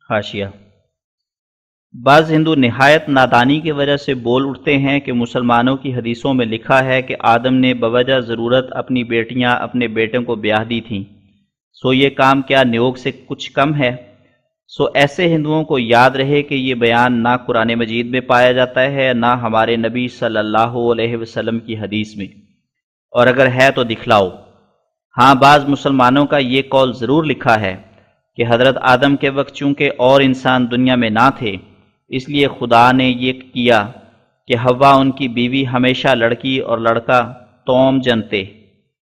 حاشیہ: بعض ہندو نہایت نادانی کی وجہ سے بول اٹھتے ہیں کہ مسلمانوں کی حدیثوں میں لکھا ہے کہ آدم نے بوجہ ضرورت اپنی بیٹیاں اپنے بیٹوں کو بیاہ دی تھیں، سو یہ کام کیا نیوگ سے کچھ کم ہے؟ سو ایسے ہندوؤں کو یاد رہے کہ یہ بیان نہ قرآن مجید میں پایا جاتا ہے نہ ہمارے نبی صلی اللہ علیہ وسلم کی حدیث میں، اور اگر ہے تو دکھلاؤ۔ ہاں، بعض مسلمانوں کا یہ قول ضرور لکھا ہے کہ حضرت آدم کے وقت چونکہ اور انسان دنیا میں نہ تھے، اس لیے خدا نے یہ کیا کہ حوا ان کی بیوی ہمیشہ لڑکی اور لڑکا توم جنتے،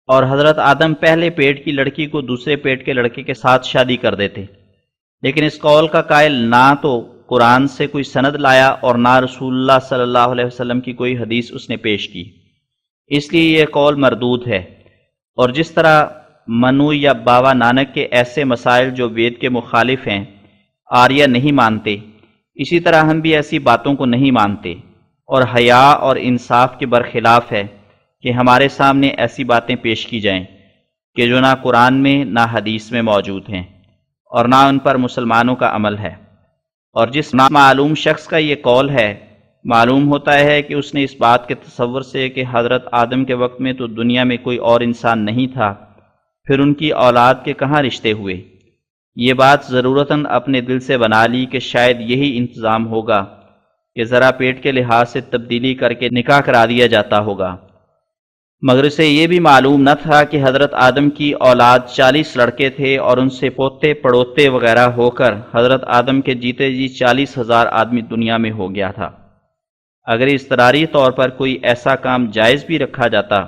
اور حضرت آدم پہلے پیٹ کی لڑکی کو دوسرے پیٹ کے لڑکے کے ساتھ شادی کر دیتے۔ لیکن اس قول کا قائل نہ تو قرآن سے کوئی سند لایا اور نہ رسول اللہ صلی اللہ علیہ وسلم کی کوئی حدیث اس نے پیش کی، اس لیے یہ قول مردود ہے۔ اور جس طرح منو یا بابا نانک کے ایسے مسائل جو وید کے مخالف ہیں آریہ نہیں مانتے، اسی طرح ہم بھی ایسی باتوں کو نہیں مانتے، اور حیا اور انصاف کے برخلاف ہے کہ ہمارے سامنے ایسی باتیں پیش کی جائیں کہ جو نہ قرآن میں نہ حدیث میں موجود ہیں اور نہ ان پر مسلمانوں کا عمل ہے۔ اور جس نامعلوم شخص کا یہ قول ہے، معلوم ہوتا ہے کہ اس نے اس بات کے تصور سے کہ حضرت آدم کے وقت میں تو دنیا میں کوئی اور انسان نہیں تھا، پھر ان کی اولاد کے کہاں رشتے ہوئے، یہ بات ضرورتاً اپنے دل سے بنا لی کہ شاید یہی انتظام ہوگا کہ ذرا پیٹ کے لحاظ سے تبدیلی کر کے نکاح کرا دیا جاتا ہوگا، مگر اسے یہ بھی معلوم نہ تھا کہ حضرت آدم کی اولاد 40 لڑکے تھے اور ان سے پوتے پڑوتے وغیرہ ہو کر حضرت آدم کے جیتے جی 40,000 آدمی دنیا میں ہو گیا تھا۔ اگر اضطراری طور پر کوئی ایسا کام جائز بھی رکھا جاتا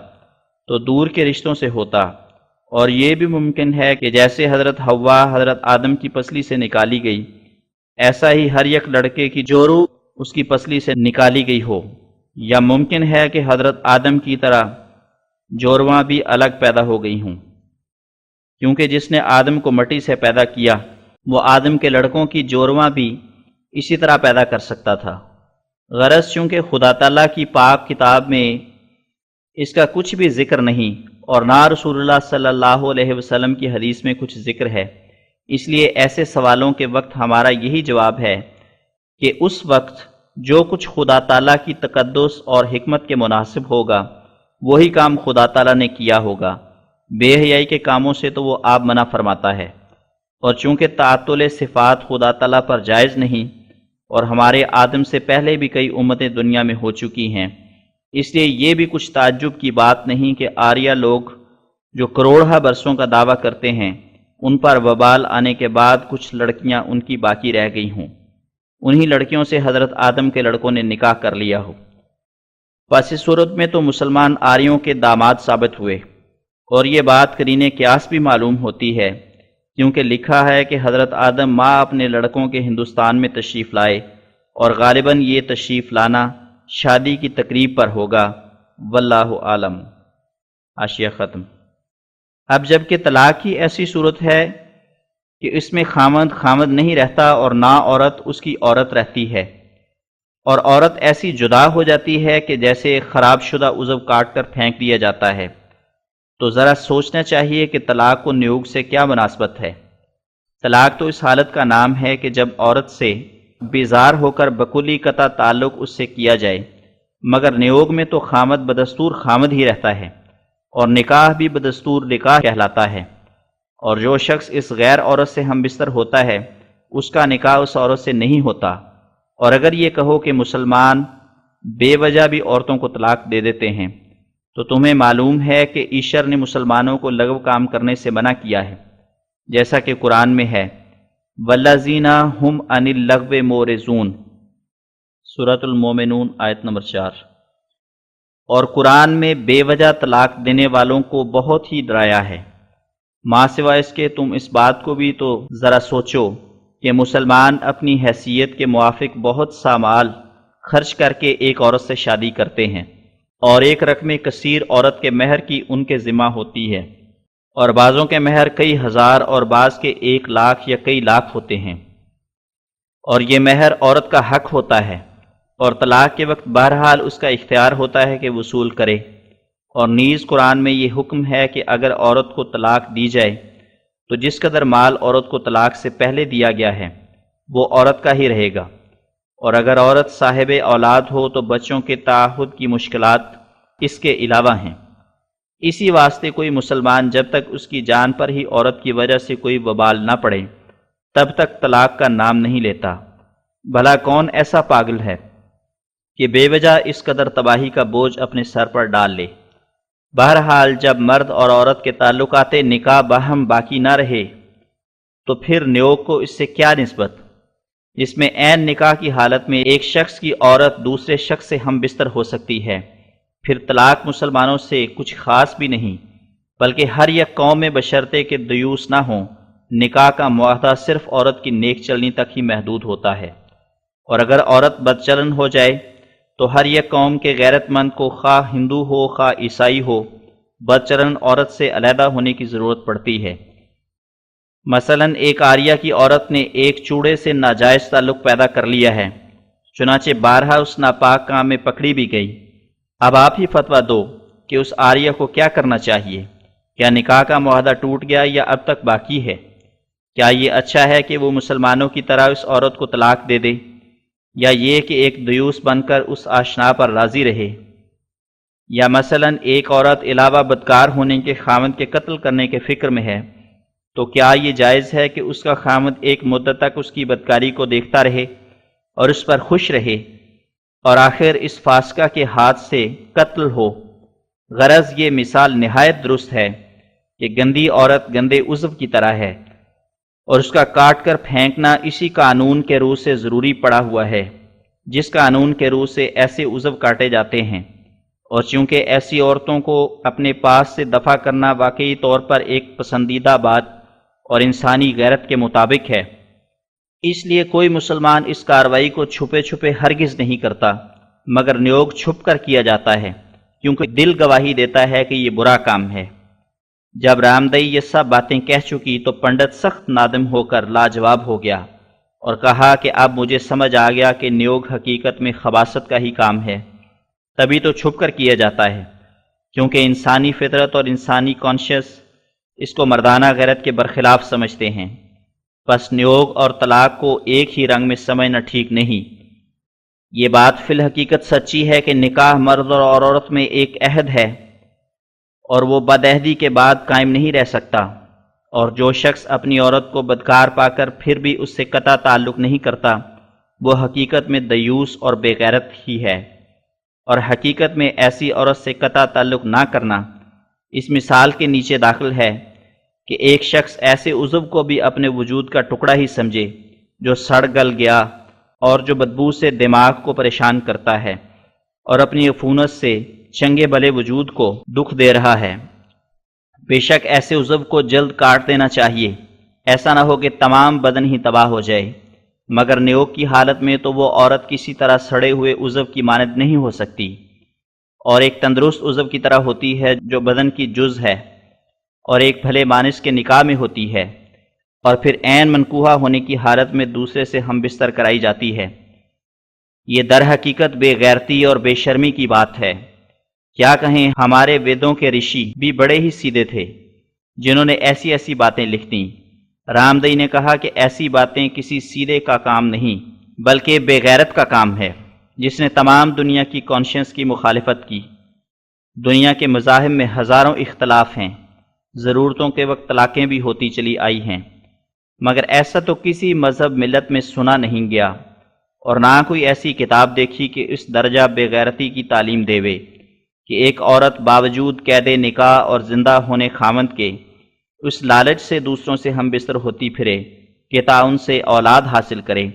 تو دور کے رشتوں سے ہوتا، اور یہ بھی ممکن ہے کہ جیسے حضرت حوا حضرت آدم کی پسلی سے نکالی گئی، ایسا ہی ہر یک لڑکے کی جورو اس کی پسلی سے نکالی گئی ہو، یا ممکن ہے کہ حضرت آدم کی طرح جورواں بھی الگ پیدا ہو گئی ہوں، کیونکہ جس نے آدم کو مٹی سے پیدا کیا وہ آدم کے لڑکوں کی جورواں بھی اسی طرح پیدا کر سکتا تھا۔ غرض چونکہ خدا تعالیٰ کی پاک کتاب میں اس کا کچھ بھی ذکر نہیں اور نہ رسول اللہ صلی اللہ علیہ وسلم کی حدیث میں کچھ ذکر ہے، اس لیے ایسے سوالوں کے وقت ہمارا یہی جواب ہے کہ اس وقت جو کچھ خدا تعالیٰ کی تقدس اور حکمت کے مناسب ہوگا وہی کام خدا تعالیٰ نے کیا ہوگا، بے حیائی کے کاموں سے تو وہ آپ منع فرماتا ہے۔ اور چونکہ تعطل صفات خدا تعالیٰ پر جائز نہیں اور ہمارے آدم سے پہلے بھی کئی امتیں دنیا میں ہو چکی ہیں، اس لیے یہ بھی کچھ تعجب کی بات نہیں کہ آریہ لوگ جو کروڑہ برسوں کا دعویٰ کرتے ہیں، ان پر وبال آنے کے بعد کچھ لڑکیاں ان کی باقی رہ گئی ہوں، انہی لڑکیوں سے حضرت آدم کے لڑکوں نے نکاح کر لیا ہو۔ پس اس صورت میں تو مسلمان آریوں کے داماد ثابت ہوئے، اور یہ بات قرینِ قیاس بھی معلوم ہوتی ہے، کیونکہ لکھا ہے کہ حضرت آدم ماں اپنے لڑکوں کے ہندوستان میں تشریف لائے، اور غالباً یہ تشریف لانا شادی کی تقریب پر ہوگا، واللہ عالم۔ حاشیہ ختم۔ اب جب کہ طلاق کی ایسی صورت ہے کہ اس میں خامد نہیں رہتا اور نہ عورت اس کی عورت رہتی ہے، اور عورت ایسی جدا ہو جاتی ہے کہ جیسے خراب شدہ عضو کاٹ کر پھینک دیا جاتا ہے، تو ذرا سوچنا چاہیے کہ طلاق و نیوگ سے کیا مناسبت ہے۔ طلاق تو اس حالت کا نام ہے کہ جب عورت سے بیزار ہو کر بکلی قطع تعلق اس سے کیا جائے، مگر نیوگ میں تو خامد بدستور خامد ہی رہتا ہے، اور نکاح بھی بدستور نکاح کہلاتا ہے، اور جو شخص اس غیر عورت سے ہم بستر ہوتا ہے اس کا نکاح اس عورت سے نہیں ہوتا۔ اور اگر یہ کہو کہ مسلمان بے وجہ بھی عورتوں کو طلاق دے دیتے ہیں، تو تمہیں معلوم ہے کہ ایشور نے مسلمانوں کو لغو کام کرنے سے منع کیا ہے، جیسا کہ قرآن میں ہے وَالَّذِينَ هُمْ عَنِ اللَّغْوِ مُعْرِضُونَ، سورۃ المومنون آیت نمبر 4۔ اور قرآن میں بے وجہ طلاق دینے والوں کو بہت ہی ڈرایا ہے۔ ماں سوائے اس کے تم اس بات کو بھی تو ذرا سوچو کہ مسلمان اپنی حیثیت کے موافق بہت سا مال خرچ کر کے ایک عورت سے شادی کرتے ہیں، اور ایک رقم کثیر عورت کے مہر کی ان کے ذمہ ہوتی ہے، اور بعضوں کے مہر کئی ہزار اور بعض کے 1 لاکھ یا کئی لاکھ ہوتے ہیں، اور یہ مہر عورت کا حق ہوتا ہے، اور طلاق کے وقت بہرحال اس کا اختیار ہوتا ہے کہ وصول کرے۔ اور نیز قرآن میں یہ حکم ہے کہ اگر عورت کو طلاق دی جائے تو جس قدر مال عورت کو طلاق سے پہلے دیا گیا ہے وہ عورت کا ہی رہے گا، اور اگر عورت صاحب اولاد ہو تو بچوں کے تعہد کی مشکلات اس کے علاوہ ہیں۔ اسی واسطے کوئی مسلمان جب تک اس کی جان پر ہی عورت کی وجہ سے کوئی وبال نہ پڑے تب تک طلاق کا نام نہیں لیتا۔ بھلا کون ایسا پاگل ہے کہ بے وجہ اس قدر تباہی کا بوجھ اپنے سر پر ڈال لے؟ بہرحال جب مرد اور عورت کے تعلقات نکاح باہم باقی نہ رہے تو پھر نیوگ کو اس سے کیا نسبت، جس میں عین نکاح کی حالت میں ایک شخص کی عورت دوسرے شخص سے ہم بستر ہو سکتی ہے۔ پھر طلاق مسلمانوں سے کچھ خاص بھی نہیں، بلکہ ہر یک قوم میں بشرطے کہ دیوس نہ ہوں، نکاح کا معاہدہ صرف عورت کی نیک چلنی تک ہی محدود ہوتا ہے، اور اگر عورت بدچلن ہو جائے تو ہر یک قوم کے غیرت مند کو، خواہ ہندو ہو خواہ عیسائی ہو، بدچلن عورت سے علیحدہ ہونے کی ضرورت پڑتی ہے۔ مثلا ایک آریہ کی عورت نے ایک چوڑے سے ناجائز تعلق پیدا کر لیا ہے، چنانچہ بارہا اس ناپاک کام میں پکڑی بھی گئی۔ اب آپ ہی فتویٰ دو کہ اس آریہ کو کیا کرنا چاہیے؟ کیا نکاح کا معاہدہ ٹوٹ گیا یا اب تک باقی ہے؟ کیا یہ اچھا ہے کہ وہ مسلمانوں کی طرح اس عورت کو طلاق دے دے، یا یہ کہ ایک دیوس بن کر اس آشنا پر راضی رہے؟ یا مثلا ایک عورت علاوہ بدکار ہونے کے خاوند کے قتل کرنے کے فکر میں ہے، تو کیا یہ جائز ہے کہ اس کا خاوند ایک مدت تک اس کی بدکاری کو دیکھتا رہے اور اس پر خوش رہے، اور آخر اس فاسقہ کے ہاتھ سے قتل ہو؟ غرض یہ مثال نہایت درست ہے کہ گندی عورت گندے عضو کی طرح ہے، اور اس کا کاٹ کر پھینکنا اسی قانون کے روح سے ضروری پڑا ہوا ہے جس قانون کے روح سے ایسے عضو کاٹے جاتے ہیں، اور چونکہ ایسی عورتوں کو اپنے پاس سے دفع کرنا واقعی طور پر ایک پسندیدہ بات اور انسانی غیرت کے مطابق ہے، اس لیے کوئی مسلمان اس کارروائی کو چھپے چھپے ہرگز نہیں کرتا، مگر نیوگ چھپ کر کیا جاتا ہے، کیونکہ دل گواہی دیتا ہے کہ یہ برا کام ہے۔ جب رامدئی یہ سب باتیں کہہ چکی تو پنڈت سخت نادم ہو کر لاجواب ہو گیا اور کہا کہ اب مجھے سمجھ آ گیا کہ نیوگ حقیقت میں خباثت کا ہی کام ہے، تبھی تو چھپ کر کیا جاتا ہے، کیونکہ انسانی فطرت اور انسانی کانشیس اس کو مردانہ غیرت کے برخلاف سمجھتے ہیں۔ پس نیوگ اور طلاق کو ایک ہی رنگ میں سمجھنا ٹھیک نہیں۔ یہ بات فی الحقیقت سچی ہے کہ نکاح مرد اور عورت میں ایک عہد ہے، اور وہ بدعہدی کے بعد قائم نہیں رہ سکتا، اور جو شخص اپنی عورت کو بدکار پا کر پھر بھی اس سے قطع تعلق نہیں کرتا وہ حقیقت میں دیوس اور بے غیرت ہی ہے، اور حقیقت میں ایسی عورت سے قطع تعلق نہ کرنا اس مثال کے نیچے داخل ہے کہ ایک شخص ایسے عضو کو بھی اپنے وجود کا ٹکڑا ہی سمجھے جو سڑ گل گیا اور جو بدبو سے دماغ کو پریشان کرتا ہے اور اپنی عفونت سے چنگے بھلے وجود کو دکھ دے رہا ہے۔ بے شک ایسے عضو کو جلد کاٹ دینا چاہیے، ایسا نہ ہو کہ تمام بدن ہی تباہ ہو جائے، مگر نیوگ کی حالت میں تو وہ عورت کسی طرح سڑے ہوئے عضو کی مانند نہیں ہو سکتی، اور ایک تندرست عضو کی طرح ہوتی ہے جو بدن کی جز ہے اور ایک بھلے مانس کے نکاح میں ہوتی ہے، اور پھر عین منکوحہ ہونے کی حالت میں دوسرے سے ہم بستر کرائی جاتی ہے۔ یہ در حقیقت بے غیرتی اور بے شرمی کی بات ہے۔ کیا کہیں، ہمارے ویدوں کے رشی بھی بڑے ہی سیدھے تھے جنہوں نے ایسی ایسی باتیں لکھ دیں۔ رامدئی نے کہا کہ ایسی باتیں کسی سیدھے کا کام نہیں بلکہ بے غیرت کا کام ہے جس نے تمام دنیا کی کانشنس کی مخالفت کی۔ دنیا کے مذاہب میں ہزاروں اختلاف ہیں، ضرورتوں کے وقت طلاقیں بھی ہوتی چلی آئی ہیں، مگر ایسا تو کسی مذہب ملت میں سنا نہیں گیا، اور نہ کوئی ایسی کتاب دیکھی کہ اس درجہ بے غیرتی کی تعلیم دیوے کہ ایک عورت باوجود قید نکاح اور زندہ ہونے خاوند کے اس لالچ سے دوسروں سے ہم بستر ہوتی پھرے کہ ان سے اولاد حاصل کرے۔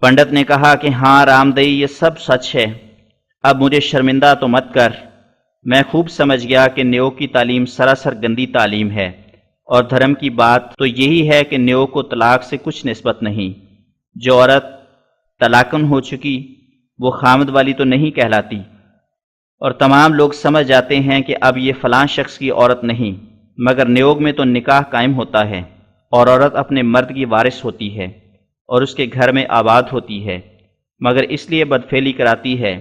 پنڈت نے کہا کہ ہاں رامدئی، یہ سب سچ ہے، اب مجھے شرمندہ تو مت کر، میں خوب سمجھ گیا کہ نیوگ کی تعلیم سراسر گندی تعلیم ہے، اور دھرم کی بات تو یہی ہے کہ نیوگ کو طلاق سے کچھ نسبت نہیں۔ جو عورت طلاقن ہو چکی وہ خامد والی تو نہیں کہلاتی، اور تمام لوگ سمجھ جاتے ہیں کہ اب یہ فلاں شخص کی عورت نہیں، مگر نیوگ میں تو نکاح قائم ہوتا ہے اور عورت اپنے مرد کی وارث ہوتی ہے اور اس کے گھر میں آباد ہوتی ہے، مگر اس لیے بدفعلی کراتی ہے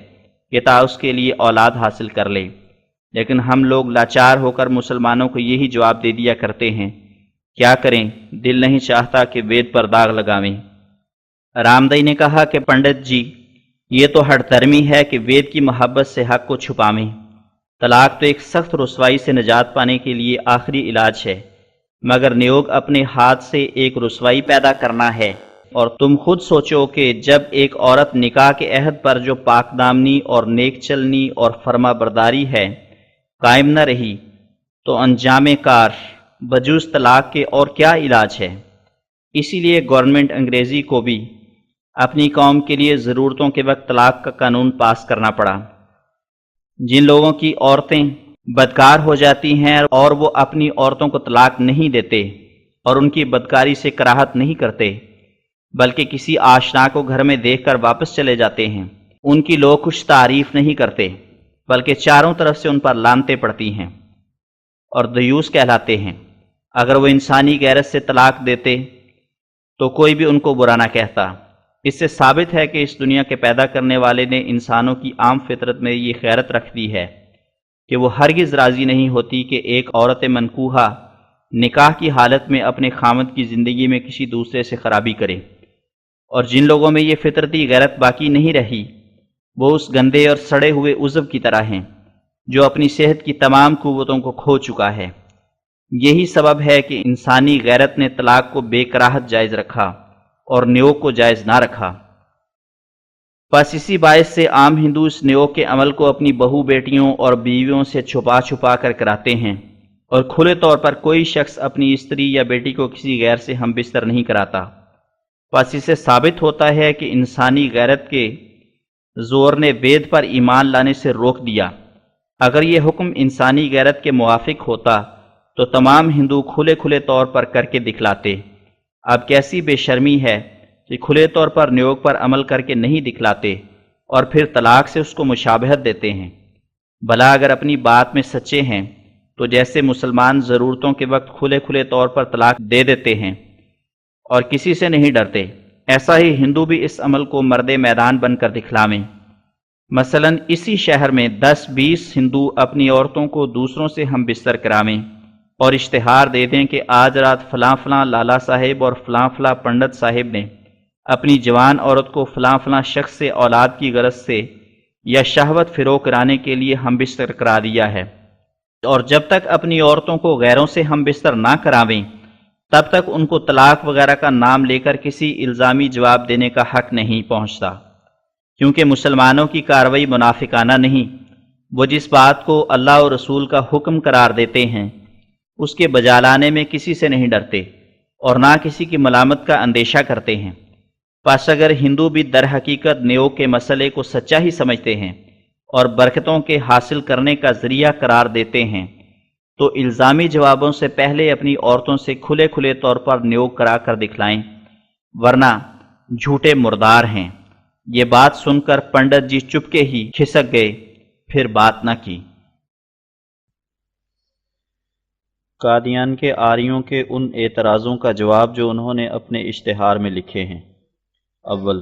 کہ تا اس کے لیے اولاد حاصل کر لے۔ لیکن ہم لوگ لاچار ہو کر مسلمانوں کو یہی جواب دے دیا کرتے ہیں، کیا کریں، دل نہیں چاہتا کہ وید پر داغ لگاویں۔ رامدئی نے کہا کہ پنڈت جی، یہ تو ہٹ دھرمی ہے کہ وید کی محبت سے حق کو چھپاویں۔ طلاق تو ایک سخت رسوائی سے نجات پانے کے لیے آخری علاج ہے، مگر نیوگ اپنے ہاتھ سے ایک رسوائی پیدا کرنا ہے۔ اور تم خود سوچو کہ جب ایک عورت نکاح کے عہد پر جو پاک دامنی اور نیک چلنی اور فرما برداری ہے قائم نہ رہی تو انجام کار بجوز طلاق کے اور کیا علاج ہے؟ اسی لیے گورنمنٹ انگریزی کو بھی اپنی قوم کے لیے ضرورتوں کے وقت طلاق کا قانون پاس کرنا پڑا۔ جن لوگوں کی عورتیں بدکار ہو جاتی ہیں اور وہ اپنی عورتوں کو طلاق نہیں دیتے اور ان کی بدکاری سے کراہت نہیں کرتے، بلکہ کسی آشنا کو گھر میں دیکھ کر واپس چلے جاتے ہیں، ان کی لوگ کچھ تعریف نہیں کرتے بلکہ چاروں طرف سے ان پر لعنتیں پڑتی ہیں اور دیوس کہلاتے ہیں۔ اگر وہ انسانی غیرت سے طلاق دیتے تو کوئی بھی ان کو برا نہ کہتا۔ اس سے ثابت ہے کہ اس دنیا کے پیدا کرنے والے نے انسانوں کی عام فطرت میں یہ غیرت رکھ دی ہے کہ وہ ہرگز راضی نہیں ہوتی کہ ایک عورت منکوحہ نکاح کی حالت میں اپنے خامد کی زندگی میں کسی دوسرے سے خرابی کرے۔ اور جن لوگوں میں یہ فطرتی غیرت باقی نہیں رہی وہ اس گندے اور سڑے ہوئے عضو کی طرح ہیں جو اپنی صحت کی تمام قوتوں کو کھو چکا ہے۔ یہی سبب ہے کہ انسانی غیرت نے طلاق کو بے کراہت جائز رکھا اور نیوگ کو جائز نہ رکھا۔ بس اسی باعث سے عام ہندو اس نیوگ کے عمل کو اپنی بہو بیٹیوں اور بیویوں سے چھپا چھپا کر کراتے ہیں، اور کھلے طور پر کوئی شخص اپنی استری یا بیٹی کو کسی غیر سے ہم بستر نہیں کراتا۔ بس اسے ثابت ہوتا ہے کہ انسانی غیرت کے زور نے وید پر ایمان لانے سے روک دیا۔ اگر یہ حکم انسانی غیرت کے موافق ہوتا تو تمام ہندو کھلے کھلے طور پر کر کے دکھلاتے۔ اب کیسی بے شرمی ہے کہ کھلے طور پر نیوگ پر عمل کر کے نہیں دکھلاتے اور پھر طلاق سے اس کو مشابہت دیتے ہیں۔ بھلا اگر اپنی بات میں سچے ہیں تو جیسے مسلمان ضرورتوں کے وقت کھلے کھلے طور پر طلاق دے دیتے ہیں اور کسی سے نہیں ڈرتے، ایسا ہی ہندو بھی اس عمل کو مرد میدان بن کر دکھلاویں۔ مثلا اسی شہر میں 10-20 ہندو اپنی عورتوں کو دوسروں سے ہم بستر کراویں اور اشتہار دے دیں کہ آج رات فلاں فلاں لالا صاحب اور فلاں فلاں پنڈت صاحب نے اپنی جوان عورت کو فلاں فلاں شخص سے اولاد کی غرض سے یا شہوت فروغ کرانے کے لیے ہم بستر کرا دیا ہے، اور جب تک اپنی عورتوں کو غیروں سے ہم بستر نہ کراویں تب تک ان کو طلاق وغیرہ کا نام لے کر کسی الزامی جواب دینے کا حق نہیں پہنچتا، کیونکہ مسلمانوں کی کارروائی منافقانہ نہیں۔ وہ جس بات کو اللہ اور رسول کا حکم قرار دیتے ہیں اس کے بجا لانے میں کسی سے نہیں ڈرتے اور نہ کسی کی ملامت کا اندیشہ کرتے ہیں۔ پس اگر ہندو بھی در حقیقت نیوگ کے مسئلے کو سچا ہی سمجھتے ہیں اور برکتوں کے حاصل کرنے کا ذریعہ قرار دیتے ہیں تو الزامی جوابوں سے پہلے اپنی عورتوں سے کھلے کھلے طور پر نیوگ کرا کر دکھلائیں، ورنہ جھوٹے مردار ہیں۔ یہ بات سن کر پنڈت جی چپکے ہی کھسک گئے، پھر بات نہ کی۔ قادیان کے آریوں کے ان اعتراضوں کا جواب جو انہوں نے اپنے اشتہار میں لکھے ہیں۔ اول،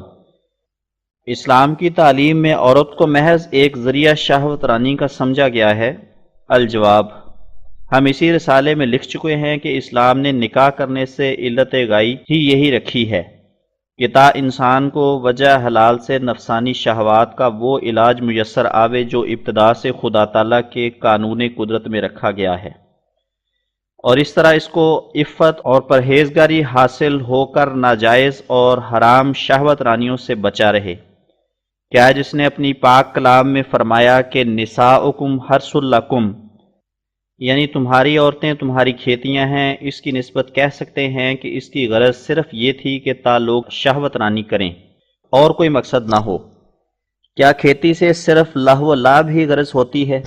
اسلام کی تعلیم میں عورت کو محض ایک ذریعہ شہوت رانی کا سمجھا گیا ہے۔ الجواب، ہم اسی رسالے میں لکھ چکے ہیں کہ اسلام نے نکاح کرنے سے علت غائی ہی یہی رکھی ہے کہ تا انسان کو وجہ حلال سے نفسانی شہوات کا وہ علاج میسر آوے جو ابتدا سے خدا تعالیٰ کے قانون قدرت میں رکھا گیا ہے، اور اس طرح اس کو عفت اور پرہیزگاری حاصل ہو کر ناجائز اور حرام شہوت رانیوں سے بچا رہے۔ کیا جس نے اپنی پاک کلام میں فرمایا کہ نساؤکم حرث لکم، یعنی تمہاری عورتیں تمہاری کھیتیاں ہیں، اس کی نسبت کہہ سکتے ہیں کہ اس کی غرض صرف یہ تھی کہ تا لوگ شہوت رانی کریں اور کوئی مقصد نہ ہو؟ کیا کھیتی سے صرف لہو و لعب ہی غرض ہوتی ہے،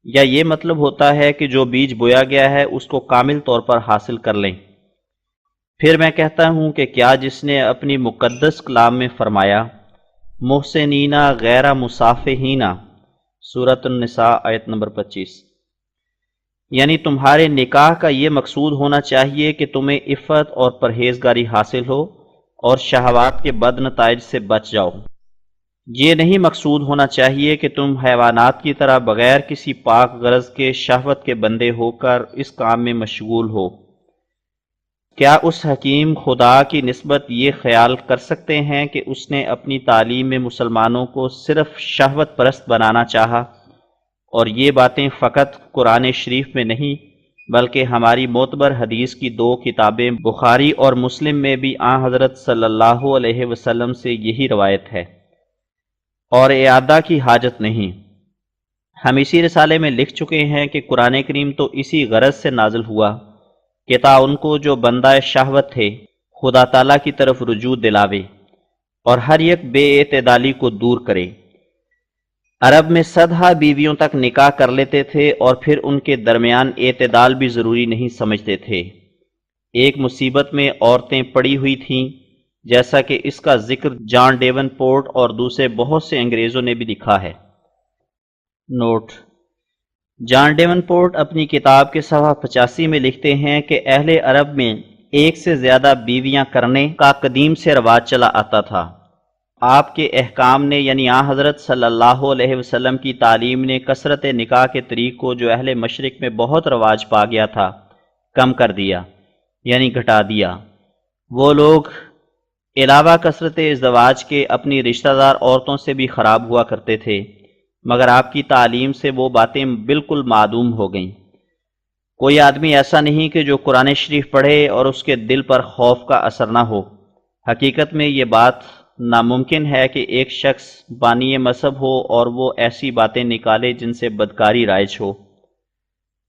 یا یہ مطلب ہوتا ہے کہ جو بیج بویا گیا ہے اس کو کامل طور پر حاصل کر لیں؟ پھر میں کہتا ہوں کہ کیا جس نے اپنی مقدس کلام میں فرمایا محسنینہ غیر مصافحینہ، سورۃ النساء آیت نمبر 25، یعنی تمہارے نکاح کا یہ مقصود ہونا چاہیے کہ تمہیں عفت اور پرہیزگاری حاصل ہو اور شہوات کے بد نتائج سے بچ جاؤ۔ یہ نہیں مقصود ہونا چاہیے کہ تم حیوانات کی طرح بغیر کسی پاک غرض کے شہوت کے بندے ہو کر اس کام میں مشغول ہو۔ کیا اس حکیم خدا کی نسبت یہ خیال کر سکتے ہیں کہ اس نے اپنی تعلیم میں مسلمانوں کو صرف شہوت پرست بنانا چاہا، اور یہ باتیں فقط قرآن شریف میں نہیں بلکہ ہماری معتبر حدیث کی دو کتابیں بخاری اور مسلم میں بھی آن حضرت صلی اللہ علیہ وسلم سے یہی روایت ہے، اور اعادہ کی حاجت نہیں۔ ہم اسی رسالے میں لکھ چکے ہیں کہ قرآن کریم تو اسی غرض سے نازل ہوا کہ تا ان کو جو بندہ شہوت تھے خدا تعالیٰ کی طرف رجوع دلاوے اور ہر ایک بے اعتدالی کو دور کرے۔ عرب میں صدہا بیویوں تک نکاح کر لیتے تھے اور پھر ان کے درمیان اعتدال بھی ضروری نہیں سمجھتے تھے۔ ایک مصیبت میں عورتیں پڑی ہوئی تھیں، جیسا کہ اس کا ذکر جان ڈیون پورٹ اور دوسرے بہت سے انگریزوں نے بھی لکھا ہے۔ نوٹ: جان ڈیون پورٹ اپنی کتاب کے صفحہ 85 میں لکھتے ہیں کہ اہل عرب میں ایک سے زیادہ بیویاں کرنے کا قدیم سے رواج چلا آتا تھا۔ آپ کے احکام نے یعنی آن حضرت صلی اللہ علیہ وسلم کی تعلیم نے کثرت نکاح کے طریق کو جو اہل مشرق میں بہت رواج پا گیا تھا کم کر دیا، یعنی گھٹا دیا۔ وہ لوگ علاوہ کثرت ازدواج کے اپنی رشتہ دار عورتوں سے بھی خراب ہوا کرتے تھے، مگر آپ کی تعلیم سے وہ باتیں بالکل معدوم ہو گئیں۔ کوئی آدمی ایسا نہیں کہ جو قرآن شریف پڑھے اور اس کے دل پر خوف کا اثر نہ ہو۔ حقیقت میں یہ بات ناممکن ہے کہ ایک شخص بانی مذہب ہو اور وہ ایسی باتیں نکالے جن سے بدکاری رائج ہو،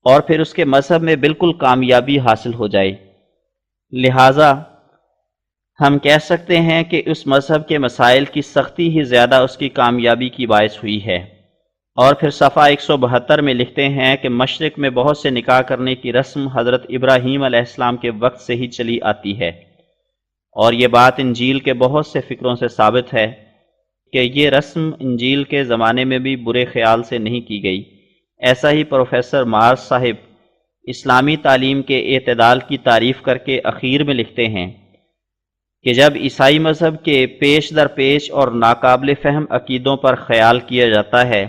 اور پھر اس کے مذہب میں بالکل کامیابی حاصل ہو جائے۔ لہٰذا ہم کہہ سکتے ہیں کہ اس مذہب کے مسائل کی سختی ہی زیادہ اس کی کامیابی کی باعث ہوئی ہے۔ اور پھر صفحہ 172 میں لکھتے ہیں کہ مشرق میں بہت سے نکاح کرنے کی رسم حضرت ابراہیم علیہ السلام کے وقت سے ہی چلی آتی ہے، اور یہ بات انجیل کے بہت سے فکروں سے ثابت ہے کہ یہ رسم انجیل کے زمانے میں بھی برے خیال سے نہیں کی گئی۔ ایسا ہی پروفیسر مارس صاحب اسلامی تعلیم کے اعتدال کی تعریف کر کے اخیر میں لکھتے ہیں کہ جب عیسائی مذہب کے پیش در پیش اور ناقابل فہم عقیدوں پر خیال کیا جاتا ہے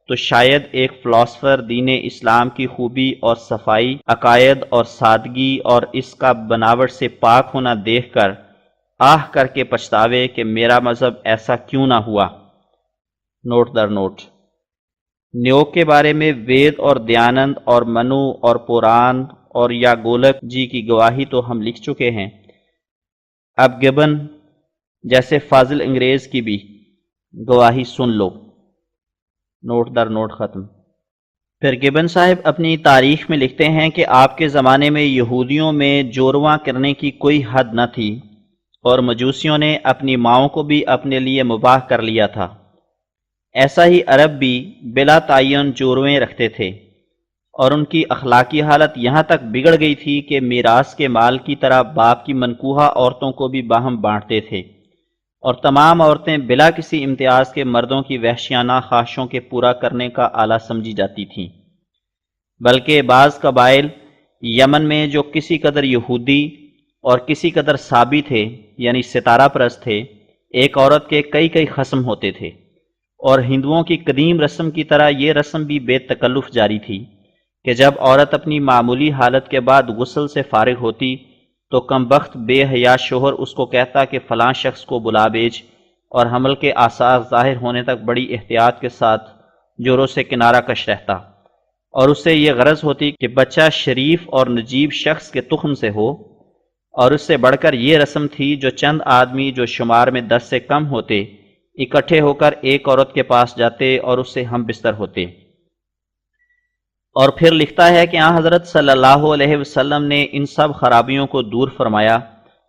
تو شاید ایک فلاسفر دین اسلام کی خوبی اور صفائی عقائد اور سادگی اور اس کا بناوٹ سے پاک ہونا دیکھ کر آہ کر کے پچھتاوے کہ میرا مذہب ایسا کیوں نہ ہوا۔ نوٹ در نوٹ: نیوگ کے بارے میں وید اور دیانند اور منو اور پوران اور یا گولک جی کی گواہی تو ہم لکھ چکے ہیں، اب گبن جیسے فاضل انگریز کی بھی گواہی سن لو۔ نوٹ در نوٹ ختم۔ پھر گبن صاحب اپنی تاریخ میں لکھتے ہیں کہ آپ کے زمانے میں یہودیوں میں جورواں کرنے کی کوئی حد نہ تھی، اور مجوسیوں نے اپنی ماؤں کو بھی اپنے لیے مباح کر لیا تھا۔ ایسا ہی عرب بھی بلا تعین جورویں رکھتے تھے، اور ان کی اخلاقی حالت یہاں تک بگڑ گئی تھی کہ میراث کے مال کی طرح باپ کی منکوحہ عورتوں کو بھی باہم بانٹتے تھے، اور تمام عورتیں بلا کسی امتیاز کے مردوں کی وحشیانہ خواہشوں کے پورا کرنے کا آلہ سمجھی جاتی تھیں۔ بلکہ بعض قبائل یمن میں جو کسی قدر یہودی اور کسی قدر صابی تھے یعنی ستارہ پرست تھے، ایک عورت کے کئی خصم ہوتے تھے، اور ہندوؤں کی قدیم رسم کی طرح یہ رسم بھی بے تکلف جاری تھی کہ جب عورت اپنی معمولی حالت کے بعد غسل سے فارغ ہوتی تو کمبخت بے حیا شوہر اس کو کہتا کہ فلاں شخص کو بلا بھیج، اور حمل کے آثار ظاہر ہونے تک بڑی احتیاط کے ساتھ جوروں سے کنارہ کش رہتا، اور اس سے یہ غرض ہوتی کہ بچہ شریف اور نجیب شخص کے تخم سے ہو۔ اور اس سے بڑھ کر یہ رسم تھی جو چند آدمی جو شمار میں 10 سے کم ہوتے اکٹھے ہو کر ایک عورت کے پاس جاتے اور اس سے ہم بستر ہوتے۔ اور پھر لکھتا ہے کہ آن حضرت صلی اللہ علیہ وسلم نے ان سب خرابیوں کو دور فرمایا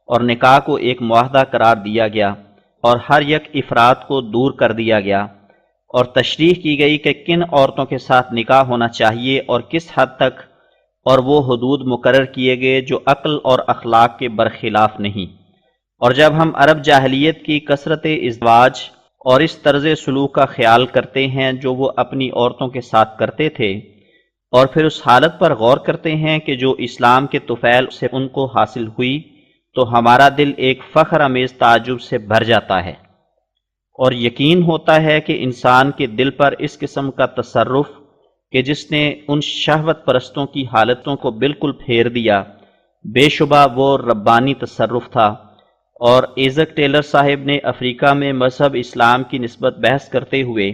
اور نکاح کو ایک معاہدہ قرار دیا گیا اور ہر یک افراد کو دور کر دیا گیا، اور تشریح کی گئی کہ کن عورتوں کے ساتھ نکاح ہونا چاہیے اور کس حد تک، اور وہ حدود مقرر کیے گئے جو عقل اور اخلاق کے برخلاف نہیں۔ اور جب ہم عرب جاہلیت کی کثرت ازدواج اور اس طرز سلوک کا خیال کرتے ہیں جو وہ اپنی عورتوں کے ساتھ کرتے تھے، اور پھر اس حالت پر غور کرتے ہیں کہ جو اسلام کے طفیل سے ان کو حاصل ہوئی، تو ہمارا دل ایک فخر امیز تعجب سے بھر جاتا ہے، اور یقین ہوتا ہے کہ انسان کے دل پر اس قسم کا تصرف کہ جس نے ان شہوت پرستوں کی حالتوں کو بالکل پھیر دیا، بے شبہ وہ ربانی تصرف تھا، اور ایزک ٹیلر صاحب نے افریقہ میں مذہب اسلام کی نسبت بحث کرتے ہوئے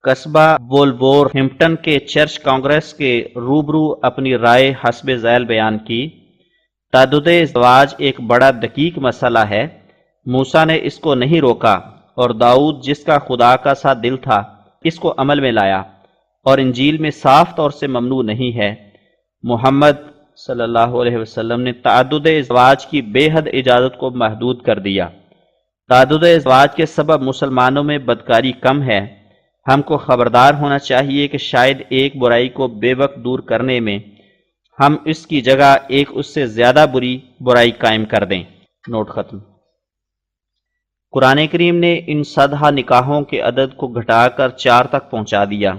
قصبہ وولور ہمپٹن کے چرچ کانگریس کے روبرو اپنی رائے حسب ذیل بیان کی: تعدد ازدواج ایک بڑا دقیق مسئلہ ہے، موسیٰ نے اس کو نہیں روکا، اور داؤد جس کا خدا کا سا دل تھا اس کو عمل میں لایا، اور انجیل میں صاف طور سے ممنوع نہیں ہے۔ محمد صلی اللہ علیہ وسلم نے تعدد ازدواج کی بے حد اجازت کو محدود کر دیا۔ تعدد ازدواج کے سبب مسلمانوں میں بدکاری کم ہے۔ ہم کو خبردار ہونا چاہیے کہ شاید ایک برائی کو بے وقت دور کرنے میں ہم اس کی جگہ ایک اس سے زیادہ بری برائی قائم کر دیں۔ نوٹ ختم۔ قرآن کریم نے ان سدہ نکاحوں کے عدد کو گھٹا کر 4 تک پہنچا دیا،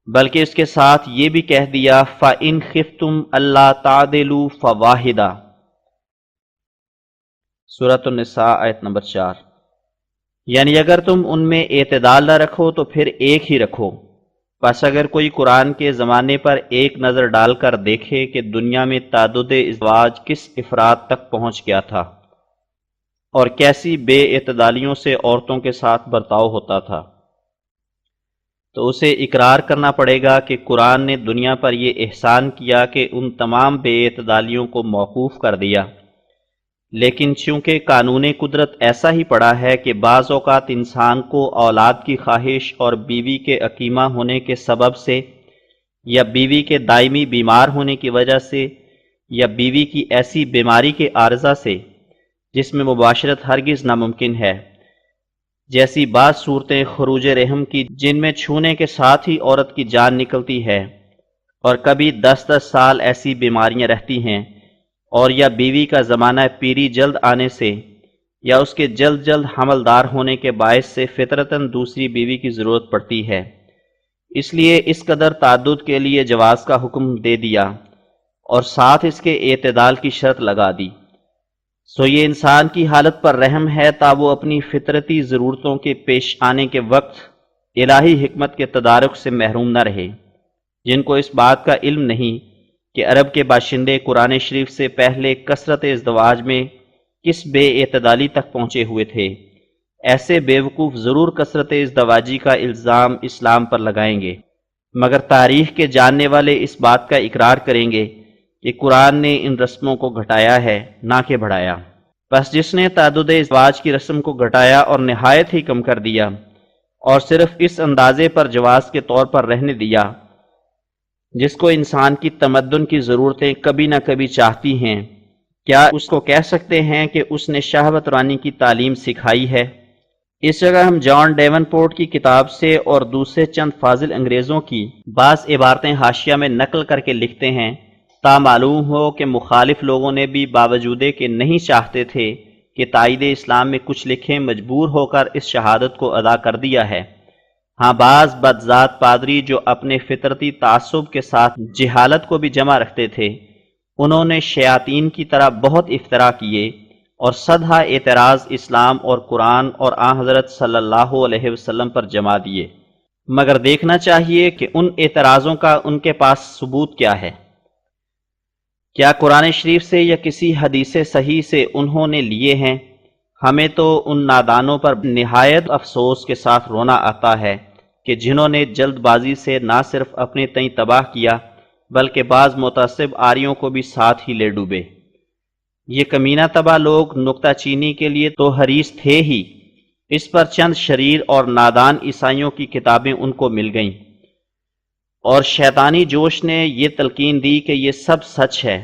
بلکہ اس کے ساتھ یہ بھی کہہ دیا فَإِنْ خِفْتُمْ أَلَّا تَعْدِلُوا فَوَاحِدَةً، سورۃ النساء آیت نمبر 4۔ یعنی اگر تم ان میں اعتدال نہ رکھو تو پھر ایک ہی رکھو۔ پس اگر کوئی قرآن کے زمانے پر ایک نظر ڈال کر دیکھے کہ دنیا میں تعدد ازدواج کس افراد تک پہنچ گیا تھا اور کیسی بے اعتدالیوں سے عورتوں کے ساتھ برتاؤ ہوتا تھا، تو اسے اقرار کرنا پڑے گا کہ قرآن نے دنیا پر یہ احسان کیا کہ ان تمام بے اعتدالیوں کو موقوف کر دیا۔ لیکن چونکہ قانون قدرت ایسا ہی پڑا ہے کہ بعض اوقات انسان کو اولاد کی خواہش اور بیوی کے عقیمہ ہونے کے سبب سے، یا بیوی کے دائمی بیمار ہونے کی وجہ سے، یا بیوی کی ایسی بیماری کے عارضہ سے جس میں مباشرت ہرگز ناممکن ہے، جیسی بعض صورتیں خروج رحم کی جن میں چھونے کے ساتھ ہی عورت کی جان نکلتی ہے، اور کبھی 10 سال ایسی بیماریاں رہتی ہیں، اور یا بیوی کا زمانہ پیری جلد آنے سے یا اس کے جلد حملدار ہونے کے باعث سے فطرتاً دوسری بیوی کی ضرورت پڑتی ہے، اس لیے اس قدر تعدد کے لیے جواز کا حکم دے دیا اور ساتھ اس کے اعتدال کی شرط لگا دی۔ سو یہ انسان کی حالت پر رحم ہے تا وہ اپنی فطرتی ضرورتوں کے پیش آنے کے وقت الہی حکمت کے تدارک سے محروم نہ رہے۔ جن کو اس بات کا علم نہیں کہ عرب کے باشندے قرآن شریف سے پہلے کثرت ازدواج میں کس بے اعتدالی تک پہنچے ہوئے تھے، ایسے بیوقوف ضرور کثرت ازدواجی کا الزام اسلام پر لگائیں گے، مگر تاریخ کے جاننے والے اس بات کا اقرار کریں گے کہ قرآن نے ان رسموں کو گھٹایا ہے نہ کہ بڑھایا۔ بس جس نے تعدد ازدواج کی رسم کو گھٹایا اور نہایت ہی کم کر دیا اور صرف اس اندازے پر جواز کے طور پر رہنے دیا جس کو انسان کی تمدن کی ضرورتیں کبھی نہ کبھی چاہتی ہیں، کیا اس کو کہہ سکتے ہیں کہ اس نے شہوت رانی کی تعلیم سکھائی ہے؟ اس جگہ ہم جان ڈیون پورٹ کی کتاب سے اور دوسرے چند فاضل انگریزوں کی بعض عبارتیں حاشیہ میں نقل کر کے لکھتے ہیں تا معلوم ہو کہ مخالف لوگوں نے بھی باوجود کہ نہیں چاہتے تھے کہ تائید اسلام میں کچھ لکھیں مجبور ہو کر اس شہادت کو ادا کر دیا ہے۔ ہاں بعض بدذات پادری جو اپنے فطرتی تعصب کے ساتھ جہالت کو بھی جمع رکھتے تھے، انہوں نے شیاطین کی طرح بہت افتراء کیے اور سدھا اعتراض اسلام اور قرآن اور آن حضرت صلی اللہ علیہ وسلم پر جما دیے، مگر دیکھنا چاہیے کہ ان اعتراضوں کا ان کے پاس ثبوت کیا ہے۔ کیا قرآن شریف سے یا کسی حدیث صحیح سے انہوں نے لیے ہیں؟ ہمیں تو ان نادانوں پر نہایت افسوس کے ساتھ رونا آتا ہے کہ جنہوں نے جلد بازی سے نہ صرف اپنے تئیں تباہ کیا بلکہ بعض متعصب آریوں کو بھی ساتھ ہی لے ڈوبے۔ یہ کمینہ تباہ لوگ نکتہ چینی کے لیے تو حریص تھے ہی، اس پر چند شریر اور نادان عیسائیوں کی کتابیں ان کو مل گئیں، اور شیطانی جوش نے یہ تلقین دی کہ یہ سب سچ ہے،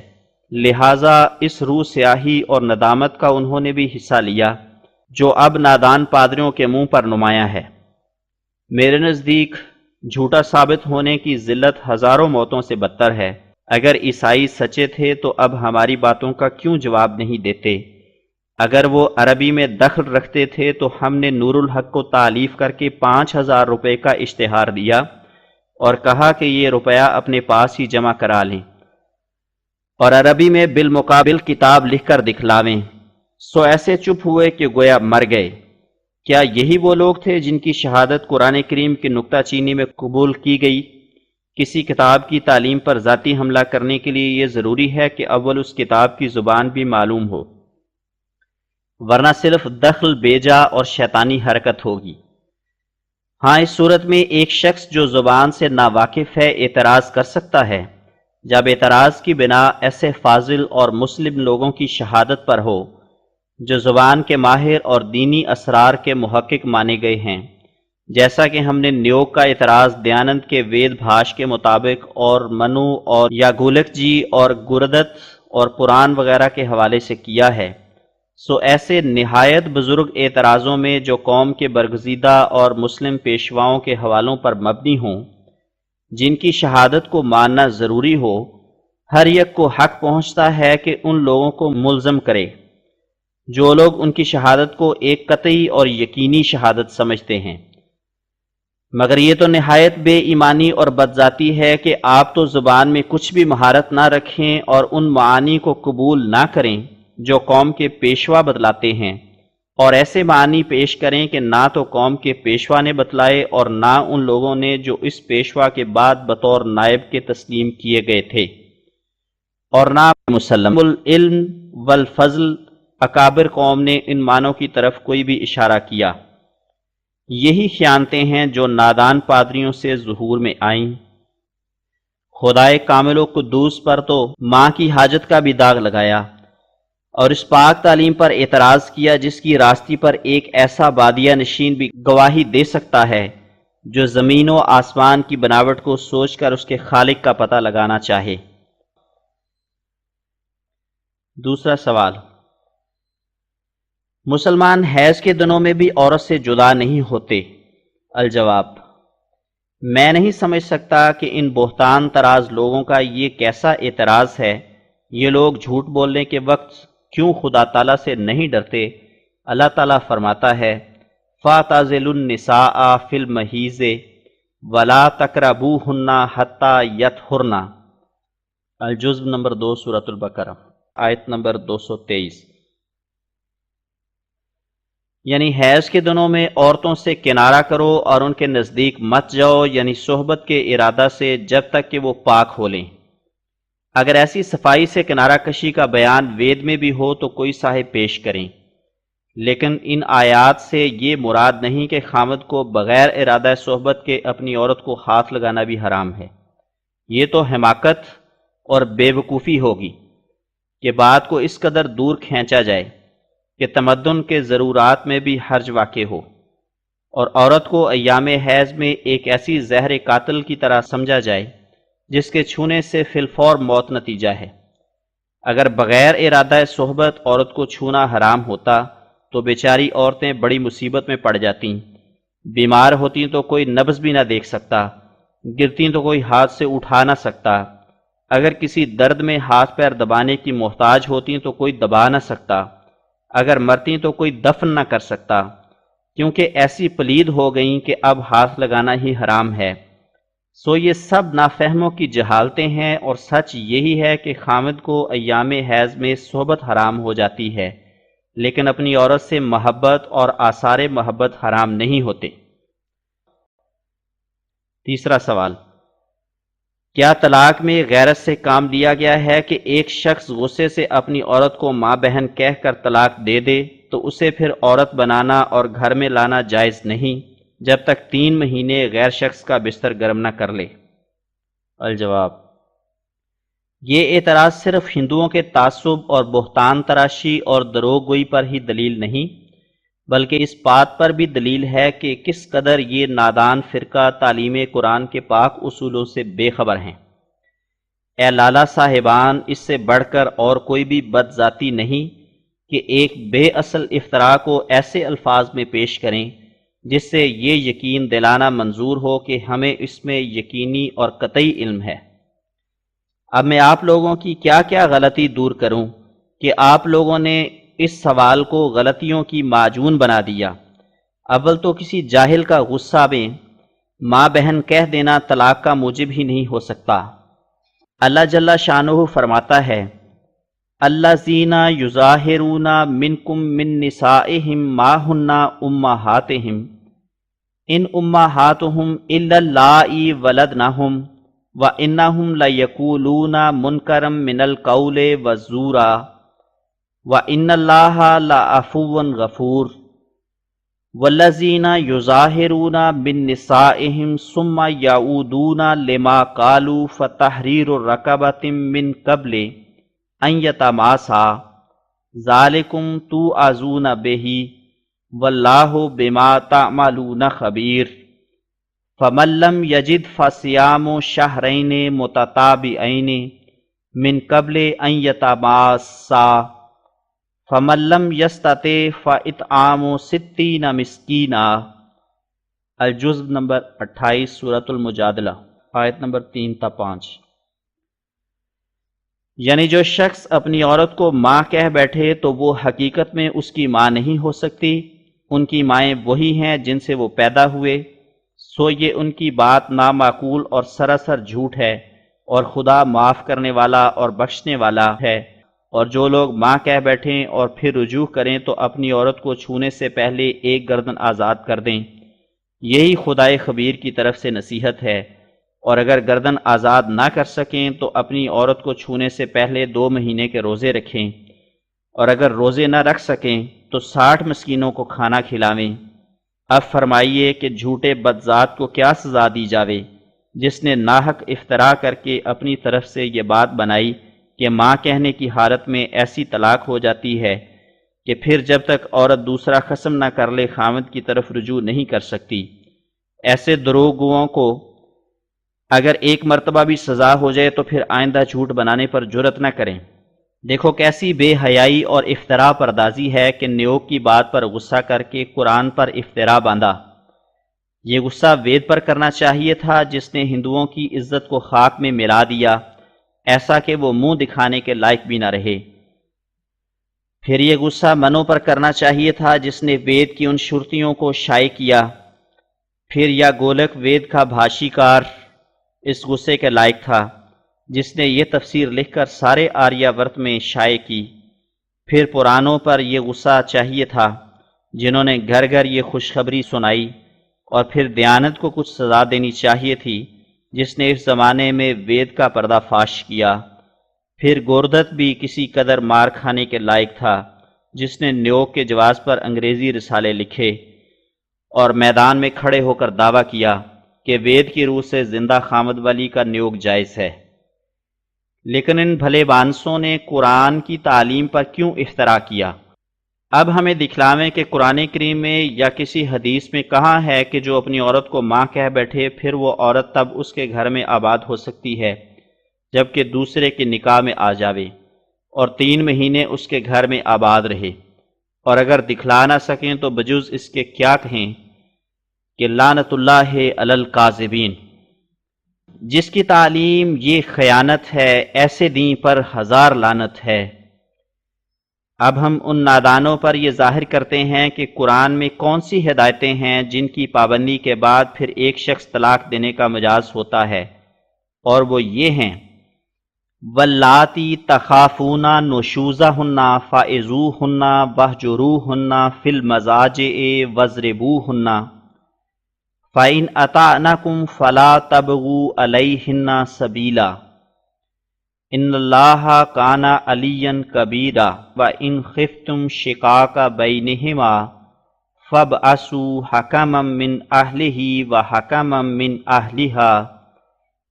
لہٰذا اس روح سیاہی اور ندامت کا انہوں نے بھی حصہ لیا جو اب نادان پادریوں کے منہ پر نمایاں ہے۔ میرے نزدیک جھوٹا ثابت ہونے کی ذلت ہزاروں موتوں سے بدتر ہے۔ اگر عیسائی سچے تھے تو اب ہماری باتوں کا کیوں جواب نہیں دیتے؟ اگر وہ عربی میں دخل رکھتے تھے تو ہم نے نور الحق کو تالیف کر کے 5000 روپے کا اشتہار دیا اور کہا کہ یہ روپیہ اپنے پاس ہی جمع کرا لیں اور عربی میں بالمقابل کتاب لکھ کر دکھلاویں، سو ایسے چپ ہوئے کہ گویا مر گئے۔ کیا یہی وہ لوگ تھے جن کی شہادت قرآن کریم کی نکتہ چینی میں قبول کی گئی کسی کتاب کی تعلیم پر ذاتی حملہ کرنے کے لیے یہ ضروری ہے کہ اول اس کتاب کی زبان بھی معلوم ہو، ورنہ صرف دخل بیجا اور شیطانی حرکت ہوگی۔ ہاں، اس صورت میں ایک شخص جو زبان سے ناواقف ہے اعتراض کر سکتا ہے، جب اعتراض کی بنا ایسے فاضل اور مسلم لوگوں کی شہادت پر ہو جو زبان کے ماہر اور دینی اسرار کے محقق مانے گئے ہیں، جیسا کہ ہم نے نیوگ کا اعتراض دیانند کے وید بھاش کے مطابق اور منو اور یاگولک جی اور گردت اور قرآن وغیرہ کے حوالے سے کیا ہے۔ سو ایسے نہایت بزرگ اعتراضوں میں جو قوم کے برگزیدہ اور مسلم پیشواؤں کے حوالوں پر مبنی ہوں، جن کی شہادت کو ماننا ضروری ہو، ہر یک کو حق پہنچتا ہے کہ ان لوگوں کو ملزم کرے جو لوگ ان کی شہادت کو ایک قطعی اور یقینی شہادت سمجھتے ہیں۔ مگر یہ تو نہایت بے ایمانی اور بدذاتی ہے کہ آپ تو زبان میں کچھ بھی مہارت نہ رکھیں اور ان معانی کو قبول نہ کریں جو قوم کے پیشوا بتلاتے ہیں، اور ایسے معنی پیش کریں کہ نہ تو قوم کے پیشوا نے بتلائے اور نہ ان لوگوں نے جو اس پیشوا کے بعد بطور نائب کے تسلیم کیے گئے تھے، اور نہ مسلم العلم والفضل اکابر قوم نے ان معنوں کی طرف کوئی بھی اشارہ کیا۔ یہی خیانتیں ہیں جو نادان پادریوں سے ظہور میں آئیں۔ خدائے کامل و قدوس پر تو ماں کی حاجت کا بھی داغ لگایا، اور اس پاک تعلیم پر اعتراض کیا جس کی راستی پر ایک ایسا بادیہ نشین بھی گواہی دے سکتا ہے جو زمین و آسمان کی بناوٹ کو سوچ کر اس کے خالق کا پتہ لگانا چاہے۔ دوسرا سوال، مسلمان حیض کے دنوں میں بھی عورت سے جدا نہیں ہوتے؟ الجواب، میں نہیں سمجھ سکتا کہ ان بہتان طراز لوگوں کا یہ کیسا اعتراض ہے۔ یہ لوگ جھوٹ بولنے کے وقت کیوں خدا تعالیٰ سے نہیں ڈرتے؟ اللہ تعالیٰ فرماتا ہے، فَاعْتَزِلُوا النِّسَاءَ فِي الْمَحِيضِ وَلَا تَقْرَبُوهُنَّ حَتَّى يَطْهُرْنَ، الجزء نمبر 2 سورۃ البقرہ، آیت نمبر 223۔ یعنی حیض کے دنوں میں عورتوں سے کنارہ کرو اور ان کے نزدیک مت جاؤ، یعنی صحبت کے ارادہ سے، جب تک کہ وہ پاک ہو لیں۔ اگر ایسی صفائی سے کنارہ کشی کا بیان وید میں بھی ہو تو کوئی صاحب پیش کریں، لیکن ان آیات سے یہ مراد نہیں کہ خامد کو بغیر ارادہ صحبت کے اپنی عورت کو ہاتھ لگانا بھی حرام ہے۔ یہ تو حماقت اور بے وقوفی ہوگی کہ بات کو اس قدر دور کھینچا جائے کہ تمدن کے ضرورات میں بھی حرج واقع ہو، اور عورت کو ایام حیض میں ایک ایسی زہر قاتل کی طرح سمجھا جائے جس کے چھونے سے فی الفور موت نتیجہ ہے۔ اگر بغیر ارادہ صحبت عورت کو چھونا حرام ہوتا تو بیچاری عورتیں بڑی مصیبت میں پڑ جاتیں، بیمار ہوتیں تو کوئی نبض بھی نہ دیکھ سکتا، گرتیں تو کوئی ہاتھ سے اٹھا نہ سکتا، اگر کسی درد میں ہاتھ پیر دبانے کی محتاج ہوتیں تو کوئی دبا نہ سکتا، اگر مرتیں تو کوئی دفن نہ کر سکتا، کیونکہ ایسی پلید ہو گئیں کہ اب ہاتھ لگانا ہی حرام ہے۔ سو یہ سب نافہموں کی جہالتیں ہیں، اور سچ یہی ہے کہ خامد کو ایام حیض میں صحبت حرام ہو جاتی ہے، لیکن اپنی عورت سے محبت اور آثار محبت حرام نہیں ہوتے۔ تیسرا سوال، کیا طلاق میں غیرت سے کام لیا گیا ہے کہ ایک شخص غصے سے اپنی عورت کو ماں بہن کہہ کر طلاق دے دے تو اسے پھر عورت بنانا اور گھر میں لانا جائز نہیں جب تک 3 مہینے غیر شخص کا بستر گرم نہ کر لے؟ الجواب، یہ اعتراض صرف ہندوؤں کے تعصب اور بہتان تراشی اور دروغ گوئی پر ہی دلیل نہیں، بلکہ اس بات پر بھی دلیل ہے کہ کس قدر یہ نادان فرقہ تعلیم قرآن کے پاک اصولوں سے بے خبر ہیں۔ اے لالا صاحبان، اس سے بڑھ کر اور کوئی بھی بد ذاتی نہیں کہ ایک بے اصل افطرا کو ایسے الفاظ میں پیش کریں جس سے یہ یقین دلانا منظور ہو کہ ہمیں اس میں یقینی اور قطعی علم ہے۔ اب میں آپ لوگوں کی کیا کیا غلطی دور کروں کہ آپ لوگوں نے اس سوال کو غلطیوں کی معجون بنا دیا۔ اول تو کسی جاہل کا غصہ میں ماں بہن کہہ دینا طلاق کا موجب ہی نہیں ہو سکتا۔ اللہ جل شانہ فرماتا ہے، الذین یظاہرون منکم من نسائہم ما ہن امہاتہم ان امہاتہم الا اللائی ولدنہم وَإِنَّهُمْ لَيَقُولُونَ مُنْكَرًا مِنَ الْقَوْلِ وَزُورًا وَإِنَّ اللَّهَ لَعَفُوٌّ غَفُورٌ وَالَّذِينَ يُظَاهِرُونَ مِن نِّسَائِهِمْ ثُمَّ يَعُودُونَ لِمَا قَالُوا فَتَحْرِيرُ رَقَبَةٍ مِّن قَبْلِ أَن يَتَمَاسَا ذَلِكُمْ تُوعَظُونَ بِهِ وَاللَّهُ بِمَا تَعْمَلُونَ خَبِيرٌ فَمَن لَّمْ يَجِدْ فَصِيَامُ شَهْرَيْنِ مُتَتَابِعَيْنِ مِن قَبْلِ أَن يَتَمَاسَّا فَمَن لَّمْ يَسْتَطِعْ فَإِطْعَامُ 60 مسکینا۔ الجزء نمبر 28 سورۃ المجادلہ، آیت نمبر 3 تا 5۔ یعنی جو شخص اپنی عورت کو ماں کہہ بیٹھے تو وہ حقیقت میں اس کی ماں نہیں ہو سکتی، ان کی مائیں وہی ہیں جن سے وہ پیدا ہوئے، سو یہ ان کی بات نامعقول اور سراسر جھوٹ ہے، اور خدا معاف کرنے والا اور بخشنے والا ہے۔ اور جو لوگ ماں کہہ بیٹھیں اور پھر رجوع کریں تو اپنی عورت کو چھونے سے پہلے ایک گردن آزاد کر دیں، یہی خدائے خبیر کی طرف سے نصیحت ہے۔ اور اگر گردن آزاد نہ کر سکیں تو اپنی عورت کو چھونے سے پہلے 2 مہینے کے روزے رکھیں، اور اگر روزے نہ رکھ سکیں تو 60 مسکینوں کو کھانا کھلاویں۔ اب فرمائیے کہ جھوٹے بدذات کو کیا سزا دی جاوے، جس نے ناحق افترا کر کے اپنی طرف سے یہ بات بنائی کہ ماں کہنے کی حالت میں ایسی طلاق ہو جاتی ہے کہ پھر جب تک عورت دوسرا قسم نہ کر لے خاوند کی طرف رجوع نہیں کر سکتی۔ ایسے دروغگوؤں کو اگر ایک مرتبہ بھی سزا ہو جائے تو پھر آئندہ جھوٹ بنانے پر جرأت نہ کریں۔ دیکھو کیسی بے حیائی اور افترا پردازی ہے کہ نیوگ کی بات پر غصہ کر کے قرآن پر افترا باندھا۔ یہ غصہ وید پر کرنا چاہیے تھا جس نے ہندوؤں کی عزت کو خاک میں ملا دیا، ایسا کہ وہ منہ دکھانے کے لائق بھی نہ رہے۔ پھر یہ غصہ منو پر کرنا چاہیے تھا جس نے وید کی ان شرطیوں کو شائع کیا۔ پھر یا گولک وید کا بھاشی کار اس غصے کے لائق تھا جس نے یہ تفسیر لکھ کر سارے آریہ ورت میں شائع کی۔ پھر پرانوں پر یہ غصہ چاہیے تھا جنہوں نے گھر گھر یہ خوشخبری سنائی، اور پھر دیانت کو کچھ سزا دینی چاہیے تھی جس نے اس زمانے میں وید کا پردہ فاش کیا۔ پھر گوردت بھی کسی قدر مار کھانے کے لائق تھا جس نے نیوگ کے جواز پر انگریزی رسالے لکھے اور میدان میں کھڑے ہو کر دعویٰ کیا کہ وید کی روح سے زندہ خامد والی کا نیوگ جائز ہے۔ لیکن ان بھلے بانسوں نے قرآن کی تعلیم پر کیوں افترا کیا؟ اب ہمیں دکھلاویں کہ قرآن کریم میں یا کسی حدیث میں کہاں ہے کہ جو اپنی عورت کو ماں کہہ بیٹھے پھر وہ عورت تب اس کے گھر میں آباد ہو سکتی ہے جبکہ دوسرے کے نکاح میں آ جاوے اور 3 مہینے اس کے گھر میں آباد رہے، اور اگر دکھلا نہ سکیں تو بجز اس کے کیا کہیں کہ لعنت اللہ علی الکاذبین۔ جس کی تعلیم یہ خیانت ہے ایسے دین پر 1000 لعنت ہے۔ اب ہم ان نادانوں پر یہ ظاہر کرتے ہیں کہ قرآن میں کون سی ہدایتیں ہیں جن کی پابندی کے بعد پھر ایک شخص طلاق دینے کا مجاز ہوتا ہے، اور وہ یہ ہیں: واللاتی تخافون نشوزہن فعظوہن واہجروہن فی المضاجع واضربوہن فإن أطعنکم فلا تبغوا علیہن سبیلا ان اللہ کان علیٰ کبیرا وإن خفتم شقاق بینہما فابعثوا حکما من اہلہ وحکما من اہلہا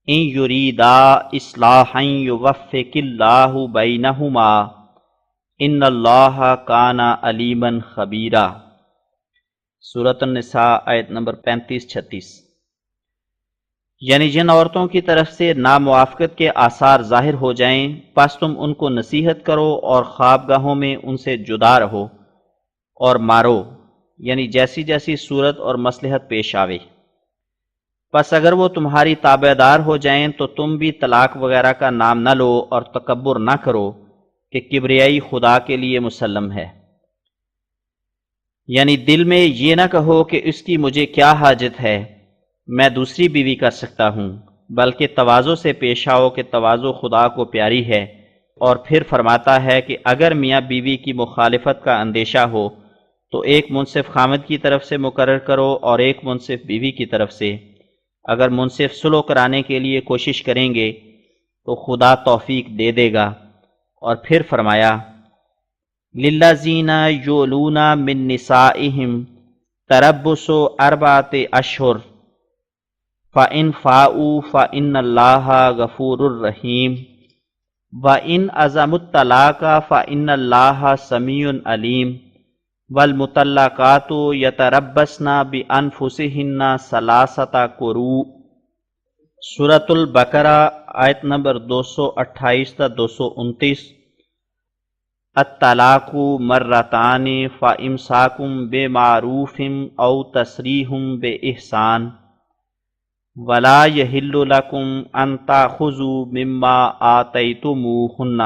ان یریدا اصلاحا یوفق اللہ بینہما ان اللہ کان علیما خبیرا۔ سورۃ النساء آیت نمبر 35-36۔ یعنی جن عورتوں کی طرف سے ناموافقت کے آثار ظاہر ہو جائیں پس تم ان کو نصیحت کرو اور خوابگاہوں میں ان سے جدا رہو اور مارو، یعنی جیسی جیسی صورت اور مصلحت پیش آوے۔ پس اگر وہ تمہاری تابع دار ہو جائیں تو تم بھی طلاق وغیرہ کا نام نہ لو اور تکبر نہ کرو کہ کبریائی خدا کے لیے مسلم ہے۔ یعنی دل میں یہ نہ کہو کہ اس کی مجھے کیا حاجت ہے، میں دوسری بیوی کر سکتا ہوں، بلکہ تواضع سے پیش آؤ کہ تواضع خدا کو پیاری ہے۔ اور پھر فرماتا ہے کہ اگر میاں بیوی کی مخالفت کا اندیشہ ہو تو ایک منصف خامد کی طرف سے مقرر کرو اور ایک منصف بیوی کی طرف سے۔ اگر منصف صلح کرانے کے لیے کوشش کریں گے تو خدا توفیق دے دے گا۔ اور پھر فرمایا للذین یولون من نسائہم تربص اربعۃ اشہر فإن فاؤوا فإن اللہ غفور الرحیم وإن عزموا الطلاق فإن اللہ سمیع علیم والمطلقات یتربصن بانفسہن ثلاثۃ قروء۔ سورۃ البقرہ آیت نمبر 228 تا 229۔ الطلاق مرتان فامساک بمعروف او تسریح باحسان ولا یحل لکم ان تأخذوا مما آتیتموہن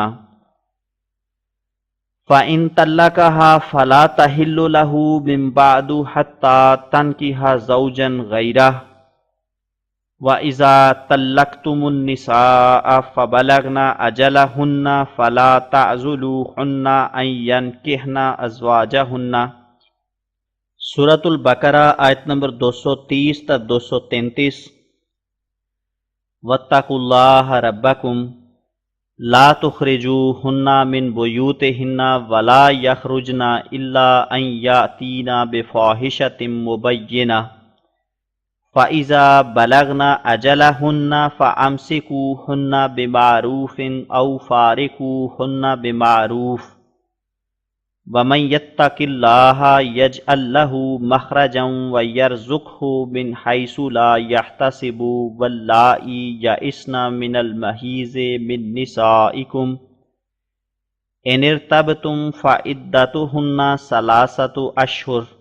فإن طلقها فلا تحل له من بعد حتى تنكح زوجا غيره وَإِذَا طَلَّقْتُمُ النِّسَاءَ فَبَلَغْنَ أَجَلَهُنَّ فَلَا تَعْضُلُوهُنَّ أَن يَنكِحْنَ أَزْوَاجَهُنَّ۔ سورۃ البقرہ آیت نمبر 230 تا 233۔ وَاتَّقُوا اللَّهَ رَبَّكُمْ لَا تُخْرِجُوهُنَّ مِن بُيُوتِهِنَّ وَلَا يَخْرُجْنَ إِلَّا أَن يَأْتِينَ بِفَاحِشَةٍ مُبَيِّنَةٍ فَإِذَا بَلَغْنَ أَجَلَهُنَّ فَأَمْسِكُوهُنَّ بِمَعْرُوفٍ أَوْ فَارِقُوهُنَّ بِمَعْرُوفٍ وَمَن يَتَّقِ اللَّهَ يَجْعَل لَّهُ مَخْرَجًا وَيَرْزُقْهُ مِنْ حَيْثُ لَا يَحْتَسِبُ وَاللَّائِي يَئِسْنَ مِنَ الْمَحِيضِ مِن نِّسَائِكُمْ إِنِ ارْتَبْتُمْ فَعِدَّتُهُنَّ ثَلَاثَةُ أَشْهُرٍ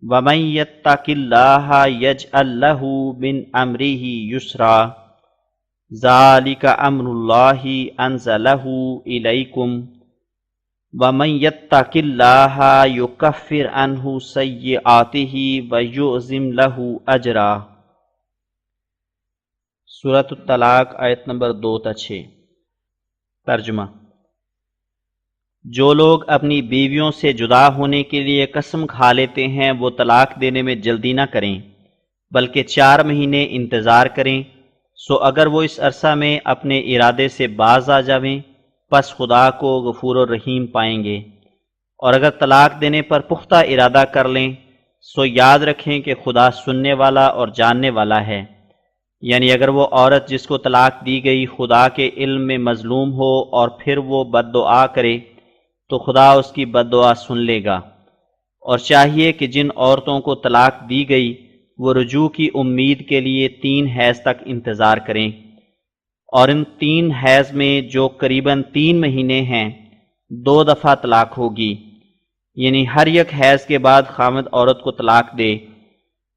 وَمَن يَتَّقِ اللَّهَ يَجْعَل لَّهُ مِنْ أَمْرِهِ يُسْرًا ذَلِكَ أَمْرُ اللَّهِ أَنزَلَهُ إِلَيْكُمْ وَمَن يَتَّقِ اللَّهَ يُكَفِّرْ عَنْهُ سَيِّئَاتِهِ وَيُعْظِمْ لَهُ أَجْرًا۔ سورۃ الطلاق آیت نمبر 2 تا 6۔ ترجمہ: جو لوگ اپنی بیویوں سے جدا ہونے کے لیے قسم کھا لیتے ہیں وہ طلاق دینے میں جلدی نہ کریں بلکہ 4 مہینے انتظار کریں، سو اگر وہ اس عرصہ میں اپنے ارادے سے باز آ جاویں پس خدا کو غفور الرحیم پائیں گے، اور اگر طلاق دینے پر پختہ ارادہ کر لیں سو یاد رکھیں کہ خدا سننے والا اور جاننے والا ہے۔ یعنی اگر وہ عورت جس کو طلاق دی گئی خدا کے علم میں مظلوم ہو اور پھر وہ بد دعا کرے تو خدا اس کی بد دعا سن لے گا، اور چاہیے کہ جن عورتوں کو طلاق دی گئی وہ رجوع کی امید کے لیے 3 حیض تک انتظار کریں، اور ان 3 حیض میں جو قریباً 3 مہینے ہیں 2 دفعہ طلاق ہوگی، یعنی ہر ایک حیض کے بعد خامد عورت کو طلاق دے،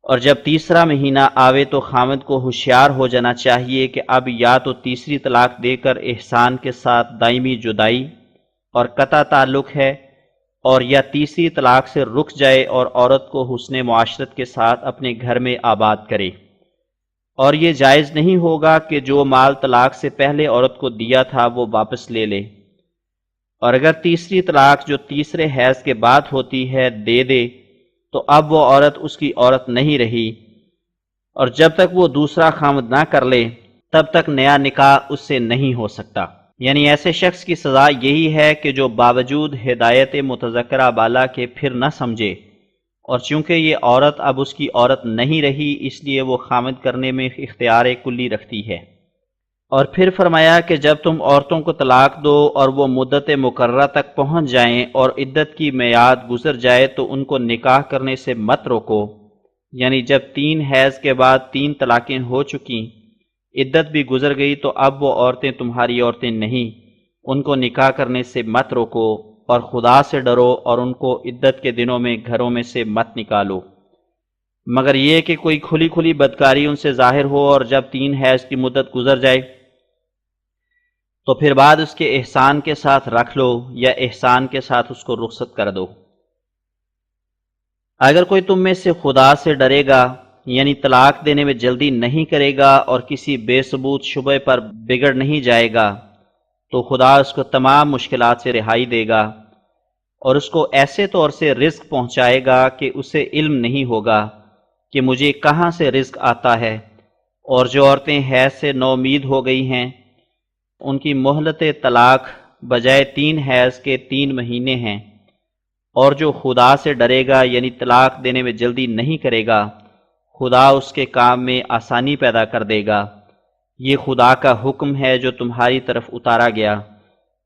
اور جب تیسرا مہینہ آوے تو خامد کو ہوشیار ہو جانا چاہیے کہ اب یا تو تیسری طلاق دے کر احسان کے ساتھ دائمی جدائی اور قطع تعلق ہے، اور یا تیسری طلاق سے رک جائے اور عورت کو حسن معاشرت کے ساتھ اپنے گھر میں آباد کرے، اور یہ جائز نہیں ہوگا کہ جو مال طلاق سے پہلے عورت کو دیا تھا وہ واپس لے لے، اور اگر تیسری طلاق جو تیسرے حیض کے بعد ہوتی ہے دے دے تو اب وہ عورت اس کی عورت نہیں رہی، اور جب تک وہ دوسرا خامد نہ کر لے تب تک نیا نکاح اس سے نہیں ہو سکتا۔ یعنی ایسے شخص کی سزا یہی ہے کہ جو باوجود ہدایت متذکرہ بالا کے پھر نہ سمجھے، اور چونکہ یہ عورت اب اس کی عورت نہیں رہی اس لیے وہ خامد کرنے میں اختیار کلی رکھتی ہے۔ اور پھر فرمایا کہ جب تم عورتوں کو طلاق دو اور وہ مدت مقررہ تک پہنچ جائیں اور عدت کی میعاد گزر جائے تو ان کو نکاح کرنے سے مت روکو، یعنی جب 3 حیض کے بعد 3 طلاقیں ہو چکیں، عدت بھی گزر گئی تو اب وہ عورتیں تمہاری عورتیں نہیں، ان کو نکاح کرنے سے مت روکو، اور خدا سے ڈرو اور ان کو عدت کے دنوں میں گھروں میں سے مت نکالو، مگر یہ کہ کوئی کھلی کھلی بدکاری ان سے ظاہر ہو، اور جب 3 حیض کی مدت گزر جائے تو پھر بعد اس کے احسان کے ساتھ رکھ لو یا احسان کے ساتھ اس کو رخصت کر دو۔ اگر کوئی تم میں سے خدا سے ڈرے گا یعنی طلاق دینے میں جلدی نہیں کرے گا اور کسی بے ثبوت شبہ پر بگڑ نہیں جائے گا تو خدا اس کو تمام مشکلات سے رہائی دے گا، اور اس کو ایسے طور سے رزق پہنچائے گا کہ اسے علم نہیں ہوگا، کہ مجھے کہاں سے رزق آتا ہے، اور جو عورتیں حیض سے نومید ہو گئی ہیں ان کی مہلت طلاق بجائے 3 حیض کے 3 مہینے ہیں، اور جو خدا سے ڈرے گا یعنی طلاق دینے میں جلدی نہیں کرے گا، خدا اس کے کام میں آسانی پیدا کر دے گا۔ یہ خدا کا حکم ہے جو تمہاری طرف اتارا گیا،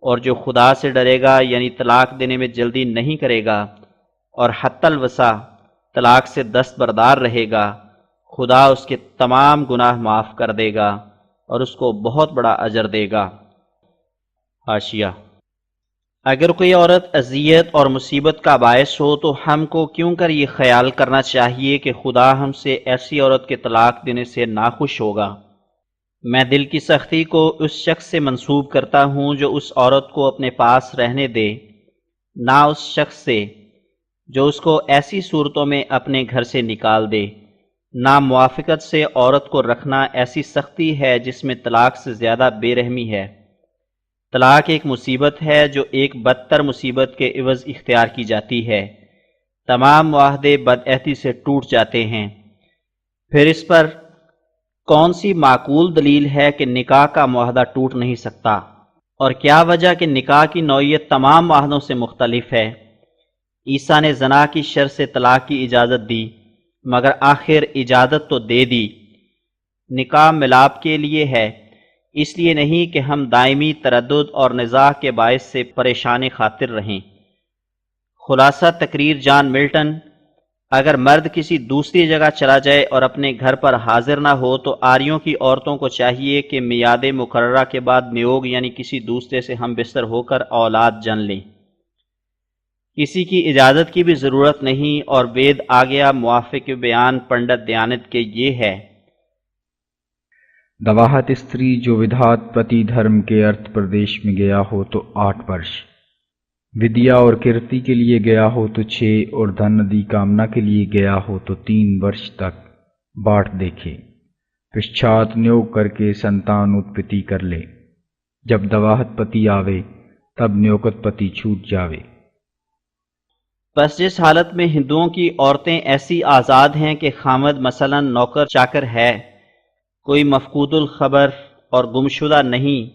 اور جو خدا سے ڈرے گا یعنی طلاق دینے میں جلدی نہیں کرے گا اور حتی الوسع طلاق سے دستبردار رہے گا، خدا اس کے تمام گناہ معاف کر دے گا اور اس کو بہت بڑا اجر دے گا۔ حاشیہ: اگر کوئی عورت اذیت اور مصیبت کا باعث ہو تو ہم کو کیوں کر یہ خیال کرنا چاہیے کہ خدا ہم سے ایسی عورت کے طلاق دینے سے ناخوش ہوگا۔ میں دل کی سختی کو اس شخص سے منسوب کرتا ہوں جو اس عورت کو اپنے پاس رہنے دے، نہ اس شخص سے جو اس کو ایسی صورتوں میں اپنے گھر سے نکال دے۔ ناموافقت سے عورت کو رکھنا ایسی سختی ہے جس میں طلاق سے زیادہ بے رحمی ہے۔ طلاق ایک مصیبت ہے جو ایک بدتر مصیبت کے عوض اختیار کی جاتی ہے۔ تمام معاہدے بدعہدی سے ٹوٹ جاتے ہیں۔ پھر اس پر کون سی معقول دلیل ہے کہ نکاح کا معاہدہ ٹوٹ نہیں سکتا؟ اور کیا وجہ کہ نکاح کی نوعیت تمام معاہدوں سے مختلف ہے؟ عیسیٰ نے زنا کی شر سے طلاق کی اجازت دی، مگر آخر اجازت تو دے دی۔ نکاح ملاپ کے لیے ہے، اس لیے نہیں کہ ہم دائمی تردد اور نزاع کے باعث سے پریشان خاطر رہیں۔ خلاصہ تقریر جان ملٹن: اگر مرد کسی دوسری جگہ چلا جائے اور اپنے گھر پر حاضر نہ ہو تو آریوں کی عورتوں کو چاہیے کہ میعاد مقررہ کے بعد نیوگ یعنی کسی دوسرے سے ہم بستر ہو کر اولاد جن لیں۔ کسی کی اجازت کی بھی ضرورت نہیں، اور وید آ گیا موافق بیان پنڈت دیانت کے یہ ہے: دواہت استری جو ودھات پتی دھرم کے ارتھ پردیش میں گیا ہو تو 8 برش، ودیا اور کیرتی کے لیے گیا ہو تو 6، اور دھن ندی کامنا کے لیے گیا ہو تو 3 برش تک باٹ دیکھے، پشچات نیوگ کر کے سنتان اتپتی کر لے۔ جب دواہت پتی آوے تب نیوکت پتی چھوٹ جاوے۔ بس جس حالت میں ہندوؤں کی عورتیں ایسی آزاد ہیں کہ خامد مثلا نوکر چاکر ہے، کوئی مفقود الخبر اور گمشدہ نہیں،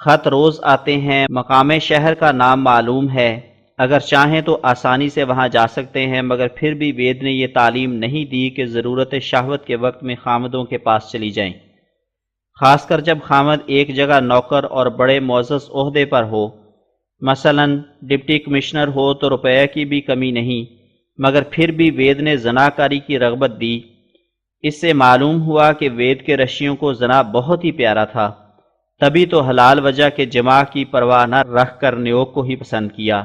خط روز آتے ہیں، مقام شہر کا نام معلوم ہے، اگر چاہیں تو آسانی سے وہاں جا سکتے ہیں، مگر پھر بھی وید نے یہ تعلیم نہیں دی کہ ضرورت شہوت کے وقت میں خامدوں کے پاس چلی جائیں، خاص کر جب خامد ایک جگہ نوکر اور بڑے معزز عہدے پر ہو، مثلا ڈپٹی کمشنر ہو تو روپے کی بھی کمی نہیں، مگر پھر بھی وید نے زناکاری کی رغبت دی۔ اس سے معلوم ہوا کہ وید کے رشیوں کو زنا بہت ہی پیارا تھا، تبھی تو حلال وجہ کے جماع کی پرواہ نہ رکھ کر نیوگ کو ہی پسند کیا۔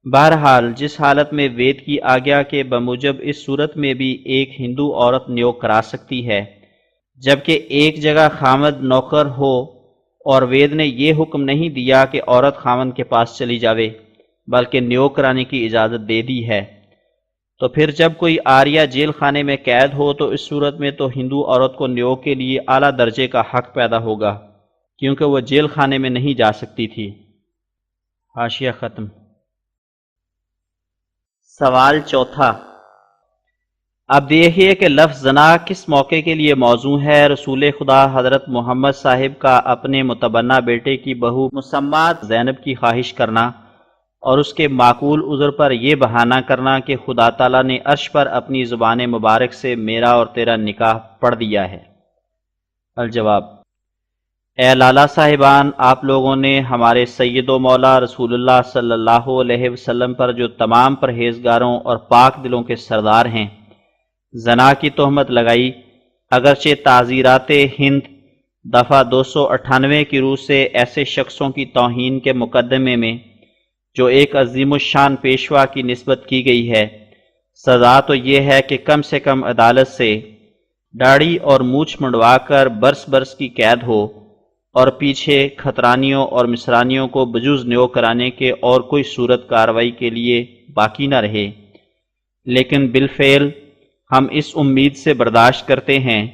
بہرحال جس حالت میں وید کی آگیا کے بموجب اس صورت میں بھی ایک ہندو عورت نیوگ کرا سکتی ہے، جبکہ ایک جگہ خامد نوکر ہو، اور وید نے یہ حکم نہیں دیا کہ عورت خامد کے پاس چلی جاوے، بلکہ نیوگ کرانے کی اجازت دے دی ہے، تو پھر جب کوئی آریہ جیل خانے میں قید ہو تو اس صورت میں تو ہندو عورت کو نیوگ کے لیے اعلیٰ درجے کا حق پیدا ہوگا، کیونکہ وہ جیل خانے میں نہیں جا سکتی تھی۔ حاشیہ ختم۔ سوال چوتھا: اب دیکھیے کہ لفظ زنا کس موقع کے لیے موضوع ہے۔ رسول خدا حضرت محمد صاحب کا اپنے متبنہ بیٹے کی بہو مسمات زینب کی خواہش کرنا اور اس کے معقول عذر پر یہ بہانہ کرنا کہ خدا تعالیٰ نے عرش پر اپنی زبان مبارک سے میرا اور تیرا نکاح پڑھ دیا ہے۔ الجواب: اے لالا صاحبان، آپ لوگوں نے ہمارے سید و مولا رسول اللہ صلی اللہ علیہ وسلم پر جو تمام پرہیزگاروں اور پاک دلوں کے سردار ہیں زنا کی تہمت لگائی، اگرچہ تعزیرات ہند دفعہ 298 کی روح سے ایسے شخصوں کی توہین کے مقدمے میں جو ایک عظیم الشان پیشوا کی نسبت کی گئی ہے، سزا تو یہ ہے کہ کم سے کم عدالت سے داڑھی اور مونچھ منڈوا کر برس برس کی قید ہو، اور پیچھے کھترانیوں اور مصرانیوں کو بجوز نیوگ کرانے کے اور کوئی صورت کاروائی کے لیے باقی نہ رہے۔ لیکن بالفعل ہم اس امید سے برداشت کرتے ہیں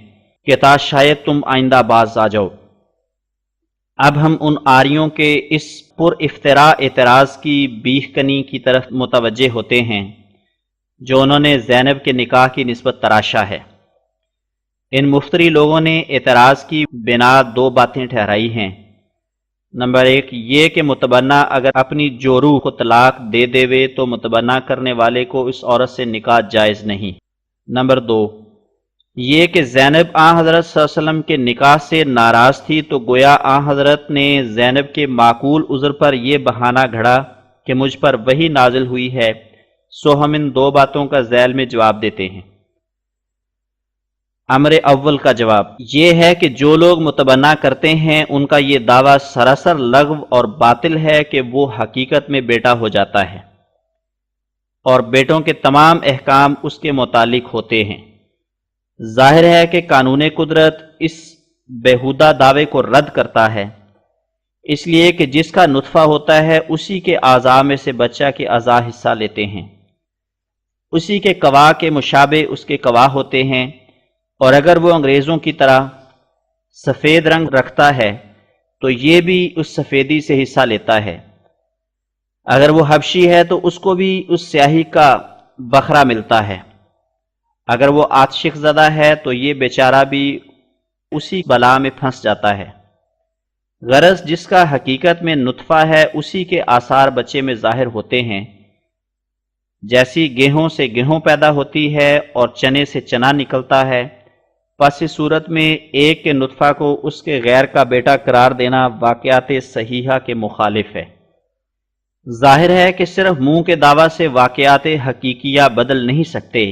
کہ تا شاید تم آئندہ باز آ جاؤ۔ اب ہم ان آریوں کے اس پر افتراء اعتراض کی بیخ کنی کی طرف متوجہ ہوتے ہیں جو انہوں نے زینب کے نکاح کی نسبت تراشا ہے۔ ان مفتری لوگوں نے اعتراض کی بنا دو باتیں ٹھہرائی ہیں۔ نمبر ایک یہ کہ متبنہ اگر اپنی جورو کو طلاق دے دیوے تو متبنہ کرنے والے کو اس عورت سے نکاح جائز نہیں۔ نمبر دو یہ کہ زینب آن حضرت صلی اللہ علیہ وسلم کے نکاح سے ناراض تھی، تو گویا آن حضرت نے زینب کے معقول عذر پر یہ بہانہ گھڑا کہ مجھ پر وحی نازل ہوئی ہے، سو ہم ان دو باتوں کا ذیل میں جواب دیتے ہیں۔ امر اول کا جواب یہ ہے کہ جو لوگ متبنہ کرتے ہیں ان کا یہ دعویٰ سراسر لغو اور باطل ہے کہ وہ حقیقت میں بیٹا ہو جاتا ہے، اور بیٹوں کے تمام احکام اس کے متعلق ہوتے ہیں۔ ظاہر ہے کہ قانون قدرت اس بیہودہ دعوے کو رد کرتا ہے، اس لیے کہ جس کا نطفہ ہوتا ہے اسی کے اعضاء میں سے بچہ کے اعضاء حصہ لیتے ہیں، اسی کے گواہ کے مشابہ اس کے گواہ ہوتے ہیں، اور اگر وہ انگریزوں کی طرح سفید رنگ رکھتا ہے تو یہ بھی اس سفیدی سے حصہ لیتا ہے، اگر وہ حبشی ہے تو اس کو بھی اس سیاہی کا بکھرا ملتا ہے، اگر وہ عاشق زدہ ہے تو یہ بیچارہ بھی اسی بلا میں پھنس جاتا ہے۔ غرض جس کا حقیقت میں نطفہ ہے اسی کے آثار بچے میں ظاہر ہوتے ہیں، جیسی گیہوں سے گیہوں پیدا ہوتی ہے اور چنے سے چنا نکلتا ہے، پس اس صورت میں ایک کے نطفہ کو اس کے غیر کا بیٹا قرار دینا واقعات صحیحہ کے مخالف ہے۔ ظاہر ہے کہ صرف منہ کے دعویٰ سے واقعات حقیقیہ بدل نہیں سکتے۔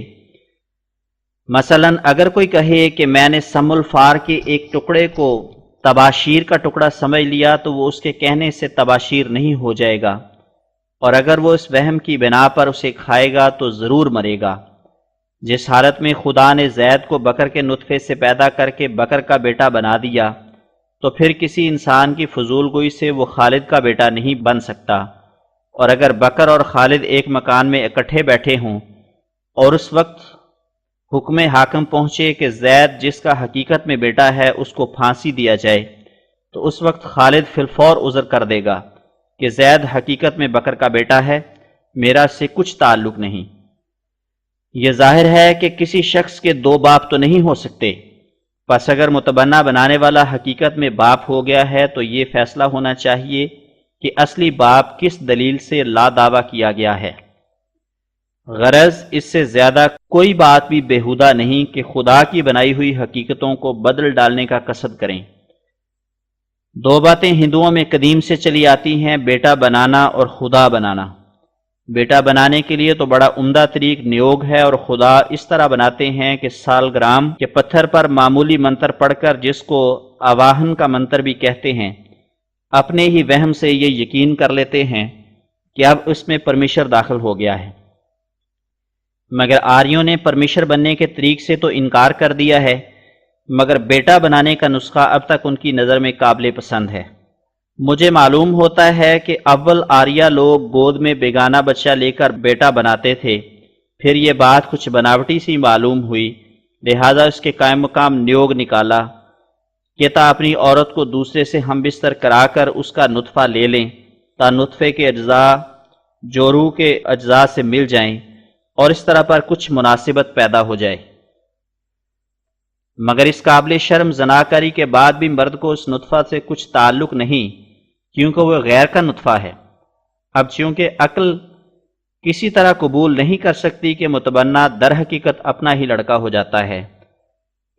مثلا اگر کوئی کہے کہ میں نے سم الفار کے ایک ٹکڑے کو تباشیر کا ٹکڑا سمجھ لیا تو وہ اس کے کہنے سے تباشیر نہیں ہو جائے گا، اور اگر وہ اس وہم کی بنا پر اسے کھائے گا تو ضرور مرے گا۔ جس حالت میں خدا نے زید کو بکر کے نطفے سے پیدا کر کے بکر کا بیٹا بنا دیا، تو پھر کسی انسان کی فضول گوئی سے وہ خالد کا بیٹا نہیں بن سکتا، اور اگر بکر اور خالد ایک مکان میں اکٹھے بیٹھے ہوں اور اس وقت حکم حاکم پہنچے کہ زید جس کا حقیقت میں بیٹا ہے اس کو پھانسی دیا جائے، تو اس وقت خالد فی الفور عذر کر دے گا کہ زید حقیقت میں بکر کا بیٹا ہے، میرا اس سے کچھ تعلق نہیں۔ یہ ظاہر ہے کہ کسی شخص کے دو باپ تو نہیں ہو سکتے، پس اگر متبنہ بنانے والا حقیقت میں باپ ہو گیا ہے تو یہ فیصلہ ہونا چاہیے کہ اصلی باپ کس دلیل سے لا دعویٰ کیا گیا ہے۔ غرض اس سے زیادہ کوئی بات بھی بیہودہ نہیں کہ خدا کی بنائی ہوئی حقیقتوں کو بدل ڈالنے کا قصد کریں۔ دو باتیں ہندوؤں میں قدیم سے چلی آتی ہیں، بیٹا بنانا اور خدا بنانا۔ بیٹا بنانے کے لیے تو بڑا عمدہ طریق نیوگ ہے، اور خدا اس طرح بناتے ہیں کہ سالگرام کے پتھر پر معمولی منتر پڑھ کر، جس کو آواہن کا منتر بھی کہتے ہیں، اپنے ہی وہم سے یہ یقین کر لیتے ہیں کہ اب اس میں پرمیشر داخل ہو گیا ہے۔ مگر آریوں نے پرمیشر بننے کے طریق سے تو انکار کر دیا ہے، مگر بیٹا بنانے کا نسخہ اب تک ان کی نظر میں قابل پسند ہے۔ مجھے معلوم ہوتا ہے کہ اول آریہ لوگ گود میں بیگانہ بچہ لے کر بیٹا بناتے تھے، پھر یہ بات کچھ بناوٹی سی معلوم ہوئی، لہذا اس کے قائم مقام نیوگ نکالا کہ تا اپنی عورت کو دوسرے سے ہم بستر کرا کر اس کا نطفہ لے لیں، تا نطفے کے اجزاء جورو کے اجزاء سے مل جائیں اور اس طرح پر کچھ مناسبت پیدا ہو جائے۔ مگر اس قابل شرم زناکاری کے بعد بھی مرد کو اس نطفہ سے کچھ تعلق نہیں، کیونکہ وہ غیر کا نطفہ ہے۔ اب چونکہ عقل کسی طرح قبول نہیں کر سکتی کہ متبنہ در حقیقت اپنا ہی لڑکا ہو جاتا ہے،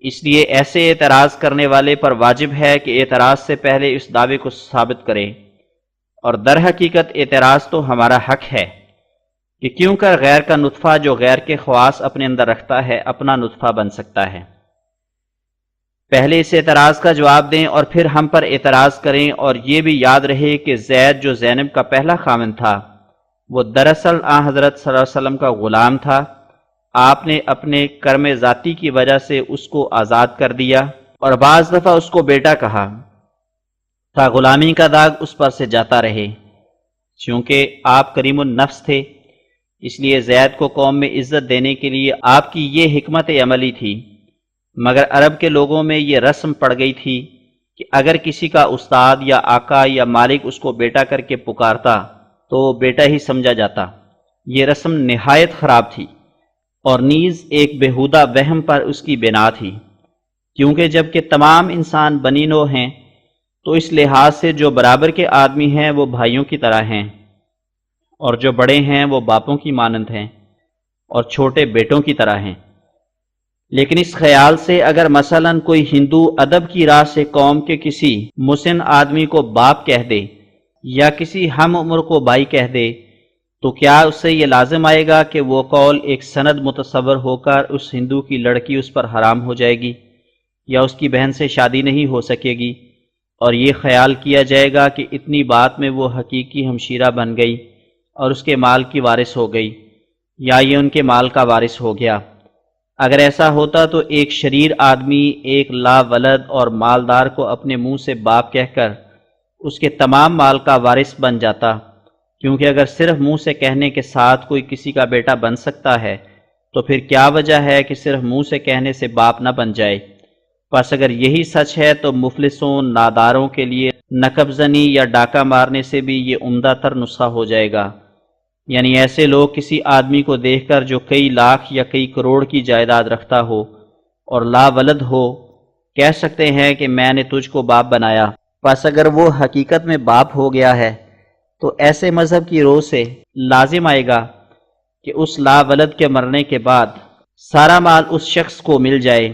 اس لیے ایسے اعتراض کرنے والے پر واجب ہے کہ اعتراض سے پہلے اس دعوے کو ثابت کرے، اور در حقیقت اعتراض تو ہمارا حق ہے کہ کیوں کر غیر کا نطفہ جو غیر کے خواص اپنے اندر رکھتا ہے اپنا نطفہ بن سکتا ہے۔ پہلے اس اعتراض کا جواب دیں اور پھر ہم پر اعتراض کریں، اور یہ بھی یاد رہے کہ زید جو زینب کا پہلا خاوند تھا وہ دراصل آن حضرت صلی اللہ علیہ وسلم کا غلام تھا۔ آپ نے اپنے کرم ذاتی کی وجہ سے اس کو آزاد کر دیا اور بعض دفعہ اس کو بیٹا کہا تا غلامی کا داغ اس پر سے جاتا رہے۔ چونکہ آپ کریم النفس تھے، اس لیے زید کو قوم میں عزت دینے کے لیے آپ کی یہ حکمت عملی تھی، مگر عرب کے لوگوں میں یہ رسم پڑ گئی تھی کہ اگر کسی کا استاد یا آقا یا مالک اس کو بیٹا کر کے پکارتا تو وہ بیٹا ہی سمجھا جاتا۔ یہ رسم نہایت خراب تھی، اور نیز ایک بےہودہ وہم پر اس کی بنا تھی، کیونکہ جب کہ تمام انسان بنی نوع ہیں تو اس لحاظ سے جو برابر کے آدمی ہیں وہ بھائیوں کی طرح ہیں، اور جو بڑے ہیں وہ باپوں کی مانند ہیں اور چھوٹے بیٹوں کی طرح ہیں۔ لیکن اس خیال سے اگر مثلاً کوئی ہندو ادب کی راہ سے قوم کے کسی مسن آدمی کو باپ کہہ دے یا کسی ہم عمر کو بھائی کہہ دے، تو کیا اس سے یہ لازم آئے گا کہ وہ قول ایک سند متصور ہو کر اس ہندو کی لڑکی اس پر حرام ہو جائے گی یا اس کی بہن سے شادی نہیں ہو سکے گی، اور یہ خیال کیا جائے گا کہ اتنی بات میں وہ حقیقی ہمشیرہ بن گئی اور اس کے مال کی وارث ہو گئی، یا یہ ان کے مال کا وارث ہو گیا؟ اگر ایسا ہوتا تو ایک شریر آدمی ایک لا ولد اور مالدار کو اپنے منہ سے باپ کہہ کر اس کے تمام مال کا وارث بن جاتا، کیونکہ اگر صرف منہ سے کہنے کے ساتھ کوئی کسی کا بیٹا بن سکتا ہے تو پھر کیا وجہ ہے کہ صرف منہ سے کہنے سے باپ نہ بن جائے؟ پس اگر یہی سچ ہے تو مفلسوں ناداروں کے لیے نقب زنی یا ڈاکہ مارنے سے بھی یہ عمدہ تر نسخہ ہو جائے گا، یعنی ایسے لوگ کسی آدمی کو دیکھ کر جو کئی لاکھ یا کئی کروڑ کی جائیداد رکھتا ہو اور لا ولد ہو کہہ سکتے ہیں کہ میں نے تجھ کو باپ بنایا۔ پس اگر وہ حقیقت میں باپ ہو گیا ہے تو ایسے مذہب کی رو سے لازم آئے گا کہ اس لا ولد کے مرنے کے بعد سارا مال اس شخص کو مل جائے،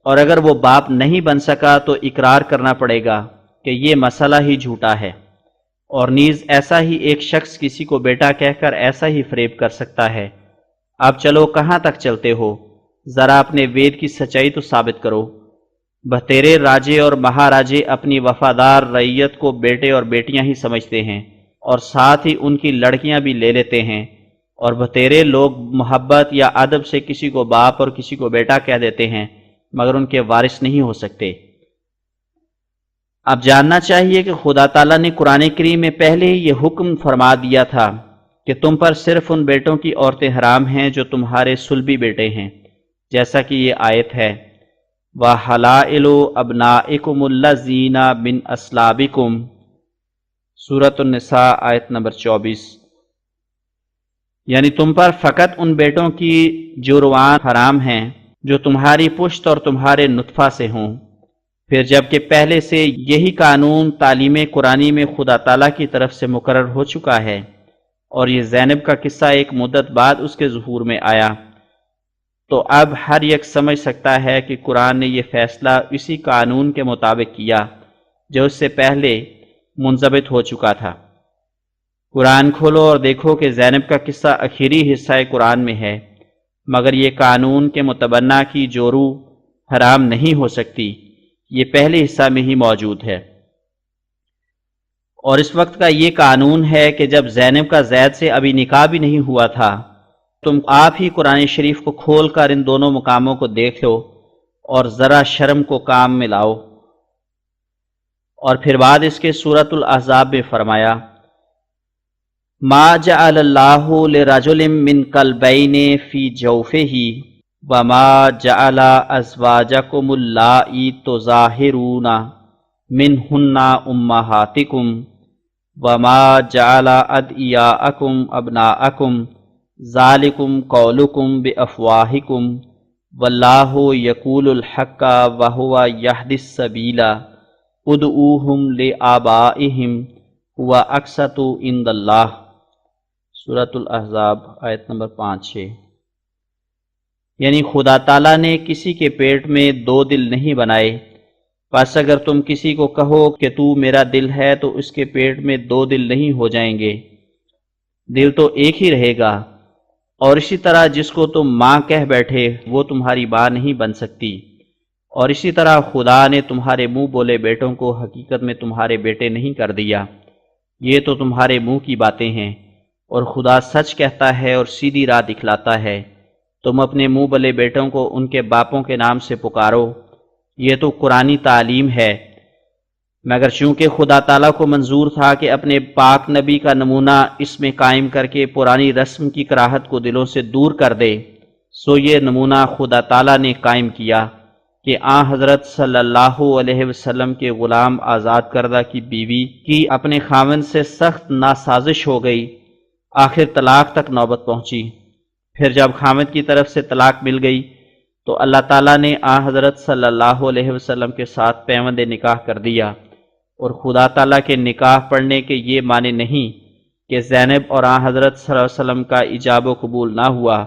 اور اگر وہ باپ نہیں بن سکا تو اقرار کرنا پڑے گا کہ یہ مسئلہ ہی جھوٹا ہے، اور نیز ایسا ہی ایک شخص کسی کو بیٹا کہہ کر ایسا ہی فریب کر سکتا ہے۔ اب چلو کہاں تک چلتے ہو، ذرا اپنے وید کی سچائی تو ثابت کرو۔ بہتیرے راجے اور مہاراجے اپنی وفادار رعیت کو بیٹے اور بیٹیاں ہی سمجھتے ہیں، اور ساتھ ہی ان کی لڑکیاں بھی لے لیتے ہیں، اور بہتیرے لوگ محبت یا ادب سے کسی کو باپ اور کسی کو بیٹا کہہ دیتے ہیں، مگر ان کے وارث نہیں ہو سکتے۔ اب جاننا چاہیے کہ خدا تعالیٰ نے قرآن کریم میں پہلے ہی یہ حکم فرما دیا تھا کہ تم پر صرف ان بیٹوں کی عورتیں حرام ہیں جو تمہارے صلبی بیٹے ہیں، جیسا کہ یہ آیت ہے وَحَلَائِلُ أَبْنَائِكُمُ الَّذِينَ مِنْ أَصْلَابِكُمْ، سورۃ النساء آیت نمبر 24، یعنی تم پر فقط ان بیٹوں کی جوروان حرام ہیں جو تمہاری پشت اور تمہارے نطفہ سے ہوں۔ پھر جبکہ پہلے سے یہی قانون تعلیم قرآنی میں خدا تعالیٰ کی طرف سے مقرر ہو چکا ہے، اور یہ زینب کا قصہ ایک مدت بعد اس کے ظہور میں آیا، تو اب ہر یک سمجھ سکتا ہے کہ قرآن نے یہ فیصلہ اسی قانون کے مطابق کیا جو اس سے پہلے منضبط ہو چکا تھا۔ قرآن کھولو اور دیکھو کہ زینب کا قصہ آخری حصہ قرآن میں ہے، مگر یہ قانون کے متبنہ کی جورو حرام نہیں ہو سکتی، یہ پہلے حصہ میں ہی موجود ہے۔ اور اس وقت کا یہ قانون ہے کہ جب زینب کا زید سے ابھی نکاح بھی نہیں ہوا تھا، تم آپ ہی قرآن شریف کو کھول کر ان دونوں مقاموں کو دیکھ لو اور ذرا شرم کو کام میں لاؤ۔ اور پھر بعد اس کے سورۃ الاحزاب میں فرمایا ما جعل اللہ لرجل من قلبین فی جوفہ وما جعل ازواجکم اللائی تظاہرون منہن امہاتکم وما جعل ادعیاءکم ابناءکم ذالکم قولکم بافواہکم واللہ یقول الحق وہو یہدی السبیل ادعوہم لآبائہم هو اقسط عند اللہ، سورۃ الاحزاب آیت نمبر 5-6۔ یعنی خدا تعالیٰ نے کسی کے پیٹ میں دو دل نہیں بنائے، پس اگر تم کسی کو کہو کہ تو میرا دل ہے تو اس کے پیٹ میں دو دل نہیں ہو جائیں گے، دل تو ایک ہی رہے گا۔ اور اسی طرح جس کو تم ماں کہہ بیٹھے وہ تمہاری ماں نہیں بن سکتی، اور اسی طرح خدا نے تمہارے منہ بولے بیٹوں کو حقیقت میں تمہارے بیٹے نہیں کر دیا، یہ تو تمہارے منہ کی باتیں ہیں، اور خدا سچ کہتا ہے اور سیدھی راہ دکھلاتا ہے۔ تم اپنے منہ بلے بیٹوں کو ان کے باپوں کے نام سے پکارو، یہ تو قرآنی تعلیم ہے، مگر چونکہ خدا تعالیٰ کو منظور تھا کہ اپنے پاک نبی کا نمونہ اس میں قائم کر کے پرانی رسم کی کراہت کو دلوں سے دور کر دے، سو یہ نمونہ خدا تعالیٰ نے قائم کیا کہ حضرت صلی اللہ علیہ وسلم کے غلام آزاد کردہ کی بیوی کی اپنے خاوند سے سخت ناسازش ہو گئی، آخر طلاق تک نوبت پہنچی، پھر جب خامد کی طرف سے طلاق مل گئی تو اللہ تعالیٰ نے آن حضرت صلی اللہ علیہ وسلم کے ساتھ پیوند نکاح کر دیا، اور خدا تعالیٰ کے نکاح پڑھنے کے یہ معنی نہیں کہ زینب اور آن حضرت صلی اللہ علیہ وسلم کا ایجاب و قبول نہ ہوا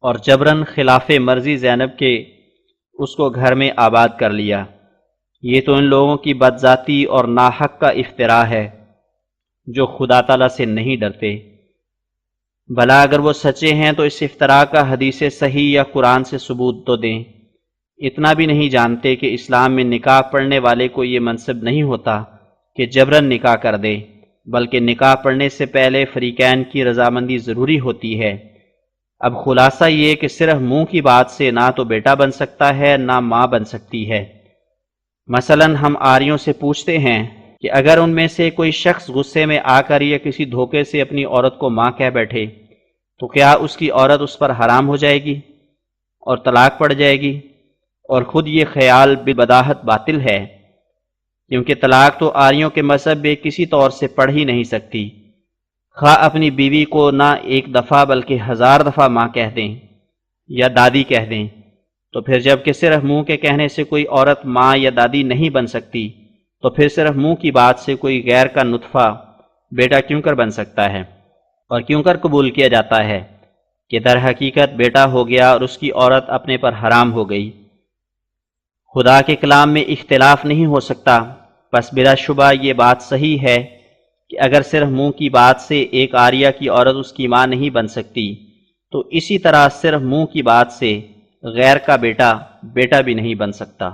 اور جبراً خلاف مرضی زینب کے اس کو گھر میں آباد کر لیا۔ یہ تو ان لوگوں کی بدذاتی اور ناحق کا افتراء ہے جو خدا تعالیٰ سے نہیں ڈرتے۔ بھلا اگر وہ سچے ہیں تو اس افتراء کا حدیث صحیح یا قرآن سے ثبوت تو دیں۔ اتنا بھی نہیں جانتے کہ اسلام میں نکاح پڑھنے والے کو یہ منصب نہیں ہوتا کہ جبراً نکاح کر دے، بلکہ نکاح پڑھنے سے پہلے فریقین کی رضامندی ضروری ہوتی ہے۔ اب خلاصہ یہ کہ صرف منہ کی بات سے نہ تو بیٹا بن سکتا ہے نہ ماں بن سکتی ہے۔ مثلاً ہم آریوں سے پوچھتے ہیں کہ اگر ان میں سے کوئی شخص غصے میں آ کر یا کسی دھوکے سے اپنی عورت کو ماں کہہ بیٹھے تو کیا اس کی عورت اس پر حرام ہو جائے گی اور طلاق پڑ جائے گی؟ اور خود یہ خیال ببداہت باطل ہے، کیونکہ طلاق تو آریوں کے مذہب میں کسی طور سے پڑھ ہی نہیں سکتی، خواہ اپنی بیوی کو نہ ایک دفعہ بلکہ 1000 دفعہ ماں کہہ دیں یا دادی کہہ دیں، تو پھر جب کہ صرف منہ کے کہنے سے کوئی عورت ماں یا دادی نہیں بن سکتی تو پھر صرف منہ کی بات سے کوئی غیر کا نطفہ بیٹا کیوں کر بن سکتا ہے اور کیوں کر قبول کیا جاتا ہے کہ در حقیقت بیٹا ہو گیا اور اس کی عورت اپنے پر حرام ہو گئی۔ خدا کے کلام میں اختلاف نہیں ہو سکتا، پس بلا شبہ یہ بات صحیح ہے کہ اگر صرف منہ کی بات سے ایک آریہ کی عورت اس کی ماں نہیں بن سکتی تو اسی طرح صرف منہ کی بات سے غیر کا بیٹا بیٹا بھی نہیں بن سکتا۔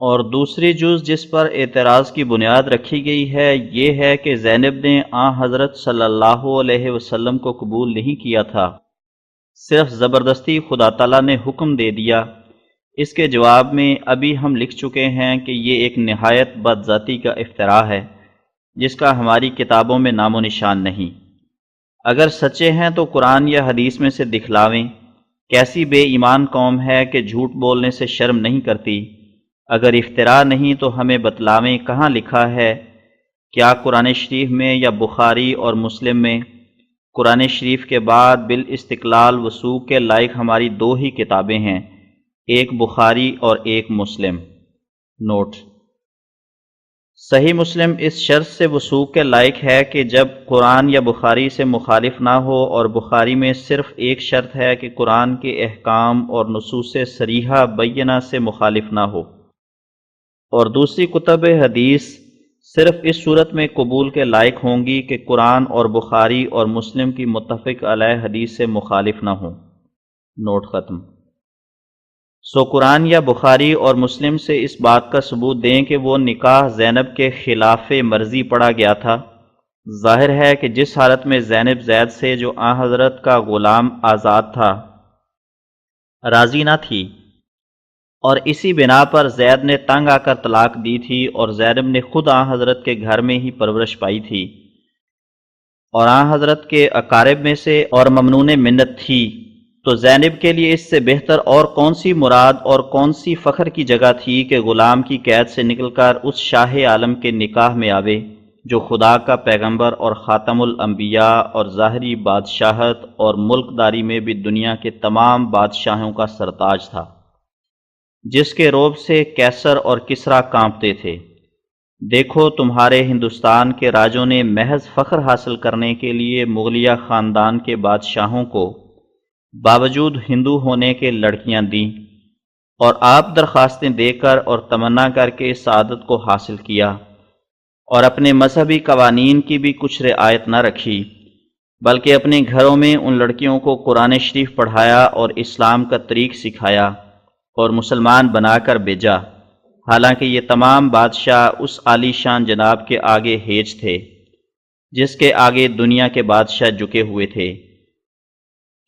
اور دوسری جز جس پر اعتراض کی بنیاد رکھی گئی ہے یہ ہے کہ زینب نے آن حضرت صلی اللہ علیہ وسلم کو قبول نہیں کیا تھا، صرف زبردستی خدا تعالیٰ نے حکم دے دیا۔ اس کے جواب میں ابھی ہم لکھ چکے ہیں کہ یہ ایک نہایت بدذاتی کا افتراء ہے جس کا ہماری کتابوں میں نام و نشان نہیں۔ اگر سچے ہیں تو قرآن یا حدیث میں سے دکھلاویں، کیسی بے ایمان قوم ہے کہ جھوٹ بولنے سے شرم نہیں کرتی۔ اگر افتراء نہیں تو ہمیں بتلاویں کہاں لکھا ہے، کیا قرآن شریف میں یا بخاری اور مسلم میں؟ قرآن شریف کے بعد بالاستقلال وثوق کے لائق ہماری 2 ہی کتابیں ہیں، ایک بخاری اور ایک مسلم۔ نوٹ: صحیح مسلم اس شرط سے وثوق کے لائق ہے کہ جب قرآن یا بخاری سے مخالف نہ ہو، اور بخاری میں صرف ایک شرط ہے کہ قرآن کے احکام اور نصوص صریحہ بینہ سے مخالف نہ ہو، اور دوسری کتب حدیث صرف اس صورت میں قبول کے لائق ہوں گی کہ قرآن اور بخاری اور مسلم کی متفق علیہ حدیث سے مخالف نہ ہوں۔ نوٹ ختم۔ سو قرآن یا بخاری اور مسلم سے اس بات کا ثبوت دیں کہ وہ نکاح زینب کے خلاف مرضی پڑھا گیا تھا۔ ظاہر ہے کہ جس حالت میں زینب زید سے جو آن حضرت کا غلام آزاد تھا راضی نہ تھی، اور اسی بنا پر زید نے تنگ آ کر طلاق دی تھی، اور زینب نے خود آن حضرت کے گھر میں ہی پرورش پائی تھی اور آن حضرت کے اقارب میں سے اور ممنون منت تھی، تو زینب کے لیے اس سے بہتر اور کون سی مراد اور کون سی فخر کی جگہ تھی کہ غلام کی قید سے نکل کر اس شاہ عالم کے نکاح میں آوے جو خدا کا پیغمبر اور خاتم الانبیاء اور ظاہری بادشاہت اور ملک داری میں بھی دنیا کے تمام بادشاہوں کا سرتاج تھا، جس کے رعب سے کیسر اور کسریٰ کانپتے تھے۔ دیکھو تمہارے ہندوستان کے راجوں نے محض فخر حاصل کرنے کے لیے مغلیہ خاندان کے بادشاہوں کو باوجود ہندو ہونے کے لڑکیاں دیں، اور آپ درخواستیں دے کر اور تمنا کر کے سعادت کو حاصل کیا، اور اپنے مذہبی قوانین کی بھی کچھ رعایت نہ رکھی، بلکہ اپنے گھروں میں ان لڑکیوں کو قرآن شریف پڑھایا اور اسلام کا طریق سکھایا اور مسلمان بنا کر بھیجا، حالانکہ یہ تمام بادشاہ اس عالی شان جناب کے آگے ہیج تھے جس کے آگے دنیا کے بادشاہ جھکے ہوئے تھے۔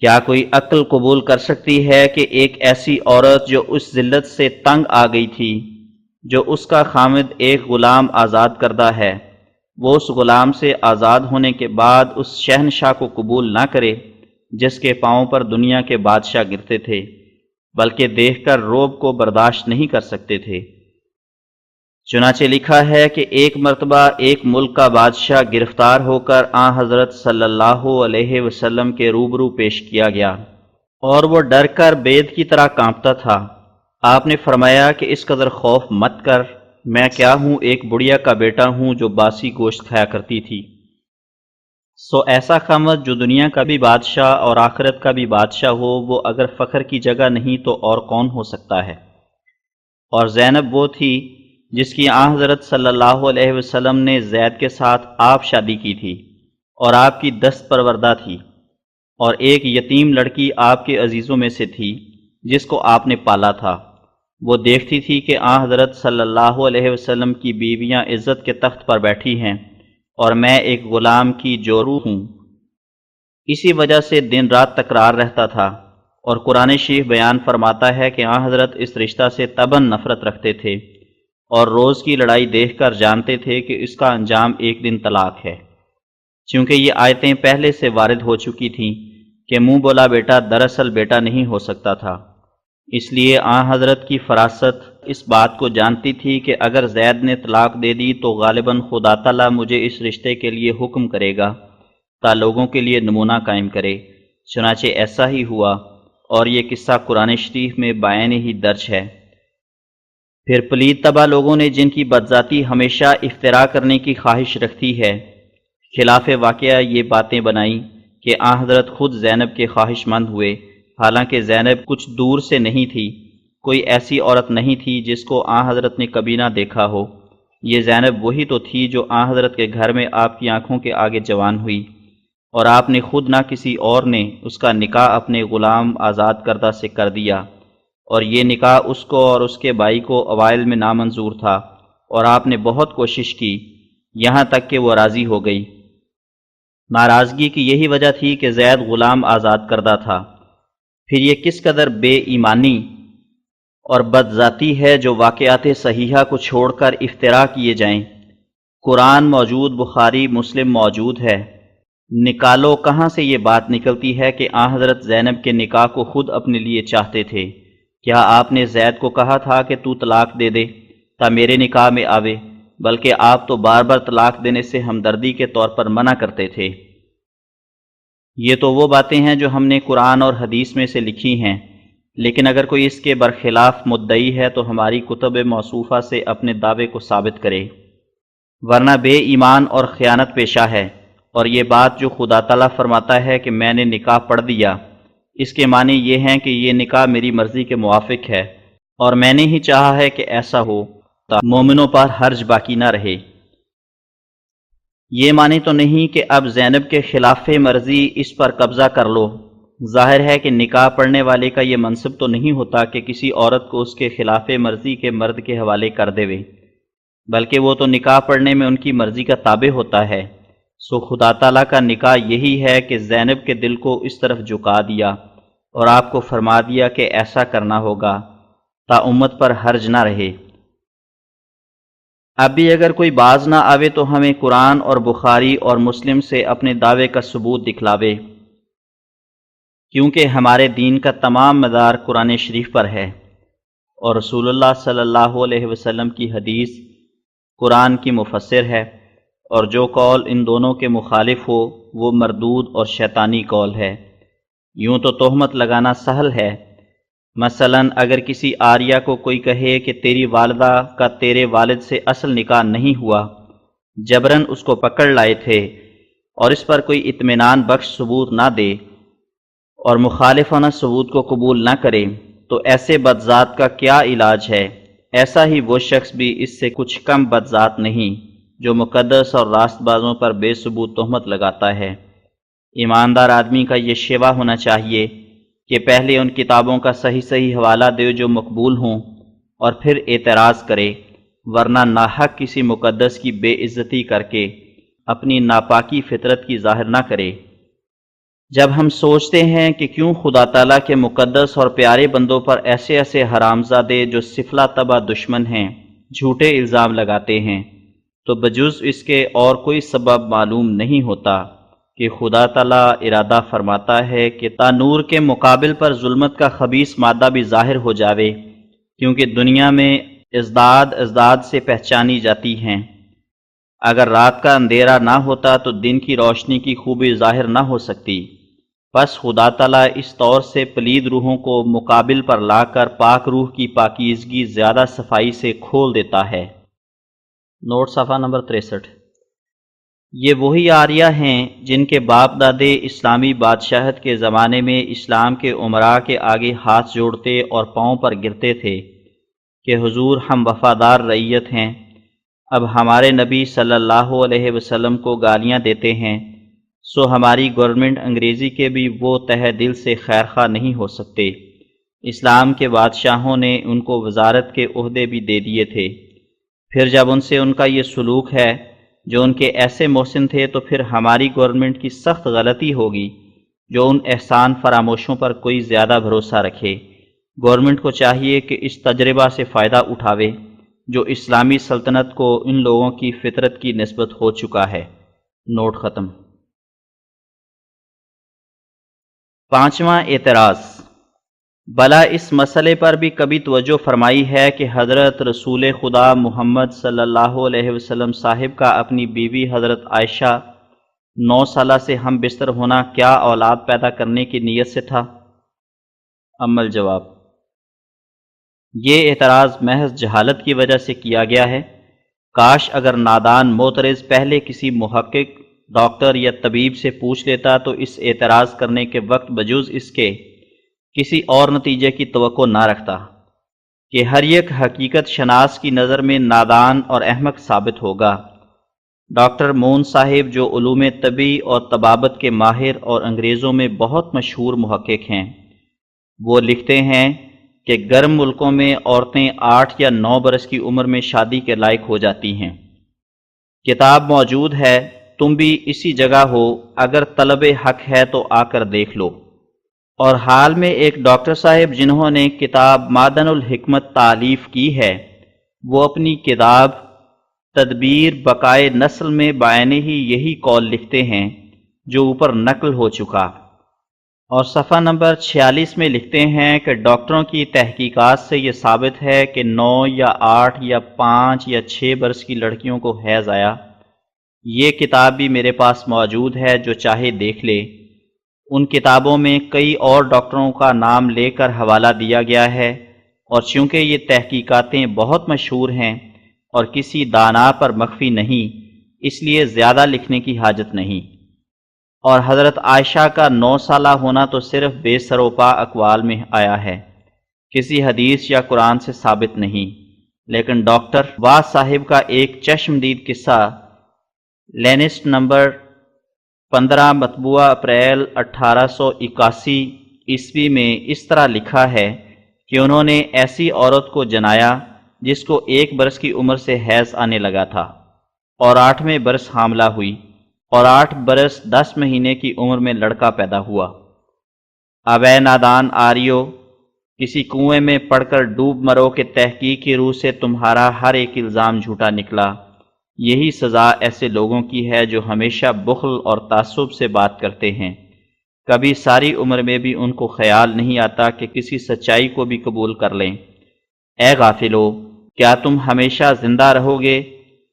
کیا کوئی عقل قبول کر سکتی ہے کہ ایک ایسی عورت جو اس ذلت سے تنگ آ گئی تھی، جو اس کا خامد ایک غلام آزاد کردہ ہے، وہ اس غلام سے آزاد ہونے کے بعد اس شہنشاہ کو قبول نہ کرے جس کے پاؤں پر دنیا کے بادشاہ گرتے تھے، بلکہ دیکھ کر رعب کو برداشت نہیں کر سکتے تھے؟ چنانچہ لکھا ہے کہ ایک مرتبہ ایک ملک کا بادشاہ گرفتار ہو کر آن حضرت صلی اللہ علیہ وسلم کے روبرو پیش کیا گیا اور وہ ڈر کر بید کی طرح کانپتا تھا۔ آپ نے فرمایا کہ اس قدر خوف مت کر، میں کیا ہوں، ایک بڑھیا کا بیٹا ہوں جو باسی گوشت کھایا کرتی تھی۔ سو ایسا خامد جو دنیا کا بھی بادشاہ اور آخرت کا بھی بادشاہ ہو، وہ اگر فخر کی جگہ نہیں تو اور کون ہو سکتا ہے؟ اور زینب وہ تھی جس کی آن حضرت صلی اللہ علیہ وسلم نے زید کے ساتھ آپ شادی کی تھی اور آپ کی دست پروردہ تھی، اور ایک یتیم لڑکی آپ کے عزیزوں میں سے تھی جس کو آپ نے پالا تھا۔ وہ دیکھتی تھی کہ آن حضرت صلی اللہ علیہ وسلم کی بیویاں عزت کے تخت پر بیٹھی ہیں اور میں ایک غلام کی جورو ہوں۔ اسی وجہ سے دن رات تکرار رہتا تھا، اور قرآن شریف بیان فرماتا ہے کہ آن حضرت اس رشتہ سے تباً نفرت رکھتے تھے اور روز کی لڑائی دیکھ کر جانتے تھے کہ اس کا انجام ایک دن طلاق ہے، چونکہ یہ آیتیں پہلے سے وارد ہو چکی تھیں کہ منہ بولا بیٹا دراصل بیٹا نہیں ہو سکتا تھا۔ اس لیے آن حضرت کی فراست اس بات کو جانتی تھی کہ اگر زید نے طلاق دے دی تو غالباً خدا تعالیٰ مجھے اس رشتے کے لیے حکم کرے گا تا لوگوں کے لیے نمونہ قائم کرے۔ چنانچہ ایسا ہی ہوا، اور یہ قصہ قرآن شریف میں بعین ہی درج ہے۔ پھر پلید طبع لوگوں نے جن کی بدذاتی ہمیشہ افتراء کرنے کی خواہش رکھتی ہے، خلاف واقعہ یہ باتیں بنائیں کہ آن حضرت خود زینب کے خواہش مند ہوئے، حالانکہ زینب کچھ دور سے نہیں تھی، کوئی ایسی عورت نہیں تھی جس کو آن حضرت نے کبھی نہ دیکھا ہو۔ یہ زینب وہی تو تھی جو آن حضرت کے گھر میں آپ کی آنکھوں کے آگے جوان ہوئی، اور آپ نے خود نہ کسی اور نے اس کا نکاح اپنے غلام آزاد کردہ سے کر دیا، اور یہ نکاح اس کو اور اس کے بھائی کو اوائل میں نامنظور تھا، اور آپ نے بہت کوشش کی یہاں تک کہ وہ راضی ہو گئی۔ ناراضگی کی یہی وجہ تھی کہ زید غلام آزاد کردہ تھا۔ پھر یہ کس قدر بے ایمانی اور بدذاتی ہے جو واقعات صحیحہ کو چھوڑ کر افتراء کیے جائیں۔ قرآن موجود، بخاری مسلم موجود ہے، نکالو کہاں سے یہ بات نکلتی ہے کہ آن حضرت زینب کے نکاح کو خود اپنے لیے چاہتے تھے؟ کیا آپ نے زید کو کہا تھا کہ تو طلاق دے دے تا میرے نکاح میں آوے؟ بلکہ آپ تو بار بار طلاق دینے سے ہمدردی کے طور پر منع کرتے تھے۔ یہ تو وہ باتیں ہیں جو ہم نے قرآن اور حدیث میں سے لکھی ہیں، لیکن اگر کوئی اس کے برخلاف مدعی ہے تو ہماری کتب موصوفہ سے اپنے دعوے کو ثابت کرے، ورنہ بے ایمان اور خیانت پیشہ ہے۔ اور یہ بات جو خدا تعالیٰ فرماتا ہے کہ میں نے نکاح پڑھ دیا، اس کے معنی یہ ہیں کہ یہ نکاح میری مرضی کے موافق ہے اور میں نے ہی چاہا ہے کہ ایسا ہو تاکہ مومنوں پر حرج باقی نہ رہے۔ یہ معنی تو نہیں کہ اب زینب کے خلاف مرضی اس پر قبضہ کر لو۔ ظاہر ہے کہ نکاح پڑھنے والے کا یہ منصب تو نہیں ہوتا کہ کسی عورت کو اس کے خلاف مرضی کے مرد کے حوالے کر دے، بلکہ وہ تو نکاح پڑھنے میں ان کی مرضی کا تابع ہوتا ہے۔ سو خدا تعالیٰ کا نکاح یہی ہے کہ زینب کے دل کو اس طرف جھکا دیا اور آپ کو فرما دیا کہ ایسا کرنا ہوگا تا امت پر حرج نہ رہے۔ اب بھی اگر کوئی باز نہ آوے تو ہمیں قرآن اور بخاری اور مسلم سے اپنے دعوے کا ثبوت دکھلاوے، کیونکہ ہمارے دین کا تمام مدار قرآن شریف پر ہے، اور رسول اللہ صلی اللہ علیہ وسلم کی حدیث قرآن کی مفسر ہے، اور جو قول ان دونوں کے مخالف ہو وہ مردود اور شیطانی قول ہے۔ یوں تو تہمت لگانا سہل ہے، مثلا اگر کسی آریہ کو کوئی کہے کہ تیری والدہ کا تیرے والد سے اصل نکاح نہیں ہوا، جبراً اس کو پکڑ لائے تھے، اور اس پر کوئی اطمینان بخش ثبوت نہ دے اور مخالفانہ ثبوت کو قبول نہ کرے، تو ایسے بدذات کا کیا علاج ہے؟ ایسا ہی وہ شخص بھی اس سے کچھ کم بدذات نہیں جو مقدس اور راست بازوں پر بے ثبوت تہمت لگاتا ہے۔ ایماندار آدمی کا یہ شیوا ہونا چاہیے کہ پہلے ان کتابوں کا صحیح حوالہ دے جو مقبول ہوں، اور پھر اعتراض کرے، ورنہ ناحق کسی مقدس کی بے عزتی کر کے اپنی ناپاکی فطرت کی ظاہر نہ کرے۔ جب ہم سوچتے ہیں کہ کیوں خدا تعالیٰ کے مقدس اور پیارے بندوں پر ایسے ایسے حرامزادے جو سفلا طبع دشمن ہیں جھوٹے الزام لگاتے ہیں، تو بجز اس کے اور کوئی سبب معلوم نہیں ہوتا کہ خدا تعالیٰ ارادہ فرماتا ہے کہ تانور کے مقابل پر ظلمت کا خبیث مادہ بھی ظاہر ہو جاوے، کیونکہ دنیا میں ازداد ازداد سے پہچانی جاتی ہیں۔ اگر رات کا اندھیرا نہ ہوتا تو دن کی روشنی کی خوبی ظاہر نہ ہو سکتی، بس خدا تعالیٰ اس طور سے پلید روحوں کو مقابل پر لا کر پاک روح کی پاکیزگی زیادہ صفائی سے کھول دیتا ہے۔ نوٹ صفحہ نمبر 63۔ یہ وہی آریہ ہیں جن کے باپ دادے اسلامی بادشاہت کے زمانے میں اسلام کے امراء کے آگے ہاتھ جوڑتے اور پاؤں پر گرتے تھے کہ حضور ہم وفادار رعیت ہیں، اب ہمارے نبی صلی اللہ علیہ وسلم کو گالیاں دیتے ہیں، سو ہماری گورنمنٹ انگریزی کے بھی وہ تہہ دل سے خیر خواہ نہیں ہو سکتے۔ اسلام کے بادشاہوں نے ان کو وزارت کے عہدے بھی دے دیے تھے، پھر جب ان سے ان کا یہ سلوک ہے جو ان کے ایسے محسن تھے تو پھر ہماری گورنمنٹ کی سخت غلطی ہوگی جو ان احسان فراموشوں پر کوئی زیادہ بھروسہ رکھے۔ گورنمنٹ کو چاہیے کہ اس تجربہ سے فائدہ اٹھاوے جو اسلامی سلطنت کو ان لوگوں کی فطرت کی نسبت ہو چکا ہے۔ نوٹ ختم۔ پانچواں اعتراض، بھلا اس مسئلے پر بھی کبھی توجہ فرمائی ہے کہ حضرت رسول خدا محمد صلی اللہ علیہ وسلم صاحب کا اپنی بیوی حضرت عائشہ 9 سالہ سے ہم بستر ہونا کیا اولاد پیدا کرنے کی نیت سے تھا؟ عمل جواب، یہ اعتراض محض جہالت کی وجہ سے کیا گیا ہے۔ کاش اگر نادان معترض پہلے کسی محقق، ڈاکٹر یا طبیب سے پوچھ لیتا تو اس اعتراض کرنے کے وقت بجوز اس کے کسی اور نتیجے کی توقع نہ رکھتا کہ ہر ایک حقیقت شناس کی نظر میں نادان اور احمق ثابت ہوگا۔ ڈاکٹر مون صاحب جو علوم طبی اور طبابت کے ماہر اور انگریزوں میں بہت مشہور محقق ہیں، وہ لکھتے ہیں کہ گرم ملکوں میں عورتیں 8 یا 9 برس کی عمر میں شادی کے لائق ہو جاتی ہیں۔ کتاب موجود ہے، تم بھی اسی جگہ ہو، اگر طلب حق ہے تو آ کر دیکھ لو۔ اور حال میں ایک ڈاکٹر صاحب جنہوں نے کتاب معدن الحکمت تالیف کی ہے، وہ اپنی کتاب تدبیر بقائے نسل میں بعینہ ہی یہی قول لکھتے ہیں جو اوپر نقل ہو چکا، اور صفحہ نمبر 46 میں لکھتے ہیں کہ ڈاکٹروں کی تحقیقات سے یہ ثابت ہے کہ 9 یا 8 یا 5 یا 6 برس کی لڑکیوں کو حیض آیا۔ یہ کتاب بھی میرے پاس موجود ہے، جو چاہے دیکھ لے۔ ان کتابوں میں کئی اور ڈاکٹروں کا نام لے کر حوالہ دیا گیا ہے، اور چونکہ یہ تحقیقاتیں بہت مشہور ہیں اور کسی دانا پر مخفی نہیں، اس لیے زیادہ لکھنے کی حاجت نہیں۔ اور حضرت عائشہ کا 9 سالہ ہونا تو صرف بے سروپا اقوال میں آیا ہے، کسی حدیث یا قرآن سے ثابت نہیں۔ لیکن ڈاکٹر واس صاحب کا ایک چشمدید قصہ لینسٹ نمبر 15 مطبوعہ اپریل 1881 عیسوی میں اس طرح لکھا ہے کہ انہوں نے ایسی عورت کو جنایا جس کو 1 برس کی عمر سے حیض آنے لگا تھا، اور 8ویں برس حاملہ ہوئی، اور 8 برس 10 مہینے کی عمر میں لڑکا پیدا ہوا۔ اب اے نادان آریو، کسی کنویں میں پڑ کر ڈوب مرو کہ تحقیق کی روح سے تمہارا ہر ایک الزام جھوٹا نکلا۔ یہی سزا ایسے لوگوں کی ہے جو ہمیشہ بخل اور تعصب سے بات کرتے ہیں، کبھی ساری عمر میں بھی ان کو خیال نہیں آتا کہ کسی سچائی کو بھی قبول کر لیں۔ اے غافلو، کیا تم ہمیشہ زندہ رہو گے؟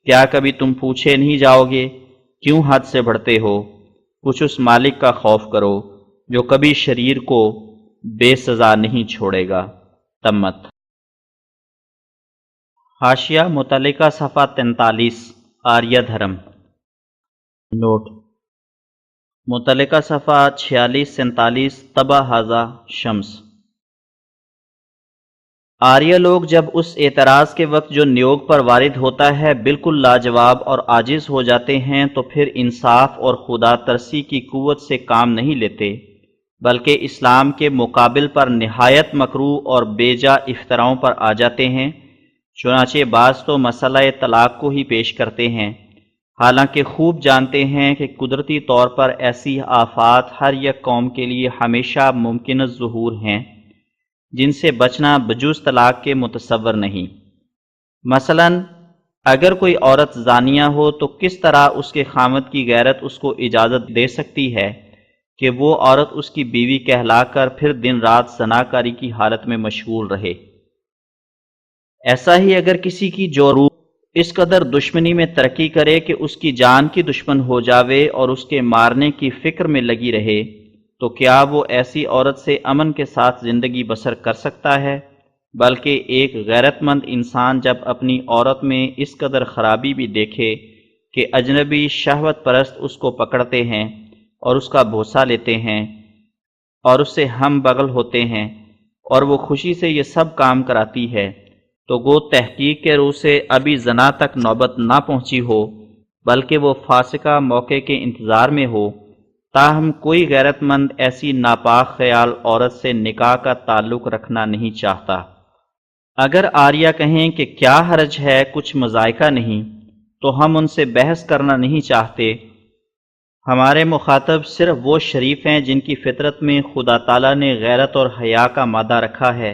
کیا کبھی تم پوچھے نہیں جاؤ گے؟ کیوں حد سے بڑھتے ہو؟ کچھ اس مالک کا خوف کرو جو کبھی شریر کو بے سزا نہیں چھوڑے گا۔ تمت۔ حاشیہ متعلقہ صفحہ 43 آریہ دھرم۔ نوٹ: متعلقہ صفحہ 46-47 طبع ھذا شمس۔ آریہ لوگ جب اس اعتراض کے وقت جو نیوگ پر وارد ہوتا ہے بالکل لاجواب اور عاجز ہو جاتے ہیں تو پھر انصاف اور خدا ترسی کی قوت سے کام نہیں لیتے، بلکہ اسلام کے مقابل پر نہایت مکروہ اور بیجا افتراؤں پر آ جاتے ہیں۔ چنانچہ بعض تو مسئلہ طلاق کو ہی پیش کرتے ہیں، حالانکہ خوب جانتے ہیں کہ قدرتی طور پر ایسی آفات ہر یک قوم کے لیے ہمیشہ ممکن الظہور ہیں جن سے بچنا بجوز طلاق کے متصور نہیں۔ مثلا اگر کوئی عورت زانیہ ہو تو کس طرح اس کے خاوند کی غیرت اس کو اجازت دے سکتی ہے کہ وہ عورت اس کی بیوی کہلا کر پھر دن رات زناکاری کی حالت میں مشغول رہے؟ ایسا ہی اگر کسی کی جورو اس قدر دشمنی میں ترقی کرے کہ اس کی جان کی دشمن ہو جاوے اور اس کے مارنے کی فکر میں لگی رہے، تو کیا وہ ایسی عورت سے امن کے ساتھ زندگی بسر کر سکتا ہے؟ بلکہ ایک غیرت مند انسان جب اپنی عورت میں اس قدر خرابی بھی دیکھے کہ اجنبی شہوت پرست اس کو پکڑتے ہیں اور اس کا بوسہ لیتے ہیں اور اس سے ہم بغل ہوتے ہیں اور وہ خوشی سے یہ سب کام کراتی ہے، تو گو تحقیق کے روح سے ابھی زنا تک نوبت نہ پہنچی ہو، بلکہ وہ فاسقہ موقع کے انتظار میں ہو، تاہم کوئی غیرت مند ایسی ناپاک خیال عورت سے نکاح کا تعلق رکھنا نہیں چاہتا۔ اگر آریہ کہیں کہ کیا حرج ہے، کچھ مذائقہ نہیں، تو ہم ان سے بحث کرنا نہیں چاہتے۔ ہمارے مخاطب صرف وہ شریف ہیں جن کی فطرت میں خدا تعالیٰ نے غیرت اور حیا کا مادہ رکھا ہے،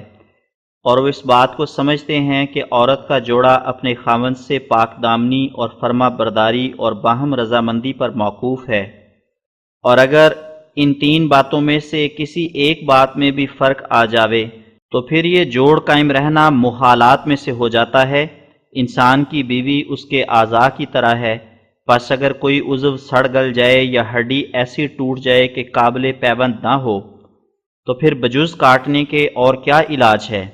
اور وہ اس بات کو سمجھتے ہیں کہ عورت کا جوڑا اپنے خاوند سے پاک دامنی اور فرما برداری اور باہم رضامندی پر موقوف ہے، اور اگر ان تین باتوں میں سے کسی ایک بات میں بھی فرق آ جاوے تو پھر یہ جوڑ قائم رہنا محالات میں سے ہو جاتا ہے۔ انسان کی بیوی اس کے اعضاء کی طرح ہے، پس اگر کوئی عضو سڑ گل جائے یا ہڈی ایسی ٹوٹ جائے کہ قابل پیوند نہ ہو، تو پھر بجز کاٹنے کے اور کیا علاج ہے؟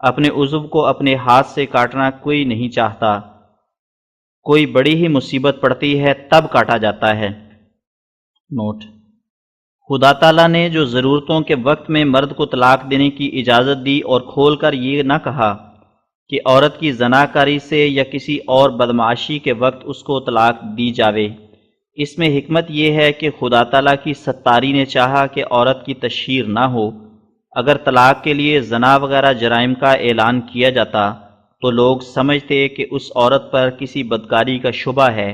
اپنے عضو کو اپنے ہاتھ سے کاٹنا کوئی نہیں چاہتا، کوئی بڑی ہی مصیبت پڑتی ہے تب کاٹا جاتا ہے۔ نوٹ: خدا تعالیٰ نے جو ضرورتوں کے وقت میں مرد کو طلاق دینے کی اجازت دی اور کھول کر یہ نہ کہا کہ عورت کی زناکاری سے یا کسی اور بدمعاشی کے وقت اس کو طلاق دی جاوے، اس میں حکمت یہ ہے کہ خدا تعالیٰ کی ستاری نے چاہا کہ عورت کی تشہیر نہ ہو۔ اگر طلاق کے لیے زنا وغیرہ جرائم کا اعلان کیا جاتا تو لوگ سمجھتے کہ اس عورت پر کسی بدکاری کا شبہ ہے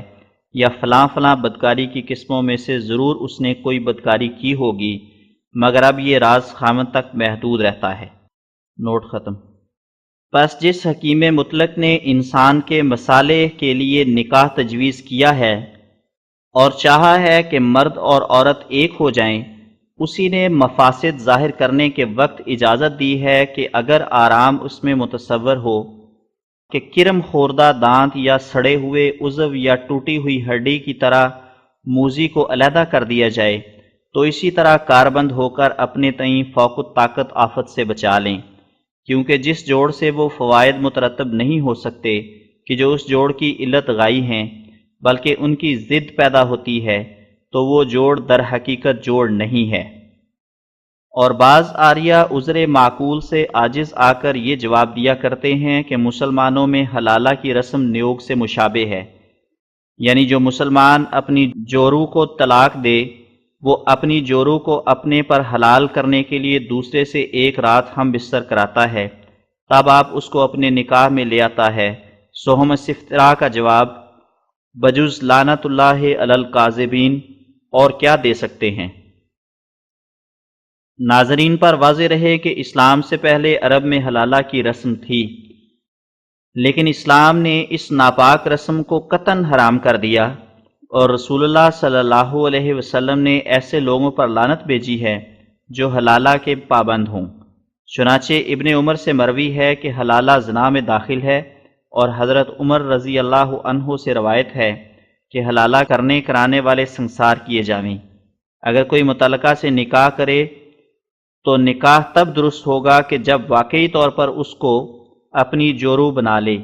یا فلاں فلاں بدکاری کی قسموں میں سے ضرور اس نے کوئی بدکاری کی ہوگی، مگر اب یہ راز خاوند تک محدود رہتا ہے۔ نوٹ ختم۔ پس جس حکیم مطلق نے انسان کے مصالح کے لیے نکاح تجویز کیا ہے اور چاہا ہے کہ مرد اور عورت ایک ہو جائیں، اسی نے مفاسد ظاہر کرنے کے وقت اجازت دی ہے کہ اگر آرام اس میں متصور ہو کہ کرم خوردہ دانت یا سڑے ہوئے عضو یا ٹوٹی ہوئی ہڈی کی طرح موذی کو علیحدہ کر دیا جائے، تو اسی طرح کاربند ہو کر اپنے تئیں فوق الطاقت آفت سے بچا لیں، کیونکہ جس جوڑ سے وہ فوائد مترتب نہیں ہو سکتے کہ جو اس جوڑ کی علت غائی ہیں، بلکہ ان کی ضد پیدا ہوتی ہے، تو وہ جوڑ در حقیقت جوڑ نہیں ہے۔ اور بعض آریہ عذر معقول سے عاجز آ کر یہ جواب دیا کرتے ہیں کہ مسلمانوں میں حلالہ کی رسم نیوگ سے مشابہ ہے، یعنی جو مسلمان اپنی جورو کو طلاق دے، وہ اپنی جورو کو اپنے پر حلال کرنے کے لیے دوسرے سے ایک رات ہم بستر کراتا ہے، تب آپ اس کو اپنے نکاح میں لے آتا ہے۔ سہم استفتراء کا جواب بجز لعنت اللہ علی الکاذبین اور کیا دے سکتے ہیں؟ ناظرین پر واضح رہے کہ اسلام سے پہلے عرب میں حلالہ کی رسم تھی، لیکن اسلام نے اس ناپاک رسم کو قطعاً حرام کر دیا، اور رسول اللہ صلی اللہ علیہ وسلم نے ایسے لوگوں پر لعنت بھیجی ہے جو حلالہ کے پابند ہوں۔ چنانچہ ابن عمر سے مروی ہے کہ حلالہ زنا میں داخل ہے، اور حضرت عمر رضی اللہ عنہ سے روایت ہے کہ حلالہ کرنے کرانے والے سنسار کیے جائیں۔ اگر کوئی متعلقہ سے نکاح کرے تو نکاح تب درست ہوگا کہ جب واقعی طور پر اس کو اپنی جورو بنا لے،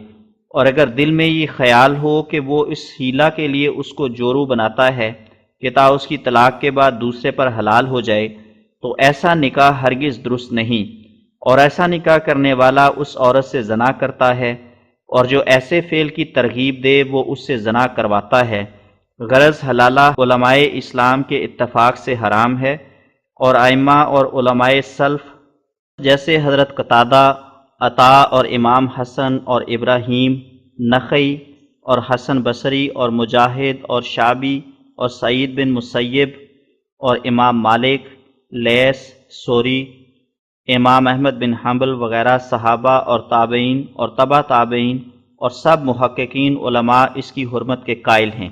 اور اگر دل میں یہ خیال ہو کہ وہ اس حیلہ کے لیے اس کو جورو بناتا ہے کہ تا اس کی طلاق کے بعد دوسرے پر حلال ہو جائے، تو ایسا نکاح ہرگز درست نہیں، اور ایسا نکاح کرنے والا اس عورت سے زنا کرتا ہے، اور جو ایسے فعل کی ترغیب دے وہ اس سے زنا کرواتا ہے۔ غرض حلالہ علماء اسلام کے اتفاق سے حرام ہے، اور ائمہ اور علماء سلف جیسے حضرت قتادہ، عطا اور امام حسن اور ابراہیم نخعی اور حسن بصری اور مجاہد اور شعبی اور سعید بن مسیب اور امام مالک، لیث، ثوری، امام احمد بن حنبل وغیرہ صحابہ اور تابعین اور تبع تابعین اور سب محققین علماء اس کی حرمت کے قائل ہیں،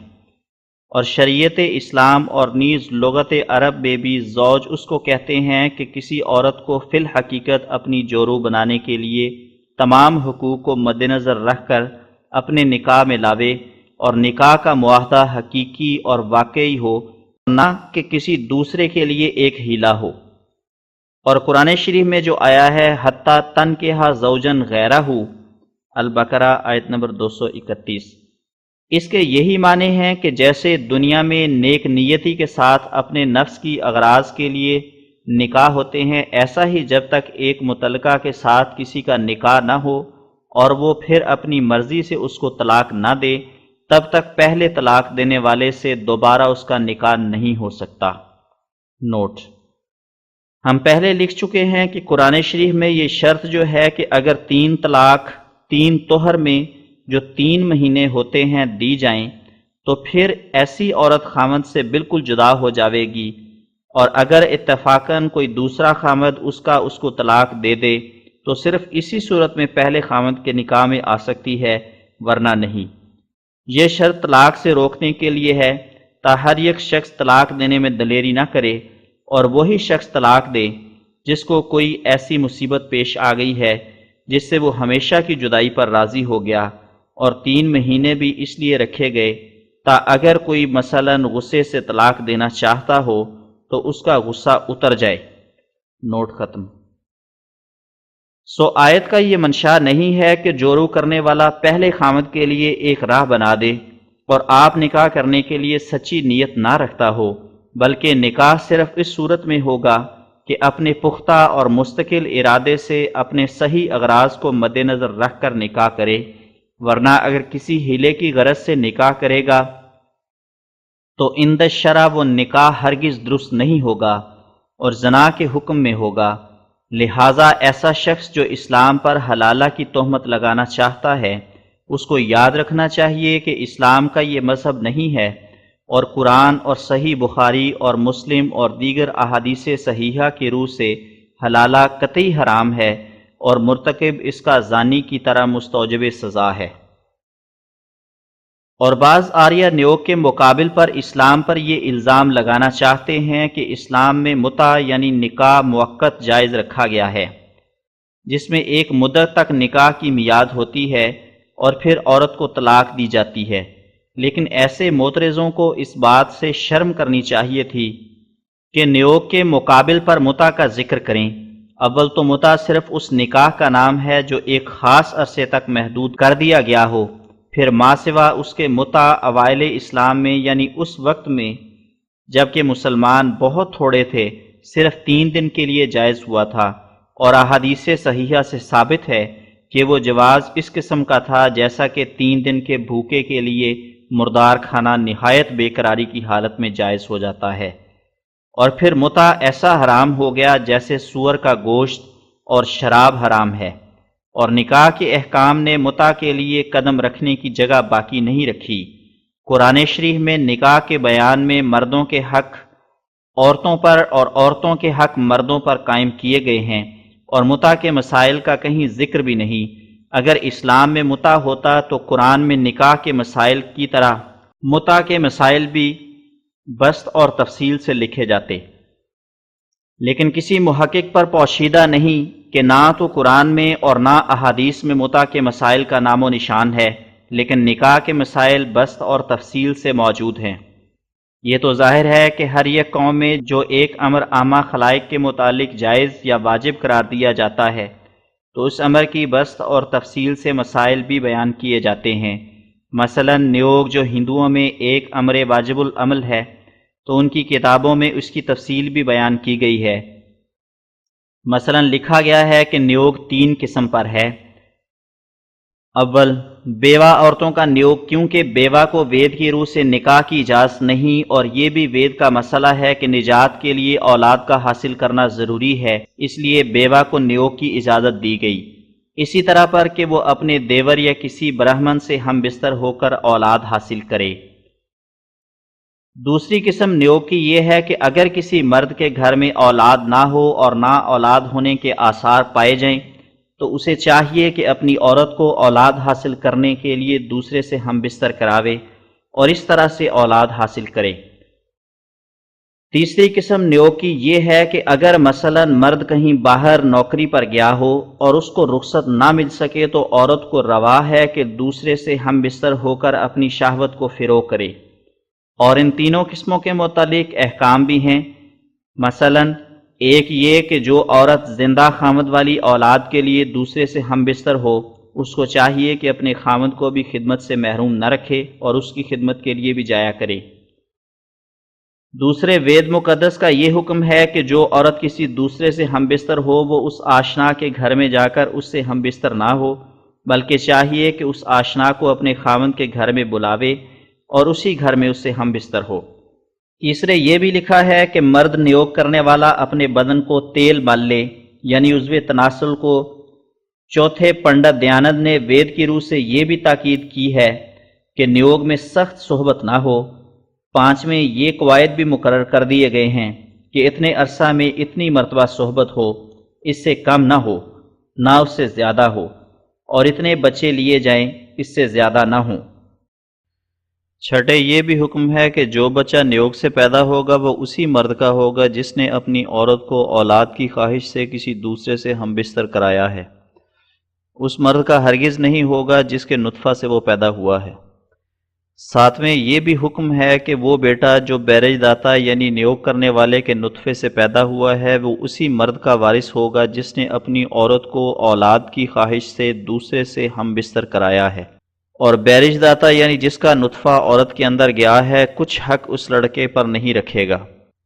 اور شریعت اسلام اور نیز لغت عرب میں بھی زوج اس کو کہتے ہیں کہ کسی عورت کو فی الحقیقت اپنی جورو بنانے کے لیے تمام حقوق کو مد نظر رکھ کر اپنے نکاح میں لاوے اور نکاح کا معاہدہ حقیقی اور واقعی ہو، نہ کہ کسی دوسرے کے لیے ایک ہیلا ہو۔ اور قرآن شریف میں جو آیا ہے حتیٰ تنکحا زوجن غیرہ، البقرہ آیت نمبر 231، اس کے یہی معنی ہیں کہ جیسے دنیا میں نیک نیتی کے ساتھ اپنے نفس کی اغراض کے لیے نکاح ہوتے ہیں، ایسا ہی جب تک ایک متعلقہ کے ساتھ کسی کا نکاح نہ ہو اور وہ پھر اپنی مرضی سے اس کو طلاق نہ دے، تب تک پہلے طلاق دینے والے سے دوبارہ اس کا نکاح نہیں ہو سکتا۔ نوٹ: ہم پہلے لکھ چکے ہیں کہ قرآن شریف میں یہ شرط جو ہے کہ اگر 3 طلاق 3 طہر میں جو 3 مہینے ہوتے ہیں دی جائیں تو پھر ایسی عورت خامد سے بالکل جدا ہو جاوے گی، اور اگر اتفاقاً کوئی دوسرا خامد اس کو طلاق دے دے تو صرف اسی صورت میں پہلے خامد کے نکاح میں آ سکتی ہے، ورنہ نہیں۔ یہ شرط طلاق سے روکنے کے لیے ہے تا ہر ایک شخص طلاق دینے میں دلیری نہ کرے، اور وہی شخص طلاق دے جس کو کوئی ایسی مصیبت پیش آ گئی ہے جس سے وہ ہمیشہ کی جدائی پر راضی ہو گیا، اور 3 مہینے بھی اس لیے رکھے گئے تا اگر کوئی مثلاً غصے سے طلاق دینا چاہتا ہو تو اس کا غصہ اتر جائے۔ نوٹ ختم۔ آیت کا یہ منشا نہیں ہے کہ جورو کرنے والا پہلے خامد کے لیے ایک راہ بنا دے اور آپ نکاح کرنے کے لیے سچی نیت نہ رکھتا ہو، بلکہ نکاح صرف اس صورت میں ہوگا کہ اپنے پختہ اور مستقل ارادے سے اپنے صحیح اغراض کو مد نظر رکھ کر نکاح کرے، ورنہ اگر کسی ہیلے کی غرض سے نکاح کرے گا تو عند الشرع وہ نکاح ہرگز درست نہیں ہوگا اور زنا کے حکم میں ہوگا۔ لہٰذا ایسا شخص جو اسلام پر حلالہ کی تہمت لگانا چاہتا ہے، اس کو یاد رکھنا چاہیے کہ اسلام کا یہ مذہب نہیں ہے، اور قرآن اور صحیح بخاری اور مسلم اور دیگر احادیث صحیحہ کی روح سے حلالہ قطعی حرام ہے، اور مرتکب اس کا زانی کی طرح مستوجب سزا ہے۔ اور بعض آریہ نیوگ کے مقابل پر اسلام پر یہ الزام لگانا چاہتے ہیں کہ اسلام میں متع یعنی نکاح موقت جائز رکھا گیا ہے، جس میں ایک مدت تک نکاح کی میعاد ہوتی ہے اور پھر عورت کو طلاق دی جاتی ہے، لیکن ایسے معترضوں کو اس بات سے شرم کرنی چاہیے تھی کہ نیوگ کے مقابل پر متع کا ذکر کریں۔ اول تو متع صرف اس نکاح کا نام ہے جو ایک خاص عرصے تک محدود کر دیا گیا ہو، پھر ما سوا اس کے متع اوائل اسلام میں یعنی اس وقت میں جب کہ مسلمان بہت تھوڑے تھے صرف 3 دن کے لیے جائز ہوا تھا، اور احادیث صحیحہ سے ثابت ہے کہ وہ جواز اس قسم کا تھا جیسا کہ 3 دن کے بھوکے کے لیے مردار کھانا نہایت بے قراری کی حالت میں جائز ہو جاتا ہے۔ اور پھر متع ایسا حرام ہو گیا جیسے سور کا گوشت اور شراب حرام ہے، اور نکاح کے احکام نے متع کے لیے قدم رکھنے کی جگہ باقی نہیں رکھی۔ قرآن شریف میں نکاح کے بیان میں مردوں کے حق عورتوں پر اور عورتوں کے حق مردوں پر قائم کیے گئے ہیں، اور متع کے مسائل کا کہیں ذکر بھی نہیں۔ اگر اسلام میں متع ہوتا تو قرآن میں نکاح کے مسائل کی طرح متع کے مسائل بھی بسط اور تفصیل سے لکھے جاتے، لیکن کسی محقق پر پوشیدہ نہیں کہ نہ تو قرآن میں اور نہ احادیث میں متع کے مسائل کا نام و نشان ہے، لیکن نکاح کے مسائل بسط اور تفصیل سے موجود ہیں۔ یہ تو ظاہر ہے کہ ہر ایک قوم میں جو ایک امر عامہ خلائق کے متعلق جائز یا واجب قرار دیا جاتا ہے تو اس امر کی بسط اور تفصیل سے مسائل بھی بیان کیے جاتے ہیں۔ مثلا نیوگ جو ہندوؤں میں ایک امر واجب العمل ہے تو ان کی کتابوں میں اس کی تفصیل بھی بیان کی گئی ہے۔ مثلا لکھا گیا ہے کہ نیوگ 3 قسم پر ہے۔ اول، بیوہ عورتوں کا نیوگ، کیونکہ بیوہ کو وید کی روح سے نکاح کی اجازت نہیں، اور یہ بھی وید کا مسئلہ ہے کہ نجات کے لیے اولاد کا حاصل کرنا ضروری ہے، اس لیے بیوہ کو نیوگ کی اجازت دی گئی۔ اسی طرح پر کہ وہ اپنے دیور یا کسی برہمن سے ہم بستر ہو کر اولاد حاصل کرے۔ دوسری قسم نیوگ کی یہ ہے کہ اگر کسی مرد کے گھر میں اولاد نہ ہو اور نہ اولاد ہونے کے آثار پائے جائیں تو اسے چاہیے کہ اپنی عورت کو اولاد حاصل کرنے کے لیے دوسرے سے ہم بستر کراوے اور اس طرح سے اولاد حاصل کرے۔ تیسری قسم نیوگ کی یہ ہے کہ اگر مثلا مرد کہیں باہر نوکری پر گیا ہو اور اس کو رخصت نہ مل سکے تو عورت کو روا ہے کہ دوسرے سے ہم بستر ہو کر اپنی شہوت کو فروغ کرے۔ اور ان تینوں قسموں کے متعلق احکام بھی ہیں۔ مثلا ایک یہ کہ جو عورت زندہ خامد والی اولاد کے لیے دوسرے سے ہم بستر ہو، اس کو چاہیے کہ اپنے خامد کو بھی خدمت سے محروم نہ رکھے اور اس کی خدمت کے لیے بھی جایا کرے۔ دوسرے وید مقدس کا یہ حکم ہے کہ جو عورت کسی دوسرے سے ہم بستر ہو وہ اس آشنا کے گھر میں جا کر اس سے ہم بستر نہ ہو، بلکہ چاہیے کہ اس آشنا کو اپنے خاوند کے گھر میں بلاوے اور اسی گھر میں اس سے ہم بستر ہو۔ تیسرے یہ بھی لکھا ہے کہ مرد نیوگ کرنے والا اپنے بدن کو تیل مل لے، یعنی عضو تناسل کو۔ چوتھے پنڈت دیانند نے وید کی روح سے یہ بھی تاکید کی ہے کہ نیوگ میں سخت صحبت نہ ہو۔ پانچویں یہ قواعد بھی مقرر کر دیے گئے ہیں کہ اتنے عرصہ میں اتنی مرتبہ صحبت ہو، اس سے کم نہ ہو، نہ اس سے زیادہ ہو، اور اتنے بچے لیے جائیں، اس سے زیادہ نہ ہوں۔ چھٹے یہ بھی حکم ہے کہ جو بچہ نیوگ سے پیدا ہوگا وہ اسی مرد کا ہوگا جس نے اپنی عورت کو اولاد کی خواہش سے کسی دوسرے سے ہم بستر کرایا ہے، اس مرد کا ہرگز نہیں ہوگا جس کے نطفہ سے وہ پیدا ہوا ہے۔ ساتویں یہ بھی حکم ہے کہ وہ بیٹا جو بیرج داتا یعنی نیوگ کرنے والے کے نطفے سے پیدا ہوا ہے وہ اسی مرد کا وارث ہوگا جس نے اپنی عورت کو اولاد کی خواہش سے دوسرے سے ہم بستر کرایا ہے، اور بیرج داتا یعنی جس کا نطفہ عورت کے اندر گیا ہے کچھ حق اس لڑکے پر نہیں رکھے گا،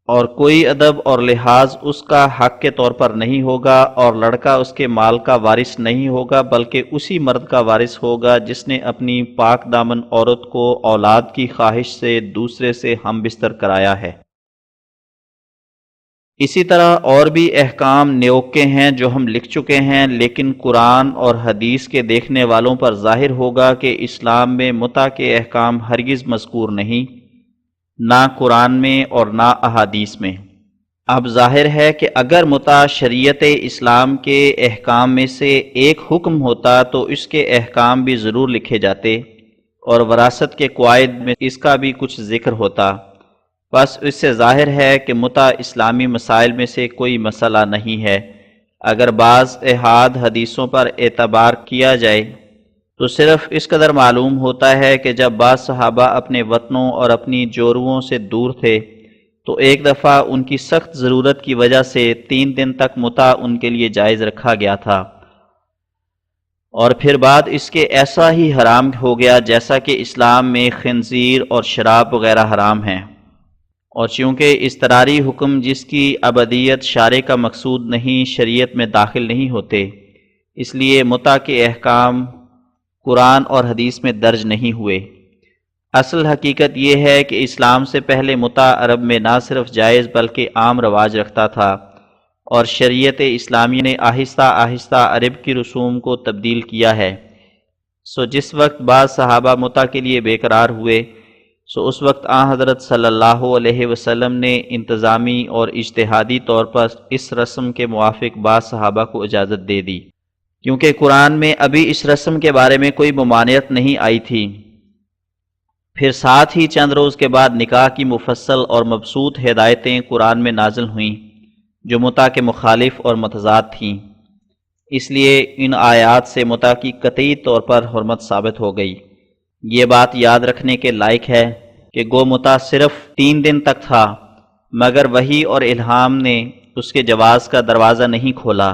اور کوئی ادب اور لحاظ اس کا حق کے طور پر نہیں ہوگا، اور لڑکا اس کے مال کا وارث نہیں ہوگا بلکہ اسی مرد کا وارث ہوگا جس نے اپنی پاک دامن عورت کو اولاد کی خواہش سے دوسرے سے ہم بستر کرایا ہے۔ اسی طرح اور بھی احکام نیوگ کے ہیں جو ہم لکھ چکے ہیں، لیکن قرآن اور حدیث کے دیکھنے والوں پر ظاہر ہوگا کہ اسلام میں متع کے احکام ہرگز مذکور نہیں، نہ قرآن میں اور نہ احادیث میں۔ اب ظاہر ہے کہ اگر متع شریعت اسلام کے احکام میں سے ایک حکم ہوتا تو اس کے احکام بھی ضرور لکھے جاتے، اور وراثت کے قواعد میں اس کا بھی کچھ ذکر ہوتا۔ بس اس سے ظاہر ہے کہ متع اسلامی مسائل میں سے کوئی مسئلہ نہیں ہے۔ اگر بعض احاد حدیثوں پر اعتبار کیا جائے تو صرف اس قدر معلوم ہوتا ہے کہ جب بعض صحابہ اپنے وطنوں اور اپنی جوروؤں سے دور تھے تو ایک دفعہ ان کی سخت ضرورت کی وجہ سے 3 دن تک متع ان کے لیے جائز رکھا گیا تھا، اور پھر بعد اس کے ایسا ہی حرام ہو گیا جیسا کہ اسلام میں خنزیر اور شراب وغیرہ حرام ہیں۔ اور چونکہ اضطراری حکم جس کی ابدیت شارع کا مقصود نہیں شریعت میں داخل نہیں ہوتے، اس لیے متع کے احکام قرآن اور حدیث میں درج نہیں ہوئے۔ اصل حقیقت یہ ہے کہ اسلام سے پہلے متع عرب میں نہ صرف جائز بلکہ عام رواج رکھتا تھا، اور شریعت اسلامی نے آہستہ آہستہ عرب کی رسوم کو تبدیل کیا ہے۔ سو جس وقت بعض صحابہ متع کے لیے بے قرار ہوئے سو اس وقت آن حضرت صلی اللہ علیہ وسلم نے انتظامی اور اجتہادی طور پر اس رسم کے موافق بعض صحابہ کو اجازت دے دی، کیونکہ قرآن میں ابھی اس رسم کے بارے میں کوئی ممانعت نہیں آئی تھی۔ پھر ساتھ ہی چند روز کے بعد نکاح کی مفصل اور مبسوط ہدایتیں قرآن میں نازل ہوئیں جو متع کے مخالف اور متضاد تھیں، اس لیے ان آیات سے متع کی قطعی طور پر حرمت ثابت ہو گئی۔ یہ بات یاد رکھنے کے لائق ہے کہ گو متع صرف 3 دن تک تھا، مگر وحی اور الہام نے اس کے جواز کا دروازہ نہیں کھولا،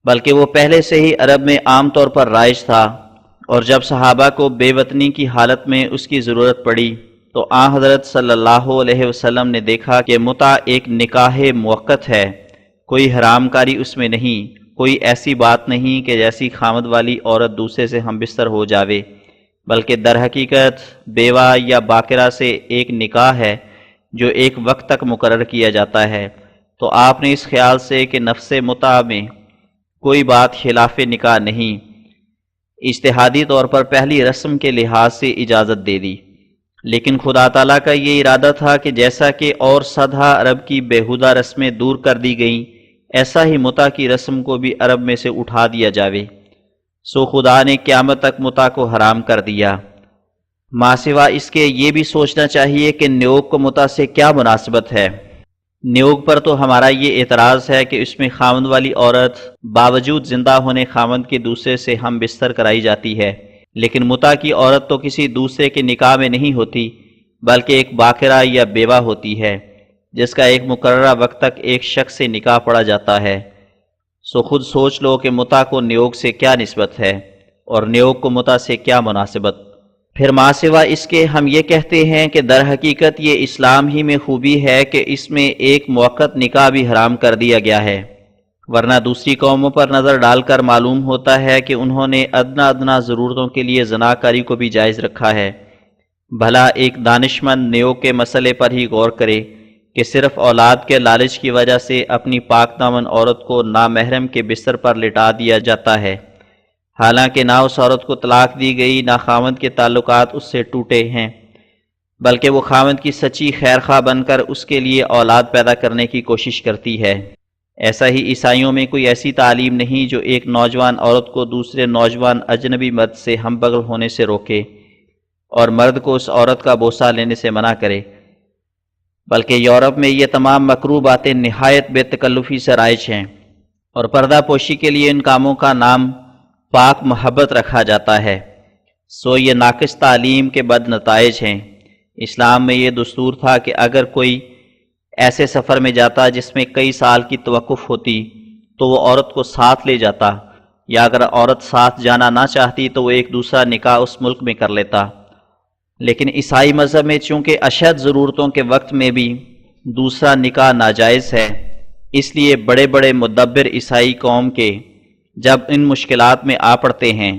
بلکہ وہ پہلے سے ہی عرب میں عام طور پر رائج تھا، اور جب صحابہ کو بے وطنی کی حالت میں اس کی ضرورت پڑی تو آن حضرت صلی اللہ علیہ وسلم نے دیکھا کہ متع ایک نکاح موقت ہے، کوئی حرام کاری اس میں نہیں، کوئی ایسی بات نہیں کہ جیسی خامد والی عورت دوسرے سے ہم بستر ہو جاوے، بلکہ در حقیقت بیوہ یا باقرہ سے ایک نکاح ہے جو ایک وقت تک مقرر کیا جاتا ہے۔ تو آپ نے اس خیال سے کہ نفس متع میں کوئی بات خلاف نکاح نہیں، اجتہادی طور پر پہلی رسم کے لحاظ سے اجازت دے دی، لیکن خدا تعالیٰ کا یہ ارادہ تھا کہ جیسا کہ اور سدھا عرب کی بیہودہ رسمیں دور کر دی گئیں ایسا ہی متع کی رسم کو بھی عرب میں سے اٹھا دیا جاوے، سو خدا نے قیامت تک متع کو حرام کر دیا۔ ماں سوا اس کے یہ بھی سوچنا چاہیے کہ نیوگ کو متع سے کیا مناسبت ہے۔ نیوگ پر تو ہمارا یہ اعتراض ہے کہ اس میں خاوند والی عورت باوجود زندہ ہونے خاوند کے دوسرے سے ہم بستر کرائی جاتی ہے، لیکن متع کی عورت تو کسی دوسرے کے نکاح میں نہیں ہوتی بلکہ ایک باقرہ یا بیوہ ہوتی ہے جس کا ایک مقررہ وقت تک ایک شخص سے نکاح پڑا جاتا ہے۔ سو خود سوچ لو کہ متع کو نیوگ سے کیا نسبت ہے اور نیوگ کو متع سے کیا مناسبت۔ پھر ماں سوا اس کے ہم یہ کہتے ہیں کہ در حقیقت یہ اسلام ہی میں خوبی ہے کہ اس میں ایک موقت نکاح بھی حرام کر دیا گیا ہے، ورنہ دوسری قوموں پر نظر ڈال کر معلوم ہوتا ہے کہ انہوں نے ادنا ضرورتوں کے لیے زناکاری کو بھی جائز رکھا ہے۔ بھلا ایک دانشمند نیوگ کے مسئلے پر ہی غور کرے کہ صرف اولاد کے لالچ کی وجہ سے اپنی پاک دامن عورت کو نامحرم کے بستر پر لٹا دیا جاتا ہے، حالانکہ نہ اس عورت کو طلاق دی گئی نہ خاوند کے تعلقات اس سے ٹوٹے ہیں، بلکہ وہ خاوند کی سچی خیرخواہ بن کر اس کے لیے اولاد پیدا کرنے کی کوشش کرتی ہے۔ ایسا ہی عیسائیوں میں کوئی ایسی تعلیم نہیں جو ایک نوجوان عورت کو دوسرے نوجوان اجنبی مرد سے ہم بغل ہونے سے روکے اور مرد کو اس عورت کا بوسہ لینے سے منع کرے، بلکہ یورپ میں یہ تمام مکروہ باتیں نہایت بے تکلفی سے رائج ہیں اور پردہ پوشی کے لیے ان کاموں کا نام پاک محبت رکھا جاتا ہے۔ سو یہ ناقص تعلیم کے بد نتائج ہیں۔ اسلام میں یہ دستور تھا کہ اگر کوئی ایسے سفر میں جاتا جس میں کئی سال کی توقف ہوتی تو وہ عورت کو ساتھ لے جاتا، یا اگر عورت ساتھ جانا نہ چاہتی تو وہ ایک دوسرا نکاح اس ملک میں کر لیتا۔ لیکن عیسائی مذہب میں چونکہ اشد ضرورتوں کے وقت میں بھی دوسرا نکاح ناجائز ہے، اس لیے بڑے بڑے مدبر عیسائی قوم کے جب ان مشکلات میں آ پڑتے ہیں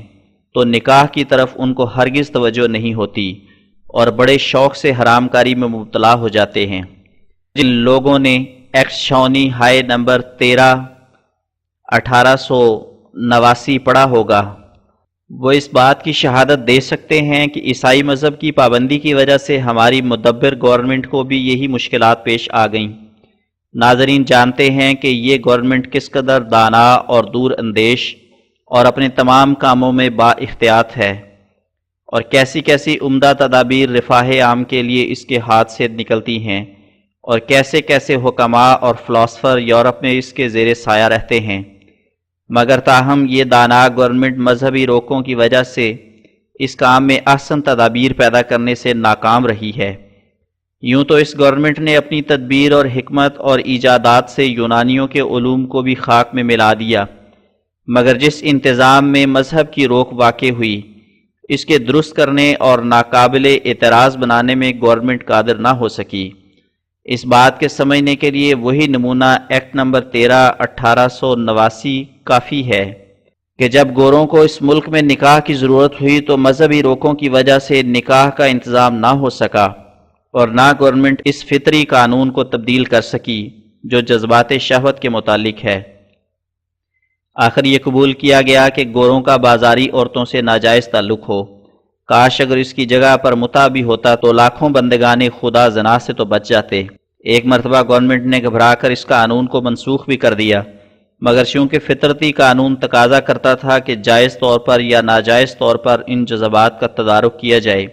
تو نکاح کی طرف ان کو ہرگز توجہ نہیں ہوتی اور بڑے شوق سے حرام کاری میں مبتلا ہو جاتے ہیں۔ جن لوگوں نے ایکٹ شونی ہائی نمبر 13 1889 پڑھا ہوگا وہ اس بات کی شہادت دے سکتے ہیں کہ عیسائی مذہب کی پابندی کی وجہ سے ہماری مدبر گورنمنٹ کو بھی یہی مشکلات پیش آ گئیں۔ ناظرین جانتے ہیں کہ یہ گورنمنٹ کس قدر دانا اور دور اندیش اور اپنے تمام کاموں میں با احتیاط ہے، اور کیسی کیسی عمدہ تدابیر رفاہ عام کے لیے اس کے ہاتھ سے نکلتی ہیں، اور کیسے کیسے حکماء اور فلاسفر یورپ میں اس کے زیر سایہ رہتے ہیں، مگر تاہم یہ دانا گورنمنٹ مذہبی روکوں کی وجہ سے اس کام میں احسن تدابیر پیدا کرنے سے ناکام رہی ہے۔ یوں تو اس گورنمنٹ نے اپنی تدبیر اور حکمت اور ایجادات سے یونانیوں کے علوم کو بھی خاک میں ملا دیا، مگر جس انتظام میں مذہب کی روک واقع ہوئی اس کے درست کرنے اور ناقابل اعتراض بنانے میں گورنمنٹ قادر نہ ہو سکی۔ اس بات کے سمجھنے کے لیے وہی نمونہ ایکٹ نمبر 13 1889 کافی ہے کہ جب گوروں کو اس ملک میں نکاح کی ضرورت ہوئی تو مذہبی روکوں کی وجہ سے نکاح کا انتظام نہ ہو سکا، اور نہ گورنمنٹ اس فطری قانون کو تبدیل کر سکی جو جذبات شہوت کے متعلق ہے۔ آخر یہ قبول کیا گیا کہ گوروں کا بازاری عورتوں سے ناجائز تعلق ہو۔ کاش اگر اس کی جگہ پر متع بھی ہوتا تو لاکھوں بندگان خدا زنا سے تو بچ جاتے۔ ایک مرتبہ گورنمنٹ نے گھبرا کر اس قانون کو منسوخ بھی کر دیا، مگر چونکہ فطرتی قانون تقاضا کرتا تھا کہ جائز طور پر یا ناجائز طور پر ان جذبات کا تدارک کیا جائے